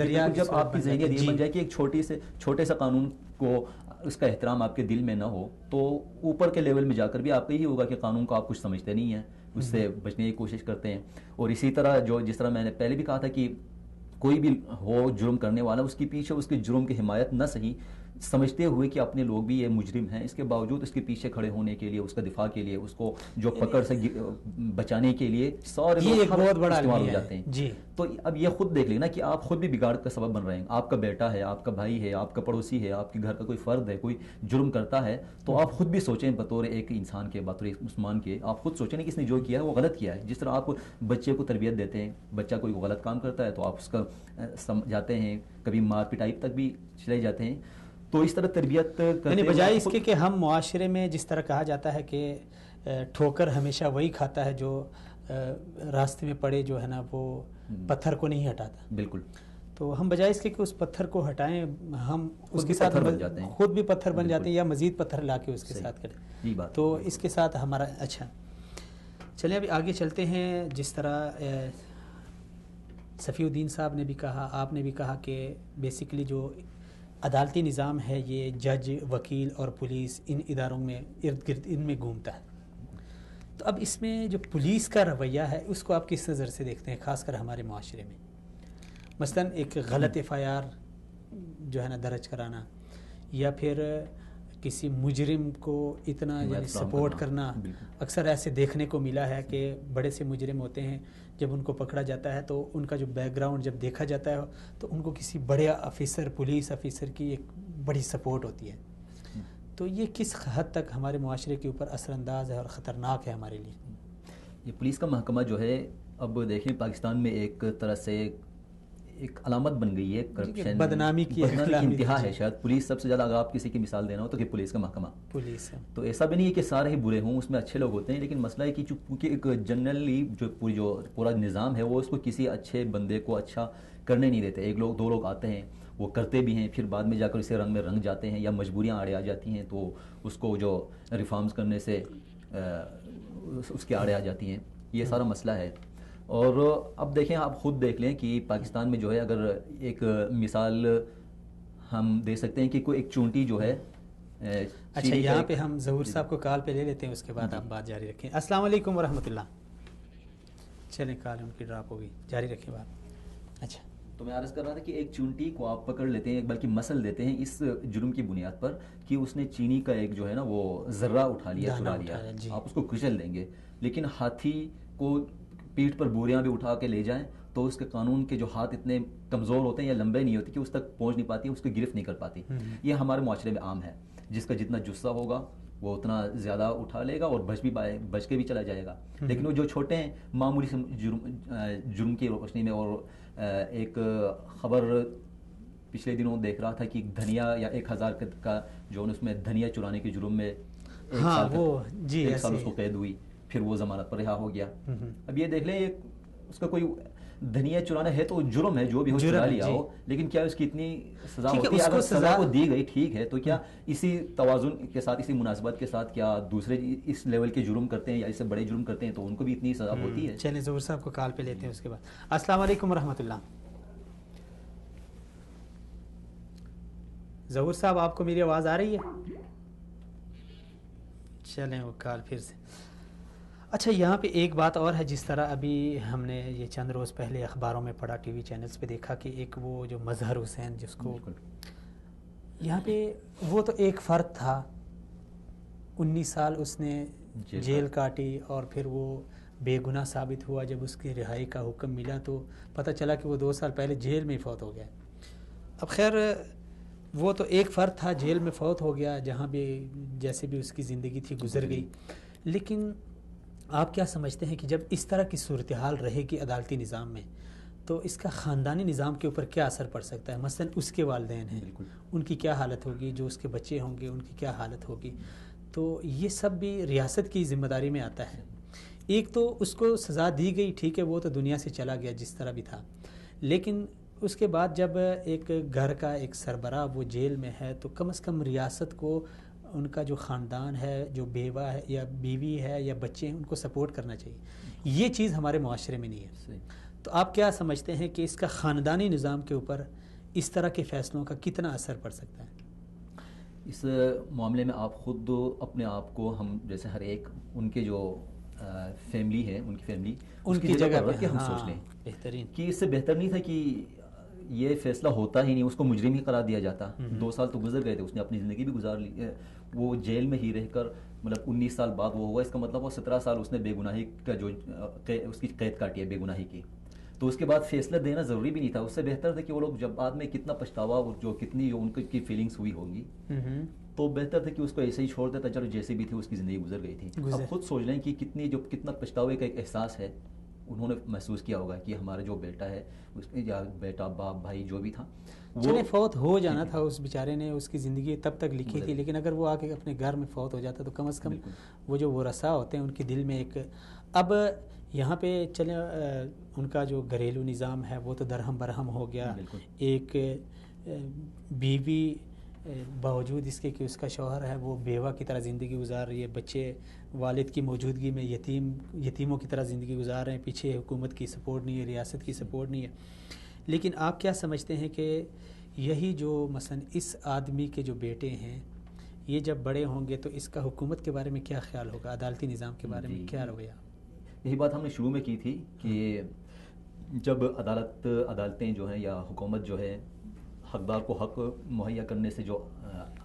جائے، جب آپ کی ذہنیت یہ بن جائے کہ ایک چھوٹے سے قانون کو اس کا احترام آپ کے دل میں نہ ہو تو اوپر کے لیول میں جا کر بھی آپ کا یہی ہوگا کہ قانون کو آپ کچھ سمجھتے نہیں ہیں, اس سے بچنے کی کوشش کرتے ہیں. اور اسی طرح جس طرح میں نے پہلے بھی کہا تھا کہ کوئی بھی ہو جرم کرنے والا, اس کے پیچھے اس کے جرم کی حمایت نہ صحیح سمجھتے ہوئے کہ اپنے لوگ بھی یہ مجرم ہیں, اس کے باوجود اس کے پیچھے کھڑے ہونے کے لیے, اس کا دفاع کے لیے, اس کو جو پکڑ سے بچانے کے لیے سارے لوگ
بہت بڑا
استعمال ہو جاتے ہیں.
جی
تو اب یہ خود دیکھ لینا کہ آپ خود بھی بگاڑ کا سبب بن رہے ہیں. آپ کا بیٹا ہے, آپ کا بھائی ہے, آپ کا پڑوسی ہے, آپ کے گھر کا کوئی فرد ہے, کوئی جرم کرتا ہے, تو آپ خود بھی سوچیں بطور ایک انسان کے, بطور ایک مسلمان کے, آپ خود سوچیں کہ اس نے جو کیا ہے وہ غلط کیا ہے. جس طرح آپ بچے کو تربیت دیتے ہیں, بچہ کوئی غلط کام کرتا ہے تو آپ اس کا جاتے ہیں, کبھی مار پٹائی تک بھی چلے جاتے ہیں. تو اس طرح تربیت
یعنی بجائے اس کے کہ ہم معاشرے میں جس طرح کہا جاتا ہے کہ ٹھوکر ہمیشہ وہی کھاتا ہے جو راستے میں پڑے جو ہے نا وہ پتھر کو نہیں ہٹاتا.
بالکل.
تو ہم بجائے اس کے کہ اس پتھر کو ہٹائیں, ہم اس کے ساتھ خود بھی پتھر بن جاتے ہیں یا مزید پتھر لا کے اس کے ساتھ کریں. تو اس کے ساتھ ہمارا اچھا چلیں ابھی آگے چلتے ہیں. جس طرح صفی الدین صاحب نے بھی کہا, آپ نے بھی کہا کہ بیسیکلی جو عدالتی نظام ہے یہ جج, وکیل اور پولیس ان اداروں میں ارد گرد ان میں گھومتا ہے. تو اب اس میں جو پولیس کا رویہ ہے اس کو آپ کس نظر سے دیکھتے ہیں, خاص کر ہمارے معاشرے میں؟ مثلاً ایک غلط FIR جو ہے نا درج کرانا, یا پھر کسی مجرم کو اتنا یعنی سپورٹ کرنا. اکثر ایسے دیکھنے کو ملا ہے کہ بڑے سے مجرم ہوتے ہیں, جب ان کو پکڑا جاتا ہے تو ان کا جو بیک گراؤنڈ جب دیکھا جاتا ہے تو ان کو کسی بڑے آفیسر, پولیس آفیسر کی ایک بڑی سپورٹ ہوتی ہے. تو یہ کس حد تک ہمارے معاشرے کے اوپر اثر انداز ہے اور خطرناک ہے ہمارے لیے؟
یہ پولیس کا محکمہ جو ہے اب دیکھیں پاکستان میں ایک طرح سے ایک علامت بن گئی ہے کرپشن,
بدنامی کی
انتہا ہے شاید. پولیس سب سے زیادہ اگر آپ کسی کی مثال دینا ہو تو کہ پولیس کا محکمہ
پولیس ہے.
تو ایسا بھی نہیں ہے کہ سارے ہی برے ہوں, اس میں اچھے لوگ ہوتے ہیں, لیکن مسئلہ ہے کہ چونکہ ایک جنرلی جو پورا نظام ہے وہ اس کو کسی اچھے بندے کو اچھا کرنے نہیں دیتے. ایک لوگ دو لوگ آتے ہیں, وہ کرتے بھی ہیں, پھر بعد میں جا کر اسے رنگ میں رنگ جاتے ہیں, یا مجبوریاں آڑے آ جاتی ہیں تو اس کو جو ریفارمز کرنے سے اس کے آڑے آ جاتی ہیں. یہ سارا مسئلہ ہے. اور اب دیکھیں, آپ خود دیکھ لیں کہ پاکستان میں جو ہے اگر ایک مثال ہم دے سکتے ہیں کہ کوئی ایک چونٹی جو ہے.
اچھا یہاں پہ ہم ظہور صاحب کو کال پہ لے لیتے ہیں, اس کے بعد آپ بات جاری رکھیں. السلام علیکم ورحمۃ اللہ. چلیں کال ان کی ڈراپ ہوگی, جاری رکھیں بات. اچھا
تو میں عرض کر رہا تھا کہ ایک چونٹی کو آپ پکڑ لیتے ہیں, بلکہ مسل دیتے ہیں اس جرم کی بنیاد پر کہ اس نے چینی کا ایک جو ہے نا وہ ذرہ اٹھا لیا, چرا لیا. آپ اس کو کچل دیں گے, لیکن ہاتھی کو پیٹھ پر بوریاں بھی اٹھا کے لے جائیں تو اس کے قانون کے جو ہاتھ اتنے کمزور ہوتے ہیں یا لمبے نہیں ہوتے کہ اس تک پہنچ نہیں پاتی, اس کو گرفت نہیں کر پاتی. یہ ہمارے معاشرے میں عام ہے. جس کا جتنا جسہ ہوگا وہ اتنا زیادہ اٹھا لے گا اور بچ کے بھی چلا جائے گا. لیکن وہ جو چھوٹے ہیں معمولی سے جرم کی روشنی میں. اور ایک خبر پچھلے دنوں دیکھ رہا تھا کہ دھنیا یا 1000 کا جو اس میں دھنیا چرانے کے جرم میں 1 سال اس کو قید ہوئی, پھر وہ ضمانت پر رہا ہو گیا. اب یہ دیکھ لیں اس کا کوئی دھنیا چرانا ہے تو جرم ہے, جو بھی ہو چرا لیا ہو, لیکن کیا اس کی اتنی سزا ہوتی ہے؟ اگر سزا کو دی گئی ٹھیک ہے, تو کیا اسی توازن کے ساتھ, اسی مناسبت کے ساتھ کیا دوسرے اس لیول کے جرم کرتے ہیں یا اس سے بڑے جرم کرتے ہیں تو ان کو بھی اتنی سزا ہوتی ہے؟
چلیں ظہور صاحب کو کال پہ لیتے ہیں اس کے بعد. السلام علیکم ورحمۃ اللہ. ظہور صاحب آپ کو میری آواز آ رہی ہے؟ چلیں وہ کال پھر سے. اچھا یہاں پہ ایک بات اور ہے, جس طرح ابھی ہم نے یہ چند روز پہلے اخباروں میں پڑھا, ٹی وی چینلز پہ دیکھا کہ ایک وہ جو مظہر حسین جس کو یہاں پہ وہ تو ایک فرد تھا, 19 سال اس نے جیل کاٹی اور پھر وہ بے گناہ ثابت ہوا. جب اس کی رہائی کا حکم ملا تو پتہ چلا کہ وہ 2 سال پہلے جیل میں ہی فوت ہو گیا. اب خیر وہ تو ایک فرد تھا, جیل میں فوت ہو گیا, جہاں بھی جیسے بھی اس کی زندگی تھی گزر گئی. لیکن آپ کیا سمجھتے ہیں کہ جب اس طرح کی صورتحال رہے گی عدالتی نظام میں تو اس کا خاندانی نظام کے اوپر کیا اثر پڑ سکتا ہے؟ مثلا اس کے والدین ہیں, ان کی کیا حالت ہوگی, جو اس کے بچے ہوں گے ان کی کیا حالت ہوگی. تو یہ سب بھی ریاست کی ذمہ داری میں آتا ہے. ایک تو اس کو سزا دی گئی, ٹھیک ہے, وہ تو دنیا سے چلا گیا جس طرح بھی تھا, لیکن اس کے بعد جب ایک گھر کا ایک سربراہ وہ جیل میں ہے تو کم از کم ریاست کو ان کا جو خاندان ہے, جو بیوہ ہے یا بیوی ہے یا بچے ہیں, ان کو سپورٹ کرنا چاہیے. یہ چیز ہمارے معاشرے میں نہیں ہے. تو آپ کیا سمجھتے ہیں کہ اس کا خاندانی نظام کے اوپر اس طرح کے فیصلوں کا کتنا اثر پڑ سکتا ہے؟
اس معاملے میں آپ خود اپنے آپ کو ہم جیسے ہر ایک ان کے جو فیملی ہے ان کی فیملی
ان کی جگہ
پر رکھ کے ہم سوچ لیں
بہترین
کہ اس سے بہتر نہیں تھا کہ یہ فیصلہ ہوتا ہی نہیں، اس کو مجرم ہی قرار دیا جاتا. 2 سال تو گزر گئے تھے، اس نے اپنی زندگی بھی گزار لی، وہ جیل میں ہی رہ کر مطلب 19 سال بعد وہ ہوا، اس کا مطلب وہ 17 سال اس نے بے گناہی کا جو اس کی قید کاٹی ہے بے گناہی کی. تو اس کے بعد فیصلہ دینا ضروری بھی نہیں تھا. اس سے بہتر تھا کہ وہ لوگ جب بعد میں کتنا پچھتاوا اور جو کتنی ان کی فیلنگس ہوئی ہوں گی تو بہتر تھا کہ اس کو ایسے ہی چھوڑ دیتا، چلو جیسے بھی تھی اس کی زندگی گزر گئی تھی. اب خود سوچ لیں کہ کتنا پچھتاوے کا ایک احساس ہے انہوں نے محسوس کیا ہوگا کہ ہمارا جو بیٹا ہے اس یا بیٹا باپ بھائی جو بھی تھا
چلے فوت ہو جانا تھا، اس بیچارے نے اس کی زندگی تب تک لکھی تھی، لیکن اگر وہ آ کے اپنے گھر میں فوت ہو جاتا تو کم از کم وہ جو ورثاء ہوتے ہیں ان کے دل میں ایک اب یہاں پہ چلے ان کا جو گھریلو نظام ہے وہ تو درہم برہم ہو گیا. ایک بیوی باوجود اس کے کہ اس کا شوہر ہے وہ بیوہ کی طرح زندگی گزار رہی ہے، بچے والد کی موجودگی میں یتیموں کی طرح زندگی گزار رہے ہیں، پیچھے حکومت کی سپورٹ نہیں ہے، ریاست کی سپورٹ نہیں ہے. لیکن آپ کیا سمجھتے ہیں کہ یہی جو مثلا اس آدمی کے جو بیٹے ہیں یہ جب بڑے ہوں گے تو اس کا حکومت کے بارے میں کیا خیال ہوگا، عدالتی نظام کے بارے میں کیا رویہ؟
یہی بات ہم نے شروع میں کی تھی کہ جب عدالتیں جو ہیں یا حکومت جو ہے حقدار کو حق مہیا کرنے سے جو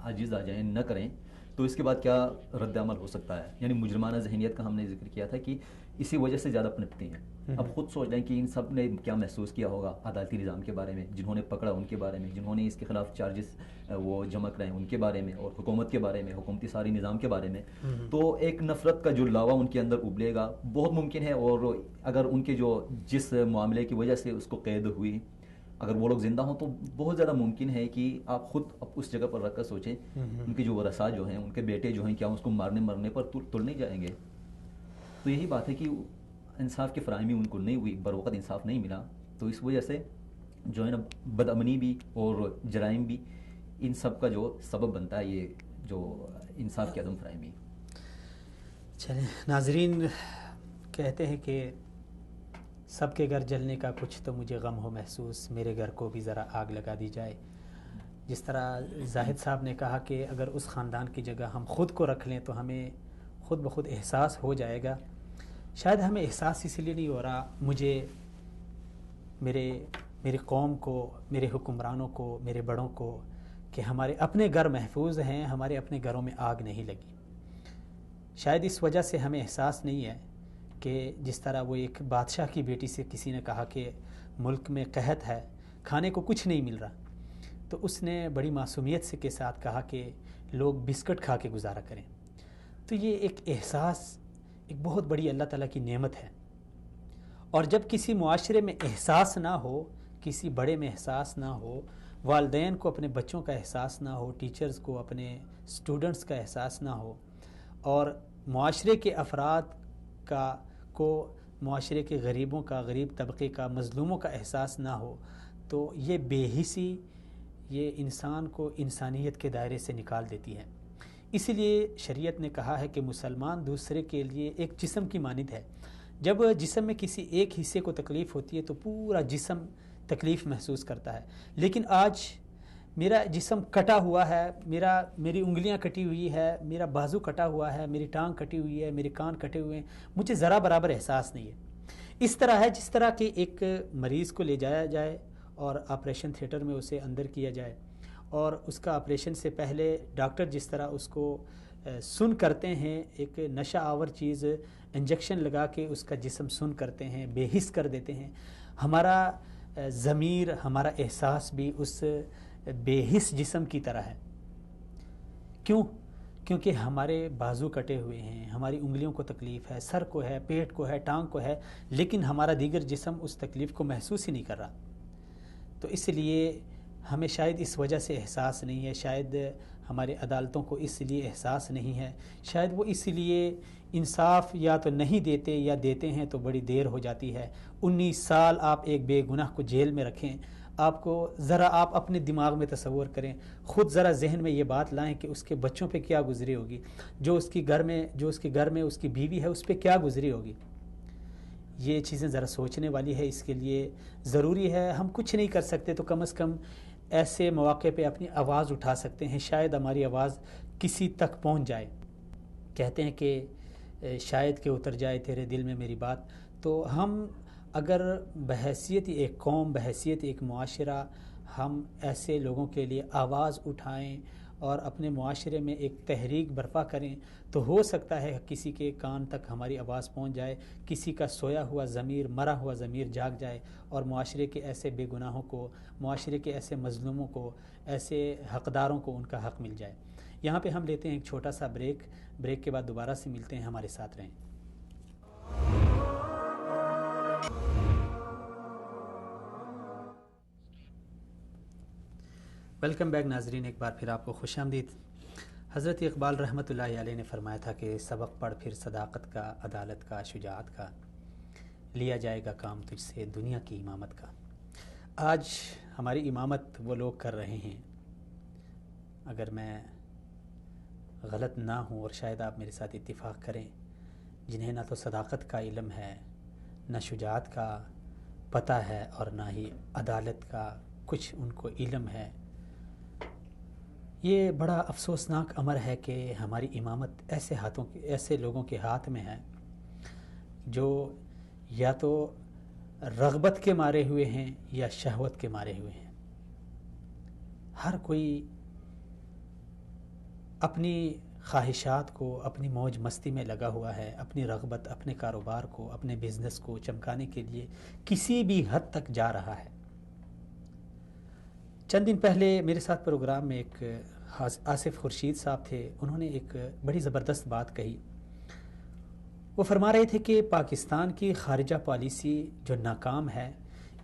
عاجز آ جائیں، نہ کریں، تو اس کے بعد کیا رد عمل ہو سکتا ہے. یعنی مجرمانہ ذہنیت کا ہم نے ذکر کیا تھا کہ اسی وجہ سے زیادہ پنپتی ہیں. اب خود سوچ لیں کہ ان سب نے کیا محسوس کیا ہوگا عدالتی نظام کے بارے میں، جنہوں نے پکڑا ان کے بارے میں، جنہوں نے اس کے خلاف چارجز وہ جمع کرائے ان کے بارے میں، اور حکومت کے بارے میں، حکومتی ساری نظام کے بارے میں. تو ایک نفرت کا جو لاوا ان کے اندر ابلے گا بہت ممکن ہے. اور اگر ان کے جو جس معاملے کی وجہ سے اس کو قید ہوئی اگر وہ لوگ زندہ ہوں تو بہت زیادہ ممکن ہے کہ آپ خود اس جگہ پر رکھ کر سوچیں ان کے جو ورثاء جو ہیں، ان کے بیٹے جو ہیں، کیا اس کو مرنے پر تل نہیں جائیں گے. تو یہی بات ہے کہ انصاف کی فراہمی ان کو نہیں ہوئی، بروقت انصاف نہیں ملا، تو اس وجہ سے جو ہے نا بدامنی بھی اور جرائم بھی ان سب کا جو سبب بنتا ہے یہ جو انصاف کی عدم فراہمی.
چلیں ناظرین، کہتے ہیں کہ سب کے گھر جلنے کا کچھ تو مجھے غم ہو محسوس، میرے گھر کو بھی ذرا آگ لگا دی جائے. جس طرح زاہد صاحب نے کہا کہ اگر اس خاندان کی جگہ ہم خود کو رکھ لیں تو ہمیں خود بخود احساس ہو جائے گا. شاید ہمیں احساس اس لیے نہیں ہو رہا، مجھے میری قوم کو، میرے حکمرانوں کو، میرے بڑوں کو، کہ ہمارے اپنے گھر محفوظ ہیں، ہمارے اپنے گھروں میں آگ نہیں لگی. شاید اس وجہ سے ہمیں احساس نہیں ہے کہ جس طرح وہ ایک بادشاہ کی بیٹی سے کسی نے کہا کہ ملک میں قحط ہے، کھانے کو کچھ نہیں مل رہا، تو اس نے بڑی معصومیت سے کے ساتھ کہا کہ لوگ بسکٹ کھا کے گزارا کریں. تو یہ ایک احساس ایک بہت بڑی اللہ تعالیٰ کی نعمت ہے. اور جب کسی معاشرے میں احساس نہ ہو، کسی بڑے میں احساس نہ ہو، والدین کو اپنے بچوں کا احساس نہ ہو، ٹیچرز کو اپنے اسٹوڈنٹس کا احساس نہ ہو، اور معاشرے کے افراد کو معاشرے کے غریبوں کا، غریب طبقے کا، مظلوموں کا احساس نہ ہو، تو یہ بے حسی یہ انسان کو انسانیت کے دائرے سے نکال دیتی ہے. اسی لیے شریعت نے کہا ہے کہ مسلمان دوسرے کے لیے ایک جسم کی مانند ہے. جب جسم میں کسی ایک حصے کو تکلیف ہوتی ہے تو پورا جسم تکلیف محسوس کرتا ہے. لیکن آج میرا جسم کٹا ہوا ہے، میری انگلیاں کٹی ہوئی ہے، میرا بازو کٹا ہوا ہے، میری ٹانگ کٹی ہوئی ہے، میرے کان کٹے ہوئے ہیں، مجھے ذرا برابر احساس نہیں ہے. اس طرح ہے جس طرح کہ ایک مریض کو لے جایا جائے اور آپریشن تھیٹر میں اسے اندر کیا جائے، اور اس کا آپریشن سے پہلے ڈاکٹر جس طرح اس کو سن کرتے ہیں، ایک نشہ آور چیز انجیکشن لگا کے اس کا جسم سن کرتے ہیں، بے حس کر دیتے ہیں. ہمارا ضمیر، ہمارا احساس بھی اس بے حس جسم کی طرح ہے. کیوں؟ کیونکہ ہمارے بازو کٹے ہوئے ہیں، ہماری انگلیوں کو تکلیف ہے، سر کو ہے، پیٹ کو ہے، ٹانگ کو ہے، لیکن ہمارا دیگر جسم اس تکلیف کو محسوس ہی نہیں کر رہا. تو اس لیے ہمیں شاید اس وجہ سے احساس نہیں ہے، شاید ہمارے عدالتوں کو اس لیے احساس نہیں ہے، شاید وہ اس لیے انصاف یا تو نہیں دیتے یا دیتے ہیں تو بڑی دیر ہو جاتی ہے. 19 سال آپ ایک بے گناہ کو جیل میں رکھیں. آپ کو ذرا آپ اپنے دماغ میں تصور کریں، خود ذرا ذہن میں یہ بات لائیں کہ اس کے بچوں پہ کیا گزری ہوگی، جو اس کے گھر میں اس کی بیوی ہے اس پہ کیا گزری ہوگی. یہ چیزیں ذرا سوچنے والی ہے. اس کے لیے ضروری ہے، ہم کچھ نہیں کر سکتے تو کم از کم ایسے مواقع پہ اپنی آواز اٹھا سکتے ہیں، شاید ہماری آواز کسی تک پہنچ جائے. کہتے ہیں کہ شاید کہ اتر جائے تیرے دل میں میری بات. تو ہم اگر بحیثیت ایک قوم، بحیثیت ایک معاشرہ، ہم ایسے لوگوں کے لیے آواز اٹھائیں اور اپنے معاشرے میں ایک تحریک برپا کریں تو ہو سکتا ہے کسی کے کان تک ہماری آواز پہنچ جائے، کسی کا سویا ہوا ضمیر، مرا ہوا ضمیر جاگ جائے اور معاشرے کے ایسے بے گناہوں کو، معاشرے کے ایسے مظلوموں کو، ایسے حقداروں کو ان کا حق مل جائے. یہاں پہ ہم لیتے ہیں ایک چھوٹا سا بریک کے بعد دوبارہ سے ملتے ہیں. ہمارے ساتھ رہیں. ویلکم بیک ناظرین، ایک بار پھر آپ کو خوش آمدید. حضرت اقبال رحمۃ اللہ علیہ نے فرمایا تھا کہ سبق پڑھ پھر صداقت کا، عدالت کا، شجاعت کا، لیا جائے گا کام تجھ سے دنیا کی امامت کا. آج ہماری امامت وہ لوگ کر رہے ہیں، اگر میں غلط نہ ہوں اور شاید آپ میرے ساتھ اتفاق کریں، جنہیں نہ تو صداقت کا علم ہے، نہ شجاعت کا پتہ ہے اور نہ ہی عدالت کا کچھ ان کو علم ہے. یہ بڑا افسوسناک امر ہے کہ ہماری امامت ایسے لوگوں کے ہاتھ میں ہے جو یا تو رغبت کے مارے ہوئے ہیں یا شہوت کے مارے ہوئے ہیں. ہر کوئی اپنی خواہشات کو، اپنی موج مستی میں لگا ہوا ہے، اپنی رغبت، اپنے کاروبار کو، اپنے بزنس کو چمکانے کے لیے کسی بھی حد تک جا رہا ہے. چند دن پہلے میرے ساتھ پروگرام میں ایک آصف خورشید صاحب تھے. انہوں نے ایک بڑی زبردست بات کہی. وہ فرما رہے تھے کہ پاکستان کی خارجہ پالیسی جو ناکام ہے،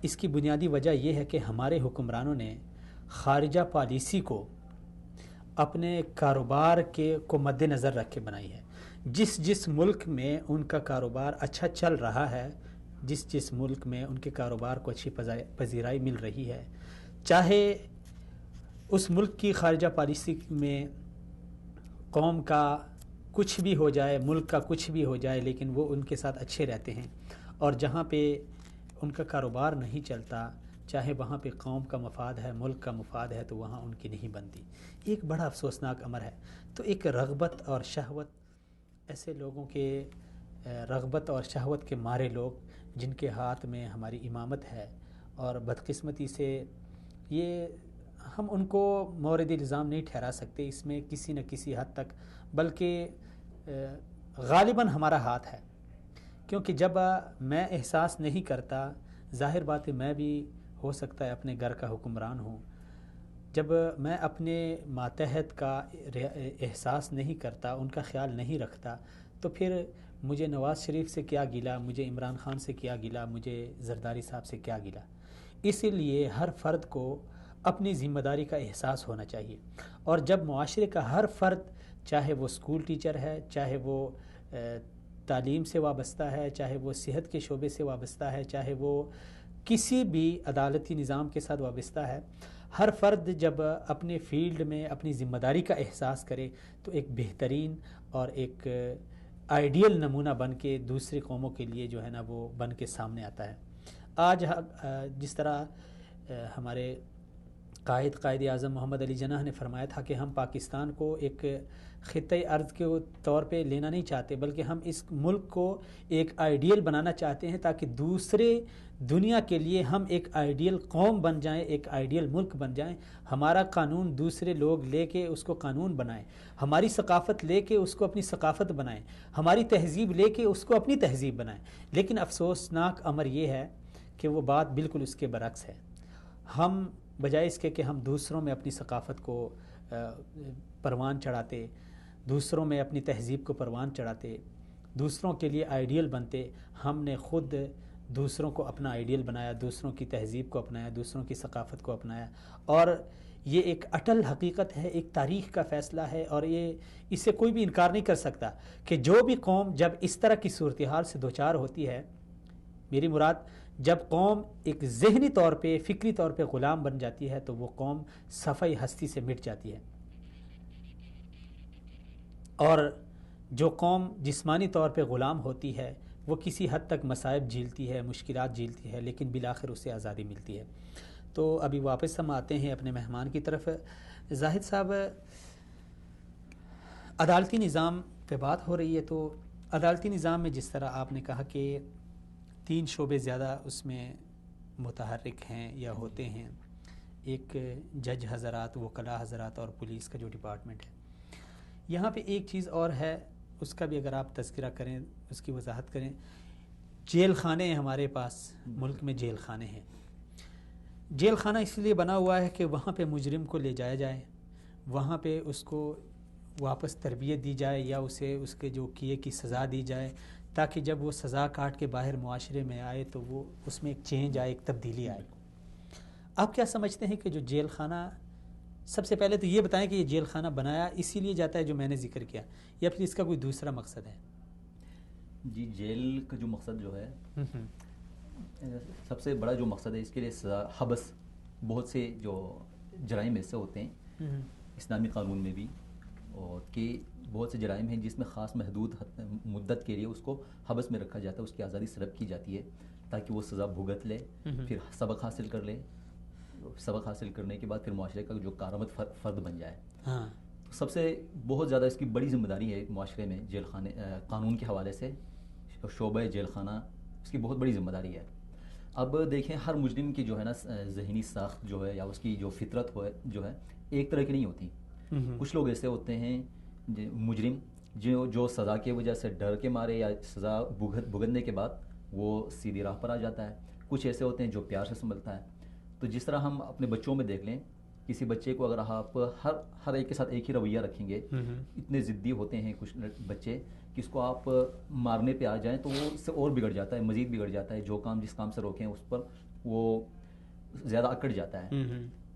اس کی بنیادی وجہ یہ ہے کہ ہمارے حکمرانوں نے خارجہ پالیسی کو اپنے کاروبار کو مد نظر رکھ کے بنائی ہے. جس ملک میں ان کا کاروبار اچھا چل رہا ہے، جس ملک میں ان کے کاروبار کو اچھی پذیرائی مل رہی ہے، چاہے اس ملک کی خارجہ پالیسی میں قوم کا کچھ بھی ہو جائے، ملک کا کچھ بھی ہو جائے، لیکن وہ ان کے ساتھ اچھے رہتے ہیں. اور جہاں پہ ان کا کاروبار نہیں چلتا، چاہے وہاں پہ قوم کا مفاد ہے، ملک کا مفاد ہے، تو وہاں ان کی نہیں بنتی. ایک بڑا افسوسناک امر ہے. تو ایک رغبت اور شہوت، ایسے لوگوں کے رغبت اور شہوت کے مارے لوگ جن کے ہاتھ میں ہماری امامت ہے، اور بدقسمتی سے یہ ہم ان کو مورد الزام نہیں ٹھہرا سکتے، اس میں کسی نہ کسی حد تک، بلکہ غالباً ہمارا ہاتھ ہے. کیونکہ جب میں احساس نہیں کرتا، ظاہر بات ہے میں بھی ہو سکتا ہے اپنے گھر کا حکمران ہوں، جب میں اپنے ماتحت کا احساس نہیں کرتا، ان کا خیال نہیں رکھتا، تو پھر مجھے نواز شریف سے کیا گلا، مجھے عمران خان سے کیا گلا، مجھے زرداری صاحب سے کیا گلا. اسی لیے ہر فرد کو اپنی ذمہ داری کا احساس ہونا چاہیے. اور جب معاشرے کا ہر فرد، چاہے وہ اسکول ٹیچر ہے، چاہے وہ تعلیم سے وابستہ ہے، چاہے وہ صحت کے شعبے سے وابستہ ہے، چاہے وہ کسی بھی عدالتی نظام کے ساتھ وابستہ ہے، ہر فرد جب اپنے فیلڈ میں اپنی ذمہ داری کا احساس کرے تو ایک بہترین اور ایک آئیڈیل نمونہ بن کے دوسری قوموں کے لیے جو ہے نا وہ بن کے سامنے آتا ہے. آج جس طرح ہمارے قائد اعظم محمد علی جناح نے فرمایا تھا کہ ہم پاکستان کو ایک خطۂ ارض کے طور پہ لینا نہیں چاہتے، بلکہ ہم اس ملک کو ایک آئیڈیل بنانا چاہتے ہیں تاکہ دوسرے دنیا کے لیے ہم ایک آئیڈیل قوم بن جائیں، ایک آئیڈیل ملک بن جائیں. ہمارا قانون دوسرے لوگ لے کے اس کو قانون بنائیں، ہماری ثقافت لے کے اس کو اپنی ثقافت بنائیں، ہماری تہذیب لے کے اس کو اپنی تہذیب بنائیں. لیکن افسوسناک امر یہ ہے کہ وہ بات بالکل اس کے برعکس ہے. ہم بجائے اس کے کہ ہم دوسروں میں اپنی ثقافت کو پروان چڑھاتے، دوسروں میں اپنی تہذیب کو پروان چڑھاتے، دوسروں کے لیے آئیڈیل بنتے، ہم نے خود دوسروں کو اپنا آئیڈیل بنایا، دوسروں کی تہذیب کو اپنایا، دوسروں کی ثقافت کو اپنایا. اور یہ ایک اٹل حقیقت ہے، ایک تاریخ کا فیصلہ ہے، اور اس سے کوئی بھی انکار نہیں کر سکتا کہ جو بھی قوم جب اس طرح کی صورتحال سے دوچار ہوتی ہے، میری مراد جب قوم ایک ذہنی طور پہ، فکری طور پہ غلام بن جاتی ہے تو وہ قوم صفحۂ ہستی سے مٹ جاتی ہے. اور جو قوم جسمانی طور پہ غلام ہوتی ہے وہ کسی حد تک مصائب جھیلتی ہے، مشکلات جھیلتی ہے، لیکن بالآخر اسے آزادی ملتی ہے. تو ابھی واپس ہم آتے ہیں اپنے مہمان کی طرف. زاہد صاحب، عدالتی نظام پہ بات ہو رہی ہے، تو عدالتی نظام میں جس طرح آپ نے کہا کہ 3 شعبے زیادہ اس میں متحرک ہیں یا ہوتے ہیں، ایک جج حضرات، وکلاء حضرات اور پولیس کا جو ڈپارٹمنٹ ہے. یہاں پہ ایک چیز اور ہے، اس کا بھی اگر آپ تذکرہ کریں، اس کی وضاحت کریں. جیل خانے ہیں ہمارے پاس، ملک میں جیل خانے ہیں. جیل خانہ اس لیے بنا ہوا ہے کہ وہاں پہ مجرم کو لے جایا جائے، وہاں پہ اس کو واپس تربیت دی جائے یا اسے اس کے جو کیے کی سزا دی جائے، تاکہ جب وہ سزا کاٹ کے باہر معاشرے میں آئے تو وہ اس میں ایک چینج آئے، ایک تبدیلی آئے. آپ کیا سمجھتے ہیں کہ جو جیل خانہ، سب سے پہلے تو یہ بتائیں کہ یہ جیل خانہ بنایا اسی لیے جاتا ہے جو میں نے ذکر کیا، یا پھر اس کا کوئی دوسرا مقصد ہے؟
جی، جیل کا جو مقصد جو ہے، سب سے بڑا جو مقصد ہے اس کے لیے سزا، حبس. بہت سے جو جرائم ایسے ہوتے ہیں اسلامی قانون میں بھی، اور کہ بہت سے جرائم ہیں جس میں خاص محدود مدت کے لیے اس کو حبس میں رکھا جاتا ہے، اس کی آزادی سلب کی جاتی ہے تاکہ وہ سزا بھگت لے، پھر سبق حاصل کر لے. سبق حاصل کرنے کے بعد پھر معاشرے کا جو کارآمد فرد بن جائے. سب سے بہت زیادہ اس کی بڑی ذمہ داری ہے معاشرے میں جیل خانے، قانون کے حوالے سے شعبہ جیل خانہ اس کی بہت بڑی ذمہ داری ہے. اب دیکھیں، ہر مجرم کی جو ہے نا ذہنی ساخت جو ہے یا اس کی جو فطرت جو ہے ایک طرح کی نہیں ہوتی. کچھ لوگ ایسے ہوتے ہیں مجرم جو سزا کی وجہ سے ڈر کے مارے یا سزا بھگتنے کے بعد وہ سیدھی راہ پر آ جاتا ہے. کچھ ایسے ہوتے ہیں جو پیار سے سنبھلتا ہے. تو جس طرح ہم اپنے بچوں میں دیکھ لیں، کسی بچے کو اگر آپ ہر ایک کے ساتھ ایک ہی رویہ رکھیں گے، اتنے ضدی ہوتے ہیں کچھ بچے کہ اس کو آپ مارنے پہ آ جائیں تو وہ اس سے اور بگڑ جاتا ہے، مزید بگڑ جاتا ہے. جو کام جس کام سے روکیں اس پر وہ زیادہ اکڑ جاتا ہے.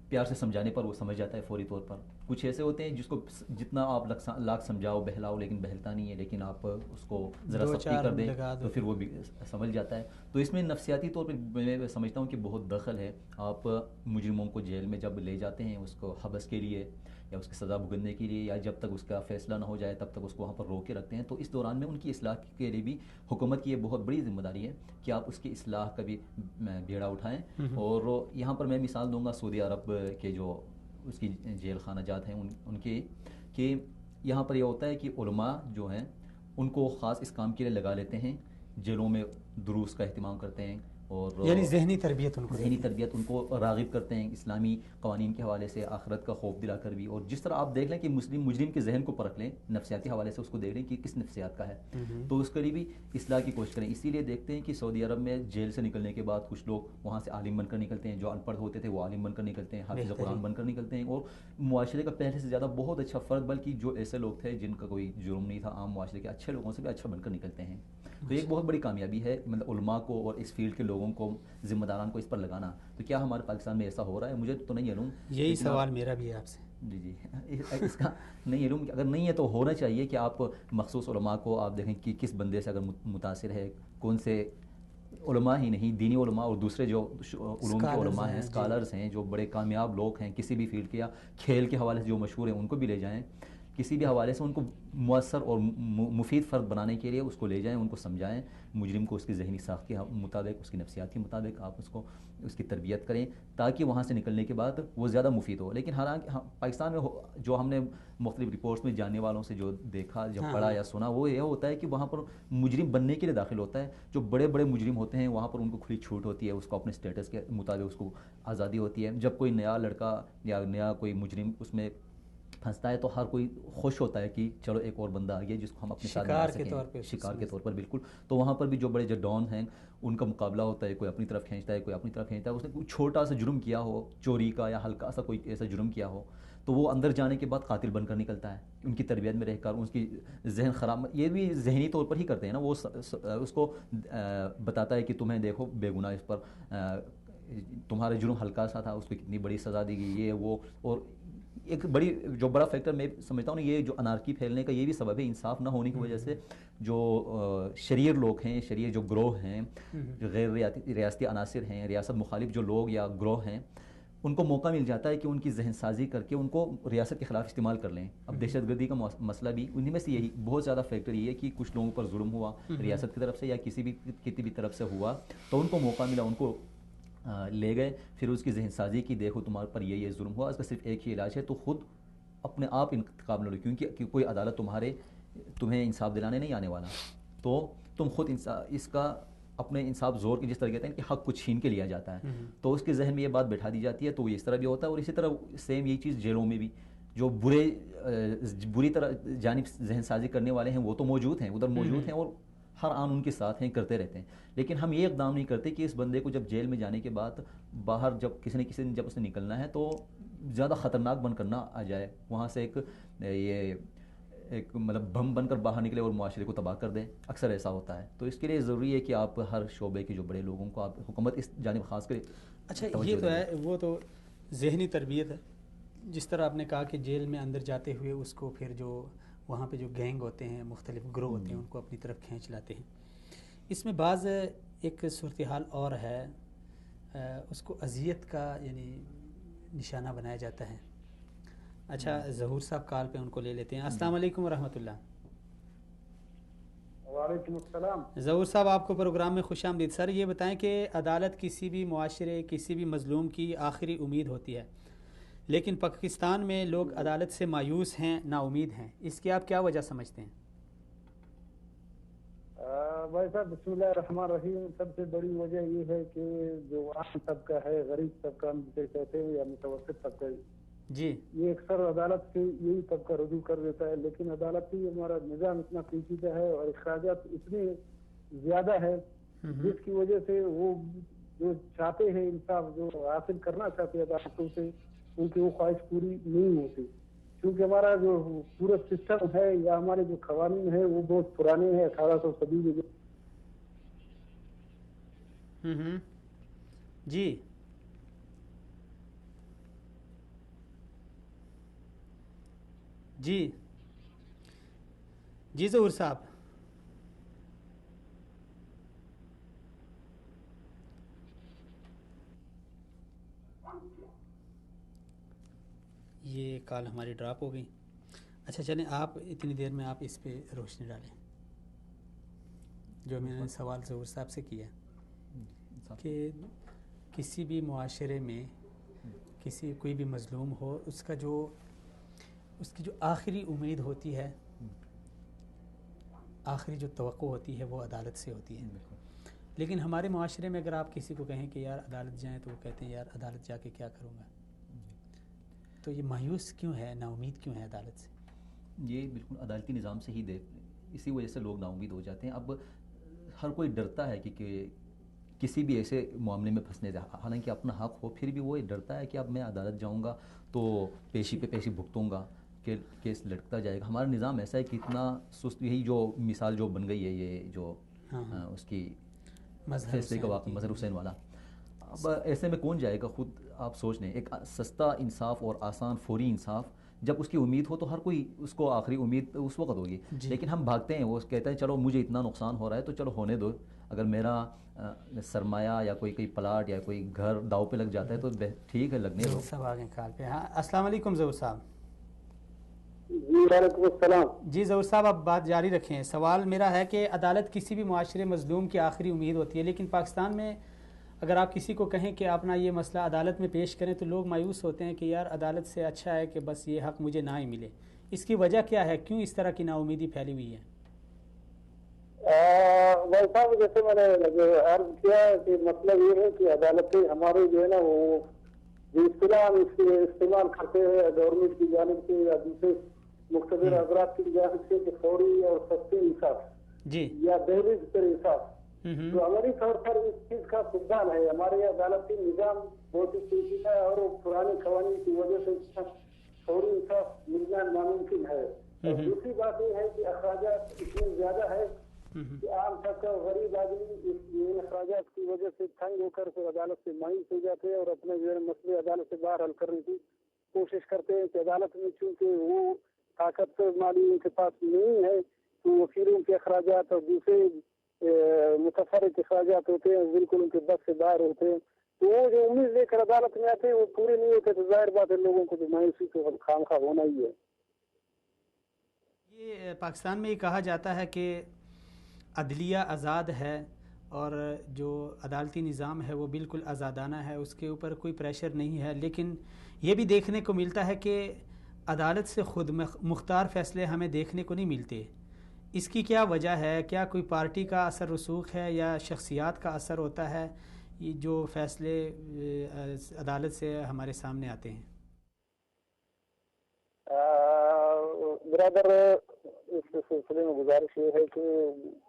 پیار سے سمجھانے پر وہ سمجھ جاتا ہے فوری طور پر. کچھ ایسے ہوتے ہیں جس کو جتنا آپ لاکھ سمجھاؤ بہلاؤ لیکن بہلتا نہیں ہے، لیکن آپ اس کو ذرا سختی کر دیں تو پھر وہ بھی سمجھ جاتا ہے. تو اس میں نفسیاتی طور پر میں سمجھتا ہوں کہ بہت دخل ہے. آپ مجرموں کو جیل میں جب لے جاتے ہیں اس کو حبس کے لیے یا اس کی سزا بھگتنے کے لیے، یا جب تک اس کا فیصلہ نہ ہو جائے تب تک اس کو وہاں پر روک کے رکھتے ہیں، تو اس دوران میں ان کی اصلاح کے لیے بھی حکومت کی یہ بہت بڑی ذمہ داری ہے کہ آپ اس کی اصلاح کا بھی بیڑا اٹھائیں. اور یہاں پر میں مثال دوں گا سعودی عرب کے جو اس کی جیل خانہ جات ہیں ان کے، کہ یہاں پر یہ ہوتا ہے کہ علماء جو ہیں ان کو خاص اس کام کے لیے لگا لیتے ہیں، جیلوں میں دروس کا اہتمام کرتے ہیں، اور
یعنی ذہنی تربیت
ان کو راغب کرتے ہیں اسلامی قوانین کے حوالے سے، آخرت کا خوف دلا کر بھی. اور جس طرح آپ دیکھ لیں کہ مجرم کے ذہن کو پرکھ لیں، نفسیاتی حوالے سے اس کو دیکھ لیں کہ کس نفسیات کا ہے، تو اس کے لیے بھی اصلاح کی کوشش کریں. اسی لیے دیکھتے ہیں کہ سعودی عرب میں جیل سے نکلنے کے بعد کچھ لوگ وہاں سے عالم بن کر نکلتے ہیں، جو ان پڑھ ہوتے تھے وہ عالم بن کر نکلتے ہیں، حافظ قرآن بن کر نکلتے ہیں، اور معاشرے کا پہلے سے زیادہ بہت اچھا فرد، بلکہ جو ایسے لوگ تھے جن کا کوئی جرم نہیں تھا، عام معاشرے کے اچھے لوگوں سے بھی اچھا بن کر نکلتے ہیں. تو ایک بہت بڑی کامیابی ہے مطلب علماء کو اور اس فیلڈ کے لوگوں کو، ذمہ داران کو اس پر لگانا. تو کیا ہمارے پاکستان میں ایسا ہو رہا ہے؟ مجھے تو نہیں علم.
یہی سوال میرا بھی ہے آپ سے.
جی اس کا نہیں علم. اگر نہیں ہے تو ہونا چاہیے کہ آپ مخصوص علماء کو آپ دیکھیں کہ کس بندے سے اگر متاثر ہے، کون سے علماء ہی نہیں، دینی علماء اور دوسرے جو علوم کے علماء ہیں، اسکالرز ہیں، جو بڑے کامیاب لوگ ہیں کسی بھی فیلڈ کے، یا کھیل کے حوالے سے جو مشہور ہیں ان کو بھی لے جائیں. کسی بھی حوالے سے ان کو مؤثر اور مفید فرد بنانے کے لیے اس کو لے جائیں، ان کو سمجھائیں. مجرم کو اس کی ذہنی ساخت کے مطابق، اس کی نفسیات کے مطابق آپ اس کی تربیت کریں تاکہ وہاں سے نکلنے کے بعد وہ زیادہ مفید ہو. لیکن حالانکہ پاکستان میں جو ہم نے مختلف رپورٹس میں جاننے والوں سے جو دیکھا، جو پڑھا یا سنا، وہ یہ ہوتا ہے کہ وہاں پر مجرم بننے کے لیے داخل ہوتا ہے. جو بڑے بڑے مجرم ہوتے ہیں وہاں پر ان کو کھلی چھوٹ ہوتی ہے، اس کو اپنے اسٹیٹس کے مطابق اس کو آزادی ہوتی ہے. جب کوئی نیا لڑکا یا نیا کوئی مجرم اس میں پھنستا ہے تو ہر کوئی خوش ہوتا ہے کہ چلو ایک اور بندہ آ گیا جس کو ہم اپنے ساتھ
شکار
کے طور پر. بالکل. تو وہاں پر بھی جو بڑے جو ڈان ہیں ان کا مقابلہ ہوتا ہے، کوئی اپنی طرف کھینچتا ہے، کوئی اپنی طرف کھینچتا ہے. اس نے کوئی چھوٹا سا جرم کیا ہو، چوری کا یا ہلکا سا کوئی ایسا جرم کیا ہو، تو وہ اندر جانے کے بعد قاتل بن کر نکلتا ہے. ان کی تربیت میں رہ کر ان کی ذہن خراب، یہ بھی ذہنی طور پر ہی کرتے ہیں نا. وہ اس کو بتاتا ہے کہ تمہیں دیکھو بے گناہ، اس پر تمہارا جرم ہلکا سا تھا، اس کو کتنی بڑی سزا دی گئی، یہ وہ. اور ایک جو بڑا فیکٹر میں سمجھتا ہوں نا، یہ جو انارکی پھیلنے کا یہ بھی سبب ہے. انصاف نہ ہونے کی وجہ سے جو شریر لوگ ہیں، شریر جو گروہ ہیں، جو غیر ریاستی عناصر ہیں، ریاست مخالف جو لوگ یا گروہ ہیں، ان کو موقع مل جاتا ہے کہ ان کی ذہن سازی کر کے ان کو ریاست کے خلاف استعمال کر لیں. اب دہشت گردی کا مسئلہ بھی انہیں میں سے یہی بہت زیادہ فیکٹر یہ ہے کہ کچھ لوگوں پر ظلم ہوا ریاست کی طرف سے یا کسی بھی طرف سے ہوا، تو ان کو موقع ملا ان کو لے گئے، پھر اس کی ذہن سازی کی، دیکھو تمہارے پر یہ ظلم ہوا، اس کا صرف ایک ہی علاج ہے، تو خود اپنے آپ انتقام لے لو، کیونکہ کوئی عدالت تمہیں انصاف دلانے نہیں آنے والا، تو تم خود اس کا اپنے انصاف زور کی، جس طرح کہتے ہیں کہ حق کو چھین کے لیا جاتا ہے، تو اس کے ذہن میں یہ بات بٹھا دی جاتی ہے، تو اس طرح بھی ہوتا ہے۔ اور اسی طرح سیم یہی چیز جیلوں میں بھی جو بری طرح جانب ذہن سازی کرنے والے ہیں وہ تو موجود ہیں، ادھر موجود ہیں، اور ہر آن ان کے ساتھ ہیں، کرتے رہتے ہیں، لیکن ہم یہ اقدام نہیں کرتے کہ اس بندے کو جب جیل میں جانے کے بعد باہر جب کسی نہ کسی دن جب اس نے نکلنا ہے تو زیادہ خطرناک بن کر نہ آ جائے، وہاں سے ایک مطلب بم بن کر باہر نکلے اور معاشرے کو تباہ کر دے، اکثر ایسا ہوتا ہے۔ تو اس کے لیے ضروری ہے کہ آپ ہر شعبے کے جو بڑے لوگوں کو، آپ حکومت اس جانب خاص کرے۔
اچھا یہ تو ہے، وہ تو ذہنی تربیت ہے، جس طرح آپ نے کہا کہ جیل میں اندر جاتے ہوئے اس کو پھر جو وہاں پہ جو گینگ ہوتے ہیں، مختلف گروہ ہوتے ہیں، ان کو اپنی طرف کھینچ لاتے ہیں۔ اس میں بعض ایک صورتحال اور ہے، اس کو اذیت کا یعنی نشانہ بنایا جاتا ہے۔ اچھا ظہور صاحب کال پہ ان کو لے لیتے ہیں۔ السلام علیکم ورحمۃ اللہ۔
وعلیکم السلام۔
ظہور صاحب آپ کو پروگرام میں خوش آمدید۔ سر یہ بتائیں کہ عدالت کسی بھی معاشرے، کسی بھی مظلوم کی آخری امید ہوتی ہے، لیکن پاکستان میں لوگ عدالت سے مایوس ہیں، نا امید ہیں، اس کی آپ کیا وجہ سمجھتے ہیں؟
بھائی صاحب بسم اللہ الرحمن الرحیم، سب سے بڑی وجہ یہ ہے کہ جو عام طبقہ ہے، غریب طبقہ ہم جسے کہتے ہیں یا متوسط طبقہ،
جی
یہ اکثر عدالت سے یہی طبقہ رجوع کر دیتا ہے، لیکن عدالتی ہمارا نظام اتنا پیچیدہ ہے اور اخراجات اتنے زیادہ ہے، جس کی وجہ سے وہ جو چاہتے ہیں انصاف، جو حاصل کرنا چاہتے ہیں عدالتوں سے، ان کی وہ خواہش پوری نہیں ہوتی، کیونکہ ہمارا جو پورا سسٹم ہے یا ہمارے جو قوانین ہیں وہ بہت پرانے ہیں، 1800 صدی میں۔
جی جی جی ظہور صاحب، یہ کال ہماری ڈراپ ہو گئی۔ اچھا چلیں، آپ اتنی دیر میں آپ اس پہ روشنی ڈالیں جو میں نے سوال ظہور صاحب سے کیا کہ کسی بھی معاشرے میں کوئی بھی مظلوم ہو، اس کی جو آخری امید ہوتی ہے، آخری جو توقع ہوتی ہے وہ عدالت سے ہوتی ہے، لیکن ہمارے معاشرے میں اگر آپ کسی کو کہیں کہ یار عدالت جائیں تو وہ کہتے ہیں یار عدالت جا کے کیا کروں گا، تو یہ مایوس کیوں ہے، نا امید کیوں ہے عدالت سے؟
یہ بالکل عدالتی نظام سے ہی اسی وجہ سے لوگ نا امید ہو جاتے ہیں۔ اب ہر کوئی ڈرتا ہے کہ کسی بھی ایسے معاملے میں پھنسنے سے، حالانکہ اپنا حق ہو، پھر بھی وہ ڈرتا ہے کہ اب میں عدالت جاؤں گا تو پیشی پہ پیشی بھگتوں گا، کہ کیس لٹکتا جائے گا۔ ہمارا نظام ایسا ہے کہ اتنا سست، یہی جو مثال جو بن گئی ہے، یہ جو اس کی فیصلے کا واقعہ مظہر حسین والا، اب ایسے میں کون جائے گا؟ خود آپ سوچ لیں، ایک سستا انصاف اور آسان فوری انصاف جب اس کی امید ہو تو ہر کوئی اس کو آخری امید اس وقت ہوگی، لیکن ہم بھاگتے ہیں، وہ کہتے ہیں چلو مجھے اتنا نقصان ہو رہا ہے تو چلو ہونے دو، اگر میرا سرمایہ یا کوئی پلاٹ یا کوئی گھر داؤ پہ لگ جاتا ہے تو ٹھیک ہے، لگنے دو۔
صاحب آگے کال پہ۔ ہاں السلام علیکم ظہور صاحب۔
جی وعلیکم السلام۔
جی ظہور صاحب آپ بات جاری رکھیں۔ سوال میرا ہے کہ عدالت کسی بھی معاشرے مظلوم کی آخری امید ہوتی ہے، لیکن پاکستان میں اگر آپ کسی کو کہیں کہ اپنا یہ مسئلہ عدالت میں پیش کریں تو لوگ مایوس ہوتے ہیں کہ یار عدالت سے اچھا ہے کہ بس یہ حق مجھے نہ ہی ملے۔ اس کی وجہ کیا ہے؟ کیوں اس طرح کی نا امیدی پھیلی ہوئی ہے؟
بھائی صاحب جیسے میں نے عرض کیا کہ مطلب یہ ہے کہ عدالتیں ہمارے جو ہے نا وہ جو اصطلاح استعمال کرتے ہیں گورنمنٹ کی جانب سے یا دوسرے مقتدر حضرات کی جانب سے کہ فوری اور سستے انصاف
جی
یا دہلیز پر انصاف، تو عملی طور پر اس چیز کا فقدان ہے۔ ہمارے عدالتی نظام بہت ہی پیچیدہ ہے اور وہ پرانے قوانین کی وجہ سے فوری انصاف ملنا ناممکن ہے۔ اور دوسری بات یہ ہے کہ اخراجات اتنے زیادہ ہے کہ عام طبقہ غریب آدمی ان اخراجات کی وجہ سے تنگ ہو کر پھر عدالت سے مایوس ہو جاتے ہیں اور اپنے جو مسئلے عدالت سے باہر حل کرنے کی کوشش کرتے ہیں کہ عدالت میں چونکہ وہ طاقت مالی ان کے پاس نہیں ہے تو وکیلوں کے اخراجات اور دوسرے متفرق اخراجات ہوتے ہیں بالکل ان کے بس سے باہر ہوتے ہیں، تو وہ جو امید لے کر عدالت میں آتے ہیں وہ پورے نہیں ہوتے، تو ظاہر بات ہے لوگوں کو تو مایوسی تو خام خواہ ہونا ہی ہے۔
یہ پاکستان میں یہ کہا جاتا ہے کہ عدلیہ آزاد ہے اور جو عدالتی نظام ہے وہ بالکل آزادانہ ہے، اس کے اوپر کوئی پریشر نہیں ہے، لیکن یہ بھی دیکھنے کو ملتا ہے کہ عدالت سے خود مختار فیصلے ہمیں دیکھنے کو نہیں ملتے. اس کی کیا وجہ ہے؟ کیا کوئی پارٹی کا اثر رسوخ ہے یا شخصیات کا اثر ہوتا ہے یہ جو فیصلے عدالت سے ہمارے سامنے آتے ہیں؟
برادر، اس سلسلے میں گزارش یہ ہے کہ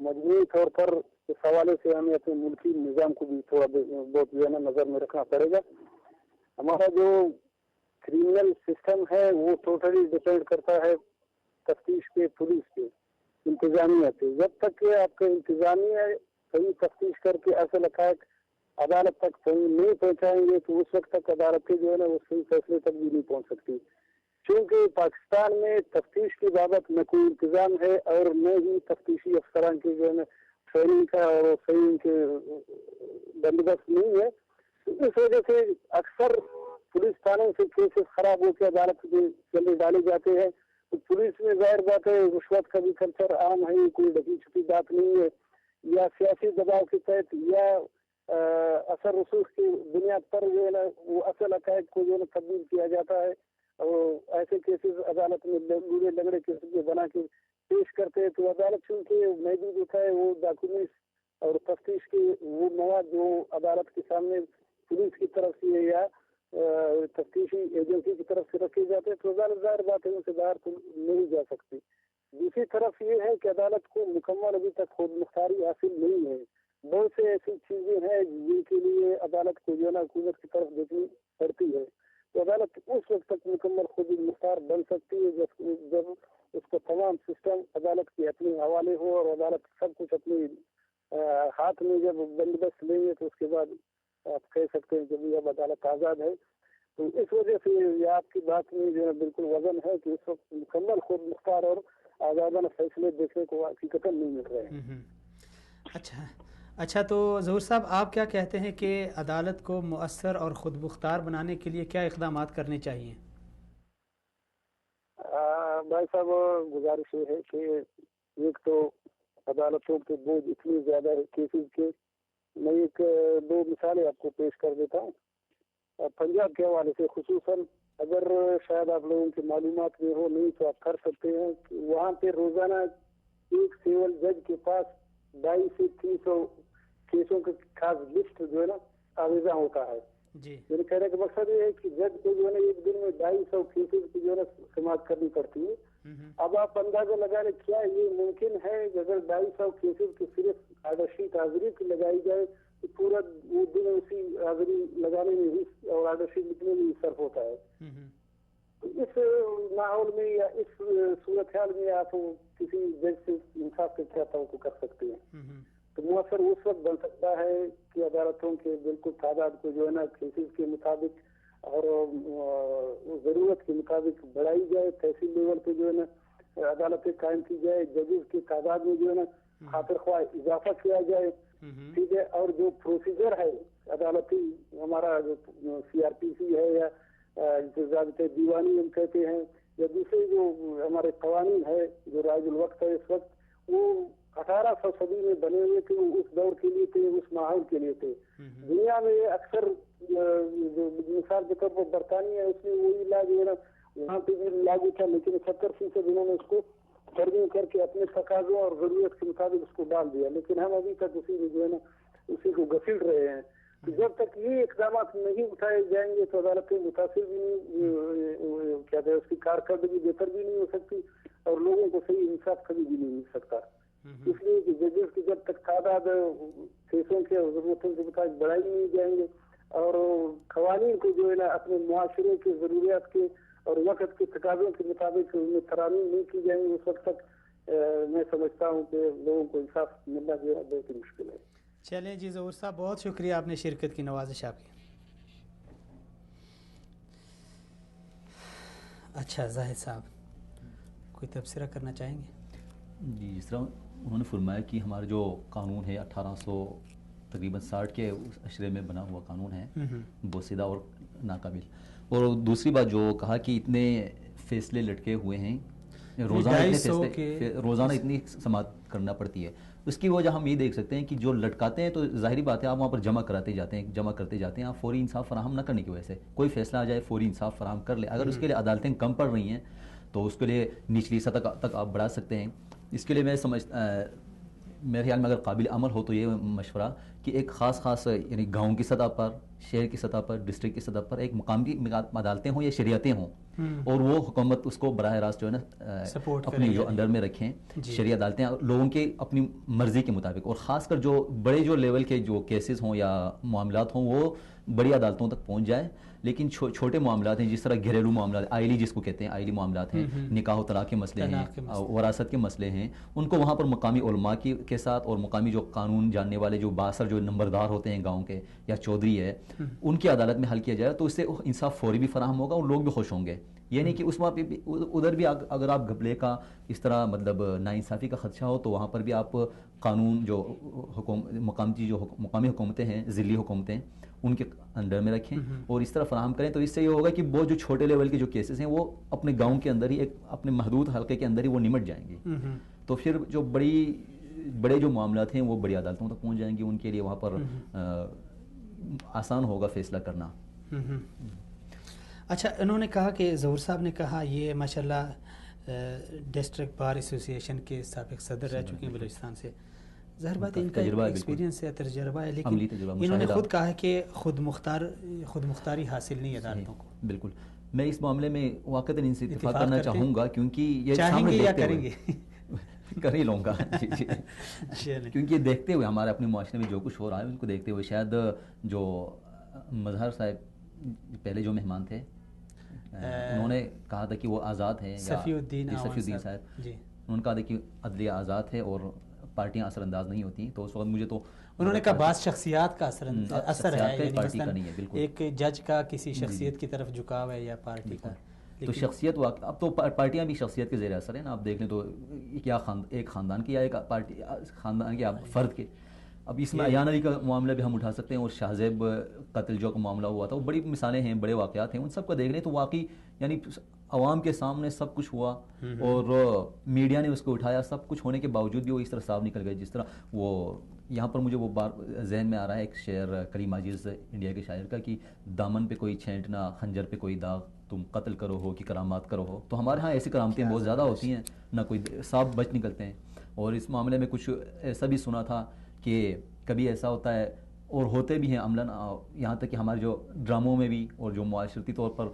مجموعی طور پر اس حوالے سے ہمیں اپنے ملکی نظام کو بھی تھوڑا بہت جو ہے نا نظر میں رکھنا پڑے گا. ہمارا جو کرمنل سسٹم ہے وہ ٹوٹلی ڈپینڈ کرتا ہے تفتیش کے، پولیس کے، انتظامیہ سے. جب تک کہ آپ کا انتظامیہ صحیح تفتیش کر کے اصل حقائق عدالت تک صحیح نہیں پہنچائیں گے تو اس وقت تک عدالت کے جو ہے نا وہ صحیح فیصلے تک بھی نہیں پہنچ سکتی. چونکہ پاکستان میں تفتیش کی بابت نہ کوئی انتظام ہے اور نہ ہی تفتیشی افسران کی جو ہے نا ٹریننگ کا اور صحیح ان کے بندوبست نہیں ہے. اس وجہ سے اکثر پولیس تھانوں سے کیسز خراب ہو کے عدالت کے چلے ڈالے جاتے ہیں. تو پولیس میں ظاہر بات ہے رشوت کا بھی کلچر عام ہے، کوئی ڈکی چھپی بات نہیں ہے. یا سیاسی دباؤ کے تحت یا اثر رسوخ کی بنیاد پر جو ہے نا وہ اصل حقائق کو جو ہے نا تبدیل کیا جاتا ہے اور ایسے کیسز عدالت میں لوڑے لگڑے کیسز بنا کے پیش کرتے ہیں. تو عدالت چونکہ محدود ہوتا ہے وہ ڈاکومنٹس اور تفتیش کے وہ مواد جو عدالت کے سامنے پولیس کی طرف سے یا تفتیشی ایجنسی کی طرف سے رکھے جاتے ہیں تو عدالت ظاہر بات ہے ان سے باہر تو نہیں جا سکتی. دوسری طرف یہ ہے کہ عدالت کو مکمل ابھی تک خود مختاری حاصل نہیں ہے. بہت سے ایسی چیزیں ہیں جن کے لیے عدالت کو جو ہے نا حکومت کی طرف دیکھنی پڑتی ہے. تو عدالت اس وقت تک مکمل خود مختار بن سکتی ہے جب اس کا تمام سسٹم عدالت کے اپنے حوالے ہو اور عدالت سب کچھ اپنے ہاتھ میں جب بندوبست لیں گے تو اس کے بعد آپ کہہ سکتے ہیں کہ اب عدالت آزاد ہے. تو اس وجہ سے یہ آپ کی بات میں جو ہے بالکل وزن ہے کہ اس وقت مکمل خود مختار اور آزادانہ فیصلے دیکھنے کو حقیقت نہیں مل رہے ہیں.
اچھا تو ظہور صاحب آپ کیا کہتے ہیں کہ عدالت کو مؤثر اور خود مختار بنانے کے لیے کیا اقدامات کرنے چاہیے؟
بھائی صاحب گزارش یہ ہے کہ ایک تو عدالتوں کے بوجھ اتنی زیادہ کیسز کے، میں ایک دو مثالیں آپ کو پیش کر دیتا ہوں. پنجاب کے حوالے سے خصوصاً اگر شاید آپ لوگوں کی معلومات میں ہو نہیں تو آپ کر سکتے ہیں کہ وہاں پہ روزانہ ایک سیول جج کے پاس 250 سے 300 کیسوں کا خاص لسٹ جو ہے نا آویزاں ہوتا ہے. میرے کہنے کا مقصد یہ ہے کہ جج کو جو ہے نا ایک دن میں 250 کیسز کی جو ہے نا سماعت کرنی پڑتی ہے. اب آپ اندازہ لگا لیں کیا یہ ممکن ہے کہ اگر 250 کیسز کی صرف آرڈر شیٹ حاضری کی لگائی جائے تو پورا وہ دن اسی حاضری لگانے میں ہی اور آرڈر شیٹ لکھنے میں ہی صرف ہوتا ہے. اس ماحول میں یا اس صورتحال میں آپ کسی جج سے انصاف کے کیا توقع کر سکتے ہیں؟ تو مؤثر اس وقت بن سکتا ہے کہ عدالتوں کے بالکل تعداد کو جو ہے نا کیسز کے مطابق اور ضرورت کے مطابق بڑھائی جائے. تحصیل لیول پہ جو ہے نا عدالتیں قائم کی جائے، ججز کی تعداد میں جو ہے نا خاطر خواہ اضافہ کیا جائے. ٹھیک ہے. اور جو پروسیجر ہے عدالتی ہمارا جو CRPC ہے یا ضابطۂ دیوانی ہم کہتے ہیں یا دوسرے جو ہمارے قوانین ہے جو رائج الوقت ہے اس وقت وہ 1800 صدی میں بنے ہوئے تھے، اس دور کے لیے تھے، اس ماحول کے لیے تھے. دنیا میں اکثر جو مثال کے طور پر برطانیہ ہے اس میں وہی لا جو ہے نا وہاں پہ بھی لاگو تھا لیکن 70% انہوں نے اس کو ترمیم کر کے اپنے تقاضوں اور ضرورت کے مطابق اس کو ڈال دیا. لیکن ہم ابھی تک اسی میں جو ہے نا اسی کو گسیڑ رہے ہیں. جب تک یہ اقدامات نہیں اٹھائے جائیں گے تو عدالتیں متاثر بھی نہیں کیا ہے اس کی کارکردگی بہتر بھی نہیں ہو سکتی اور لوگوں کو صحیح انصاف کبھی بھی نہیں مل سکتا. اس لیے کہ ججز کی جب تک تعداد کیسوں کے اور ضرورتوں کے مطابق بڑھائی نہیں جائیں گے اور قوانین کو جو ہے نا اپنے معاشرے کی ضروریات کے اور وقت کے تقاضوں کے مطابق ان میں ترامیم نہیں کی جائیں گے اس وقت تک میں سمجھتا ہوں کہ لوگوں کو انصاف ملنا جو ہے بہت ہی مشکل ہے.
چلیں جی ظہور صاحب بہت شکریہ آپ نے شرکت کی، نوازش آپ کی. اچھا زاہد صاحب کوئی تبصرہ کرنا چاہیں گے؟
جی جس طرح انہوں نے فرمایا کہ ہمارا جو قانون ہے 1800 تقریباً 60 کے اشرے میں بنا ہوا قانون ہے بوسیدہ اور ناقابل. اور دوسری بات جو کہا کہ اتنے فیصلے لٹکے ہوئے ہیں روزانہ اتنی سماعت کرنا پڑتی ہے. اس کی وجہ ہم یہ دیکھ سکتے ہیں کہ جو لٹکاتے ہیں تو ظاہری بات ہے آپ وہاں پر جمع کرتے جاتے ہیں آپ فوری انصاف فراہم نہ کرنے کی وجہ سے کوئی فیصلہ آ جائے فوری انصاف فراہم کر لے. اگر اس کے لیے عدالتیں کم پڑ رہی ہیں تو اس کے لیے نچلی سطح تک آپ بڑھا سکتے ہیں. اس کے لیے میرے خیال میں اگر قابل عمل ہو تو یہ مشورہ کہ ایک خاص یعنی گاؤں کی سطح پر, شہر کی سطح پر, ڈسٹرکٹ کی سطح پر ایک مقامی عدالتیں ہوں یا شریعتیں ہوں, اور وہ حکومت اس کو براہ راست جو ہے نا اپنی جو انڈر میں رکھیں. شریع عدالتیں لوگوں کے اپنی مرضی کے مطابق, اور خاص کر جو بڑے جو لیول کے جو کیسز ہوں یا معاملات ہوں وہ بڑی عدالتوں تک پہنچ جائیں. لیکن چھوٹے معاملات ہیں جس طرح گھریلو معاملات, آئلی جس کو کہتے ہیں, آئلی معاملات ہیں, نکاح و طلاق کے مسئلے ہیں, وراثت کے مسئلے ہیں, ان کو وہاں پر مقامی علماء کے ساتھ اور مقامی جو قانون جاننے والے جو بااثر جو نمبردار ہوتے ہیں گاؤں کے یا چودھری ہے ان کی عدالت میں حل کیا جائے تو اس سے انصاف فوری بھی فراہم ہوگا اور لوگ بھی خوش ہوں گے. یہ نہیں کہ اس وہاں پہ ادھر بھی اگر آپ گھپلے کا اس طرح مطلب ناانصافی کا خدشہ ہو تو وہاں پر بھی آپ قانون جو مقامی حکومتیں ہیں, ضلعی حکومتیں, ان کے انڈر میں رکھیں اور اس طرح فراہم کریں. تو اس سے یہ ہوگا کہ وہ جو چھوٹے لیول کے جو کیسز ہیں وہ اپنے گاؤں کے اندر ہی ایک اپنے محدود حلقے کے اندر ہی وہ نمٹ جائیں گے. تو پھر جو بڑے جو معاملات ہیں وہ بڑی عدالتوں تک پہنچ جائیں گے, ان کے لیے وہاں پر آسان ہوگا فیصلہ کرنا.
اچھا, انہوں نے کہا کہ ظہور صاحب نے کہا یہ ماشاءاللہ ڈسٹرکٹ بار ایسوسی ایشن کے سابق صدر رہ چکے ہیں بلوچستان سے. ظاہر بات ان کا ایکسپیرینس ہے, تجربہ ہے, لیکن انہوں نے خود کہا ہے کہ خود مختاری حاصل نہیں عدالتوں کو.
بالکل, میں اس معاملے میں واقعتاً ان سے اتفاق کرنا چاہوں گا کیونکہ یہ
چاہیں گے یا کریں گے
کر ہی لوں گا کیونکہ دیکھتے ہوئے ہمارے اپنے معاشرے میں جو کچھ ہو رہا ہے ان کو دیکھتے ہوئے شاید جو مظہر صاحب پہلے جو مہمان تھے انہوں نے کہا تھا کہ وہ آزاد ہیں,
صفی الدین
صاحب, انہوں نے کہا تھا کہ عدلیہ آزاد ہے اور پارٹیاں اثر انداز نہیں ہوتی. تو اس وقت مجھے تو
انہوں نے کہا بعض شخصیات کا اثر ہے,
پارٹی کا نہیں ہے. بالکل,
ایک جج کا کسی شخصیت کی طرف جھکاؤ ہے یا پارٹی کا.
تو شخصیت اب تو پارٹیاں بھی شخصیت کے زیر اثر ہیں نا. آپ دیکھ لیں تو کیا ایک خاندان کی یا ایک پارٹی خاندان کے فرد کے. اب اس میں ایان علی کا معاملہ بھی ہم اٹھا سکتے ہیں, اور شاہ زیب قتل جو معاملہ ہوا تھا, وہ بڑی مثالیں ہیں, بڑے واقعات ہیں. ان سب کو دیکھ لیں تو واقعی یعنی عوام کے سامنے سب کچھ ہوا اور میڈیا نے اس کو اٹھایا. سب کچھ ہونے کے باوجود بھی وہ اس طرح صاف نکل گئے. جس طرح وہ یہاں پر مجھے وہ ذہن میں آ رہا ہے ایک شعر کریم عاجز انڈیا کے شاعر کا کہ دامن پہ کوئی چھینٹنا, خنجر پہ کوئی داغ, تم قتل کرو ہو کہ کرامات کرو ہو. تو ہمارے ہاں ایسی کرامتیں بہت زیادہ ہوتی ہیں, نہ کوئی صاف بچ نکلتے ہیں. اور اس معاملے میں کچھ ایسا بھی سنا تھا کہ کبھی ایسا ہوتا ہے اور ہوتے بھی ہیں عملاً, یہاں تک کہ ہمارے جو ڈراموں میں بھی اور جو معاشرتی طور پر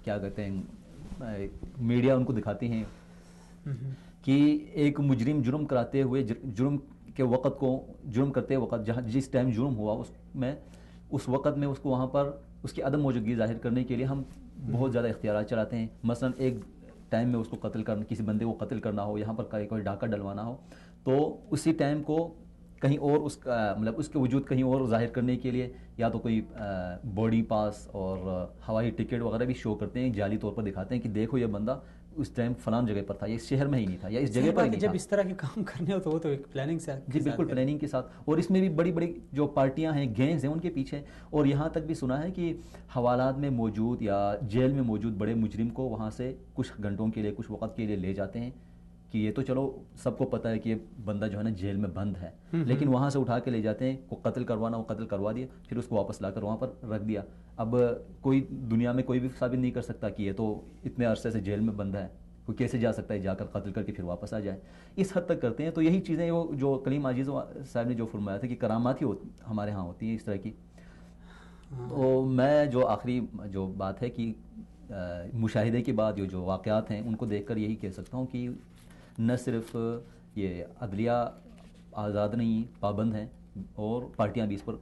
کیا کہتے ہیں میڈیا ان کو دکھاتے ہیں کہ ایک مجرم جرم کراتے ہوئے جرم کے وقت کو جرم کرتے وقت جس ٹائم جرم ہوا اس وقت میں اس کو وہاں پر اس کی عدم موجودگی ظاہر کرنے کے لیے ہم بہت زیادہ اختیارات چلاتے ہیں. مثلا ایک ٹائم میں اس کو قتل کرنا, کسی بندے کو قتل کرنا ہو, یہاں پر کوئی ڈاکہ ڈلوانا ہو, تو اسی ٹائم کو کہیں اور اس کا مطلب اس کے وجود کہیں اور ظاہر کرنے کے لیے یا تو کوئی بورڈنگ پاس اور ہوائی ٹکٹ وغیرہ بھی شو کرتے ہیں, جعلی طور پر دکھاتے ہیں کہ دیکھو یہ بندہ اس ٹائم فلان جگہ پر تھا, یہ اس شہر میں ہی نہیں تھا یا اس جگہ پر ہی نہیں تھا.
جب اس طرح کے کام کرنے ہو تو وہ تو ایک پلاننگ سے,
جی بالکل پلاننگ کے ساتھ. اور اس میں بھی بڑی بڑی جو پارٹیاں ہیں, گینگز ہیں, ان کے پیچھے. اور یہاں تک بھی سنا ہے کہ حوالات میں موجود یا جیل میں موجود بڑے مجرم کو وہاں سے کچھ گھنٹوں کے لیے, کچھ وقت کے لیے لے جاتے ہیں کہ یہ تو چلو سب کو پتہ ہے کہ یہ بندہ جو ہے نا جیل میں بند ہے, لیکن وہاں سے اٹھا کے لے جاتے ہیں, کو قتل کروانا وہ قتل کروا دیا, پھر اس کو واپس لا کر وہاں پر رکھ دیا. اب کوئی دنیا میں کوئی بھی ثابت نہیں کر سکتا کہ یہ تو اتنے عرصے سے جیل میں بند ہے, وہ کیسے جا سکتا ہے, جا کر قتل کر کے پھر واپس آ جائے. اس حد تک کرتے ہیں. تو یہی چیزیں وہ جو کریم عاجز صاحب نے جو فرمایا تھا کہ کرامات ہی ہمارے ہاں ہوتی ہیں اس طرح کی. تو میں جو آخری جو بات ہے کہ مشاہدے کے بعد جو واقعات ہیں ان کو دیکھ کر یہی کہہ سکتا ہوں کہ نہ صرف یہ عدلیہ آزاد نہیں, پابند ہیں, اور پارٹیاں بھی اس پر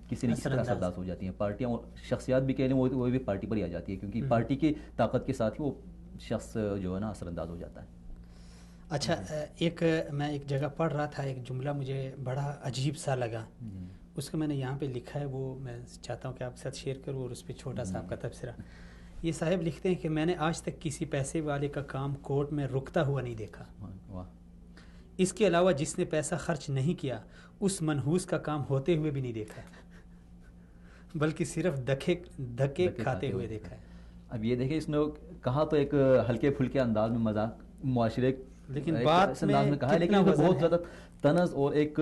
کسی نہ کسی طرح اثر انداز ہو جاتی ہیں. پارٹیاں اور شخصیات بھی کہہ لیں وہ بھی پارٹی پر ہی آ جاتی ہے, کیونکہ پارٹی کی طاقت کے ساتھ ہی وہ شخص جو ہے نا اثر انداز ہو جاتا ہے.
اچھا, میں ایک جگہ پڑھ رہا تھا, ایک جملہ مجھے بڑا عجیب سا لگا, اس کو میں نے یہاں پہ لکھا ہے, وہ میں چاہتا ہوں کہ آپ کے ساتھ شیئر کروں اور اس پہ چھوٹا سا آپ کا تبصرہ. یہ صاحب لکھتے ہیں کہ میں نے آج تک کسی پیسے والے کا کام کورٹ میں رکتا ہوا نہیں دیکھا. اس کے علاوہ جس نے پیسہ خرچ نہیں کیا اس منحوس کا کام ہوتے ہوئے بھی نہیں دیکھا, بلکہ صرف دھکے کھاتے ہوئے دیکھا ہے.
اب یہ دیکھیں, اس نے کہا تو ایک ہلکے پھلکے انداز میں مذاق معاشرے
لیکن بات
انداز میں کہا ہے، لیکن بہت زیادہ طنز اور ایک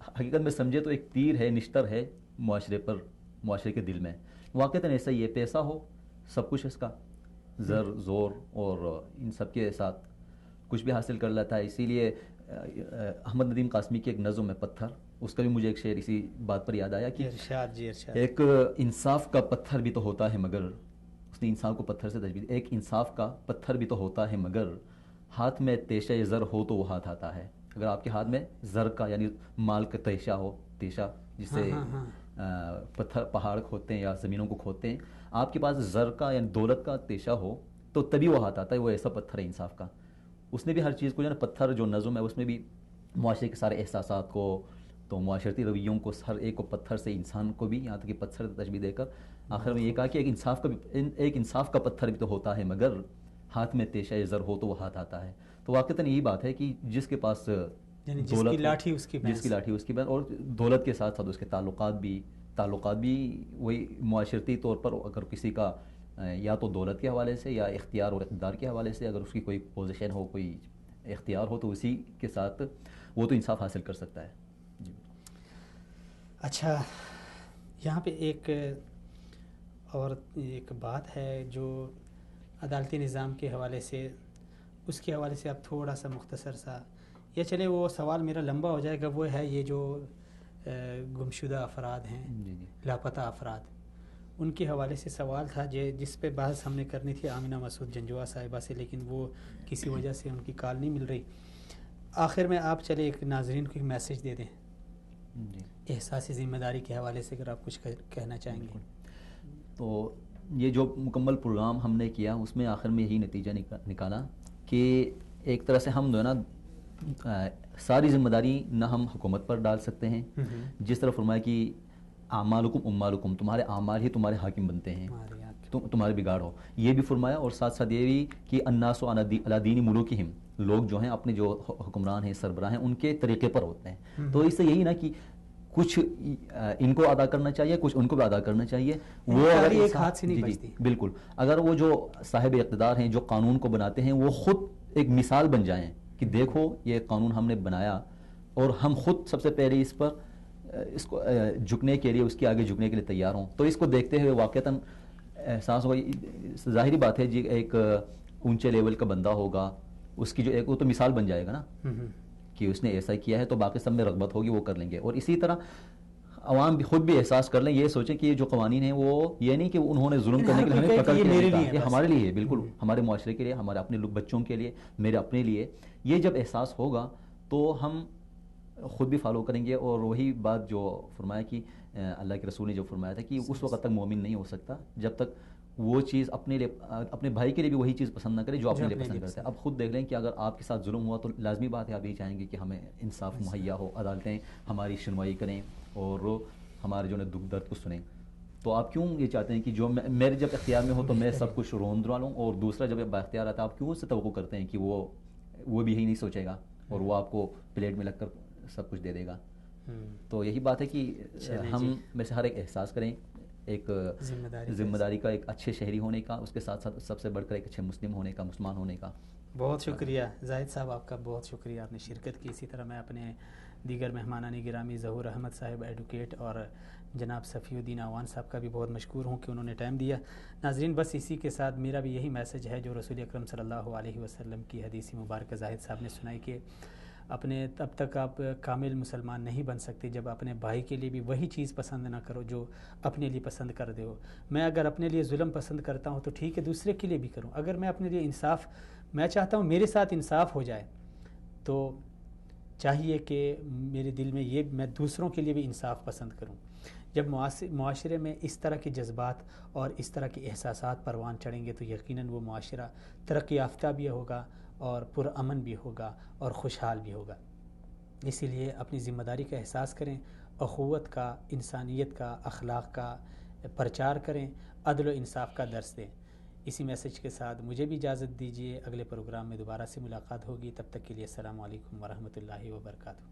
حقیقت میں سمجھے تو ایک تیر ہے، نشتر ہے معاشرے پر، معاشرے کے دل میں. واقعتاً ایسا ہی ہے، پیسہ ہو سب کچھ اس کا، زر زور اور ان سب کے ساتھ کچھ بھی حاصل کر لیتا ہے. اسی لیے احمد ندیم قاسمی کی ایک نظم ہے پتھر، اس کا بھی مجھے ایک شعر اسی بات پر یاد آیا کہ ایک انصاف کا پتھر بھی تو ہوتا ہے مگر، اس نے انصاف کو پتھر سے تشبیہ، ایک انصاف کا پتھر بھی تو ہوتا ہے مگر ہاتھ میں تیشہ زر ہو تو وہ ہاتھ آتا ہے. اگر آپ کے ہاتھ میں زر کا یعنی مال کا تیشہ ہو، تیشہ جس سے پتھر پہاڑ کھودتے ہیں یا زمینوں کو کھودتے ہیں، آپ کے پاس زر کا یعنی دولت کا تیشہ ہو تو تبھی وہ ہاتھ آتا ہے. وہ ایسا پتھر ہے انصاف کا. اس نے بھی ہر چیز کو جو ہے نا، پتھر جو نظم ہے اس میں بھی معاشرے کے سارے احساسات کو، تو معاشرتی رویوں کو، ہر ایک کو پتھر سے، انسان کو بھی یہاں تک کہ پتھر سے تشبیہ دے کر آخر میں یہ کہا کہ ایک انصاف کا پتھر بھی تو ہوتا ہے مگر ہاتھ میں تیشہ زر ہو تو وہ ہاتھ آتا ہے. تو واقعتاً یہی بات ہے کہ جس کے پاس
جس کی لاٹھی اس کی
بینس، اور دولت کے ساتھ ساتھ اس کے تعلقات بھی وہی معاشرتی طور پر، اگر کسی کا یا تو دولت کے حوالے سے یا اختیار اور اقتدار کے حوالے سے اگر اس کی کوئی پوزیشن ہو، کوئی اختیار ہو، تو اسی کے ساتھ وہ تو انصاف حاصل کر سکتا ہے. جی.
اچھا، یہاں پہ ایک بات ہے جو عدالتی نظام کے حوالے سے، اس کے حوالے سے اب تھوڑا سا مختصر سا، یا چلے وہ سوال میرا لمبا ہو جائے گا، وہ ہے یہ جو گمشدہ افراد ہیں، لاپتہ افراد، ان کے حوالے سے سوال تھا جس پہ بحث ہم نے کرنی تھی آمنہ مسعود جنجوعہ صاحبہ سے، لیکن وہ کسی وجہ سے ان کی کال نہیں مل رہی. آخر میں آپ چلے ایک ناظرین کو ایک میسیج دے دیں احساس ذمہ داری کے حوالے سے، اگر آپ کچھ کہنا چاہیں گے.
تو یہ جو مکمل پروگرام ہم نے کیا، اس میں آخر میں یہی نتیجہ نکالا کہ ایک طرح سے ہم جو ہے نا ساری ذمہ داری نہ ہم حکومت پر ڈال سکتے ہیں، جس طرح فرمایا کہ اعمالکم اموالکم، تمہارے اعمال ہی تمہارے حاکم بنتے ہیں، تمہارے بگاڑ ہو، یہ بھی فرمایا. اور ساتھ ساتھ یہ بھی کہ الناس علی دین ملوکہم، لوگ جو ہیں اپنے جو حکمران ہیں، سربراہ ہیں، ان کے طریقے پر ہوتے ہیں. تو اس سے یہی نا کہ کچھ ان کو ادا کرنا چاہیے، کچھ ان کو بھی ادا کرنا چاہیے. وہ اگر ایک ہاتھ سے نہیں بچتی، بالکل، اگر وہ جو صاحب اقتدار ہیں، جو قانون کو بناتے ہیں، وہ خود ایک مثال بن جائیں کہ دیکھو یہ قانون ہم نے بنایا اور ہم خود سب سے پہلے اس کو جھکنے کے لیے، اس کے آگے جھکنے کے لیے تیار ہوں، تو اس کو دیکھتے ہوئے واقعتاً احساس ہوگا. ظاہری بات ہے جی، ایک اونچے لیول کا بندہ ہوگا، اس کی جو ایک وہ تو مثال بن جائے گا نا کہ اس نے ایسا کیا ہے، تو باقی سب میں رغبت ہوگی، وہ کر لیں گے. اور اسی طرح عوام بھی خود بھی احساس کر لیں، یہ سوچیں کہ یہ جو قوانین ہیں وہ یہ نہیں کہ انہوں نے ظلم کرنے کے لیے ہمیں پکڑ کے، یہ ہمارے لیے ہے، بالکل ہمارے معاشرے کے لیے، ہمارے اپنے بچوں کے لیے، میرے اپنے لیے. یہ جب احساس ہوگا تو ہم خود بھی فالو کریں گے. اور وہی بات جو فرمایا کہ اللہ کے رسول نے جو فرمایا تھا کہ اس وقت تک مومن نہیں ہو سکتا جب تک وہ چیز اپنے لیے، اپنے بھائی کے لیے بھی وہی چیز پسند نہ کرے جو اپنے لیے پسند کرتا ہے. اب خود دیکھ لیں کہ اگر آپ کے ساتھ ظلم ہوا تو لازمی بات ہے آپ یہی چاہیں گے کہ ہمیں انصاف مہیا ہو، عدالتیں ہماری شنوائی کریں اور ہمارے جو دکھ درد کو سنیں. تو آپ کیوں یہ چاہتے ہیں کہ جو میرے جب اختیار میں ہو تو میں سب کچھ روندوا لوں، اور دوسرا جب با اختیار آتا ہے آپ کیوں اس سے توقع کرتے ہیں کہ وہ بھی یہی نہیں سوچے گا اور وہ آپ کو پلیٹ میں لگ کر سب کچھ دے دے گا. تو یہی بات ہے کہ ہم میں سے ہر ایک احساس کریں ایک ذمہ داری کا، ایک اچھے شہری ہونے کا، اس کے ساتھ ساتھ سب سے بڑھ کر ایک اچھے مسلم ہونے کا، مسلمان ہونے کا.
بہت شکریہ زاہد صاحب، آپ کا بہت شکریہ، آپ نے شرکت کی. اسی طرح میں اپنے دیگر مہمانان گرامی ظہور احمد صاحب ایڈوکیٹ اور جناب صفی الدین اعوان صاحب کا بھی بہت مشکور ہوں کہ انہوں نے ٹائم دیا. ناظرین، بس اسی کے ساتھ میرا بھی یہی میسج ہے جو رسول اکرم صلی اللہ علیہ وسلم کی حدیث مبارکہ زاہد صاحب نے سنائی کہ اپنے تب تک آپ کامل مسلمان نہیں بن سکتے جب اپنے بھائی کے لیے بھی وہی چیز پسند نہ کرو جو اپنے لیے پسند کر دے ہو. میں اگر اپنے لیے ظلم پسند کرتا ہوں تو ٹھیک ہے، دوسرے کے لیے بھی کروں. اگر میں اپنے لیے انصاف، میں چاہتا ہوں میرے ساتھ انصاف ہو جائے، تو چاہیے کہ میرے دل میں یہ میں دوسروں کے لیے بھی انصاف پسند کروں. جب معاشرے میں اس طرح کے جذبات اور اس طرح کے احساسات پروان چڑھیں گے تو یقیناً وہ معاشرہ ترقی یافتہ بھی ہوگا اور پرامن بھی ہوگا اور خوشحال بھی ہوگا. اسی لیے اپنی ذمہ داری کا احساس کریں، اخوت کا، انسانیت کا، اخلاق کا پرچار کریں، عدل و انصاف کا درس دیں. اسی میسج کے ساتھ مجھے بھی اجازت دیجیے، اگلے پروگرام میں دوبارہ سے ملاقات ہوگی. تب تک کے لیے السلام علیکم ورحمۃ اللہ وبرکاتہ.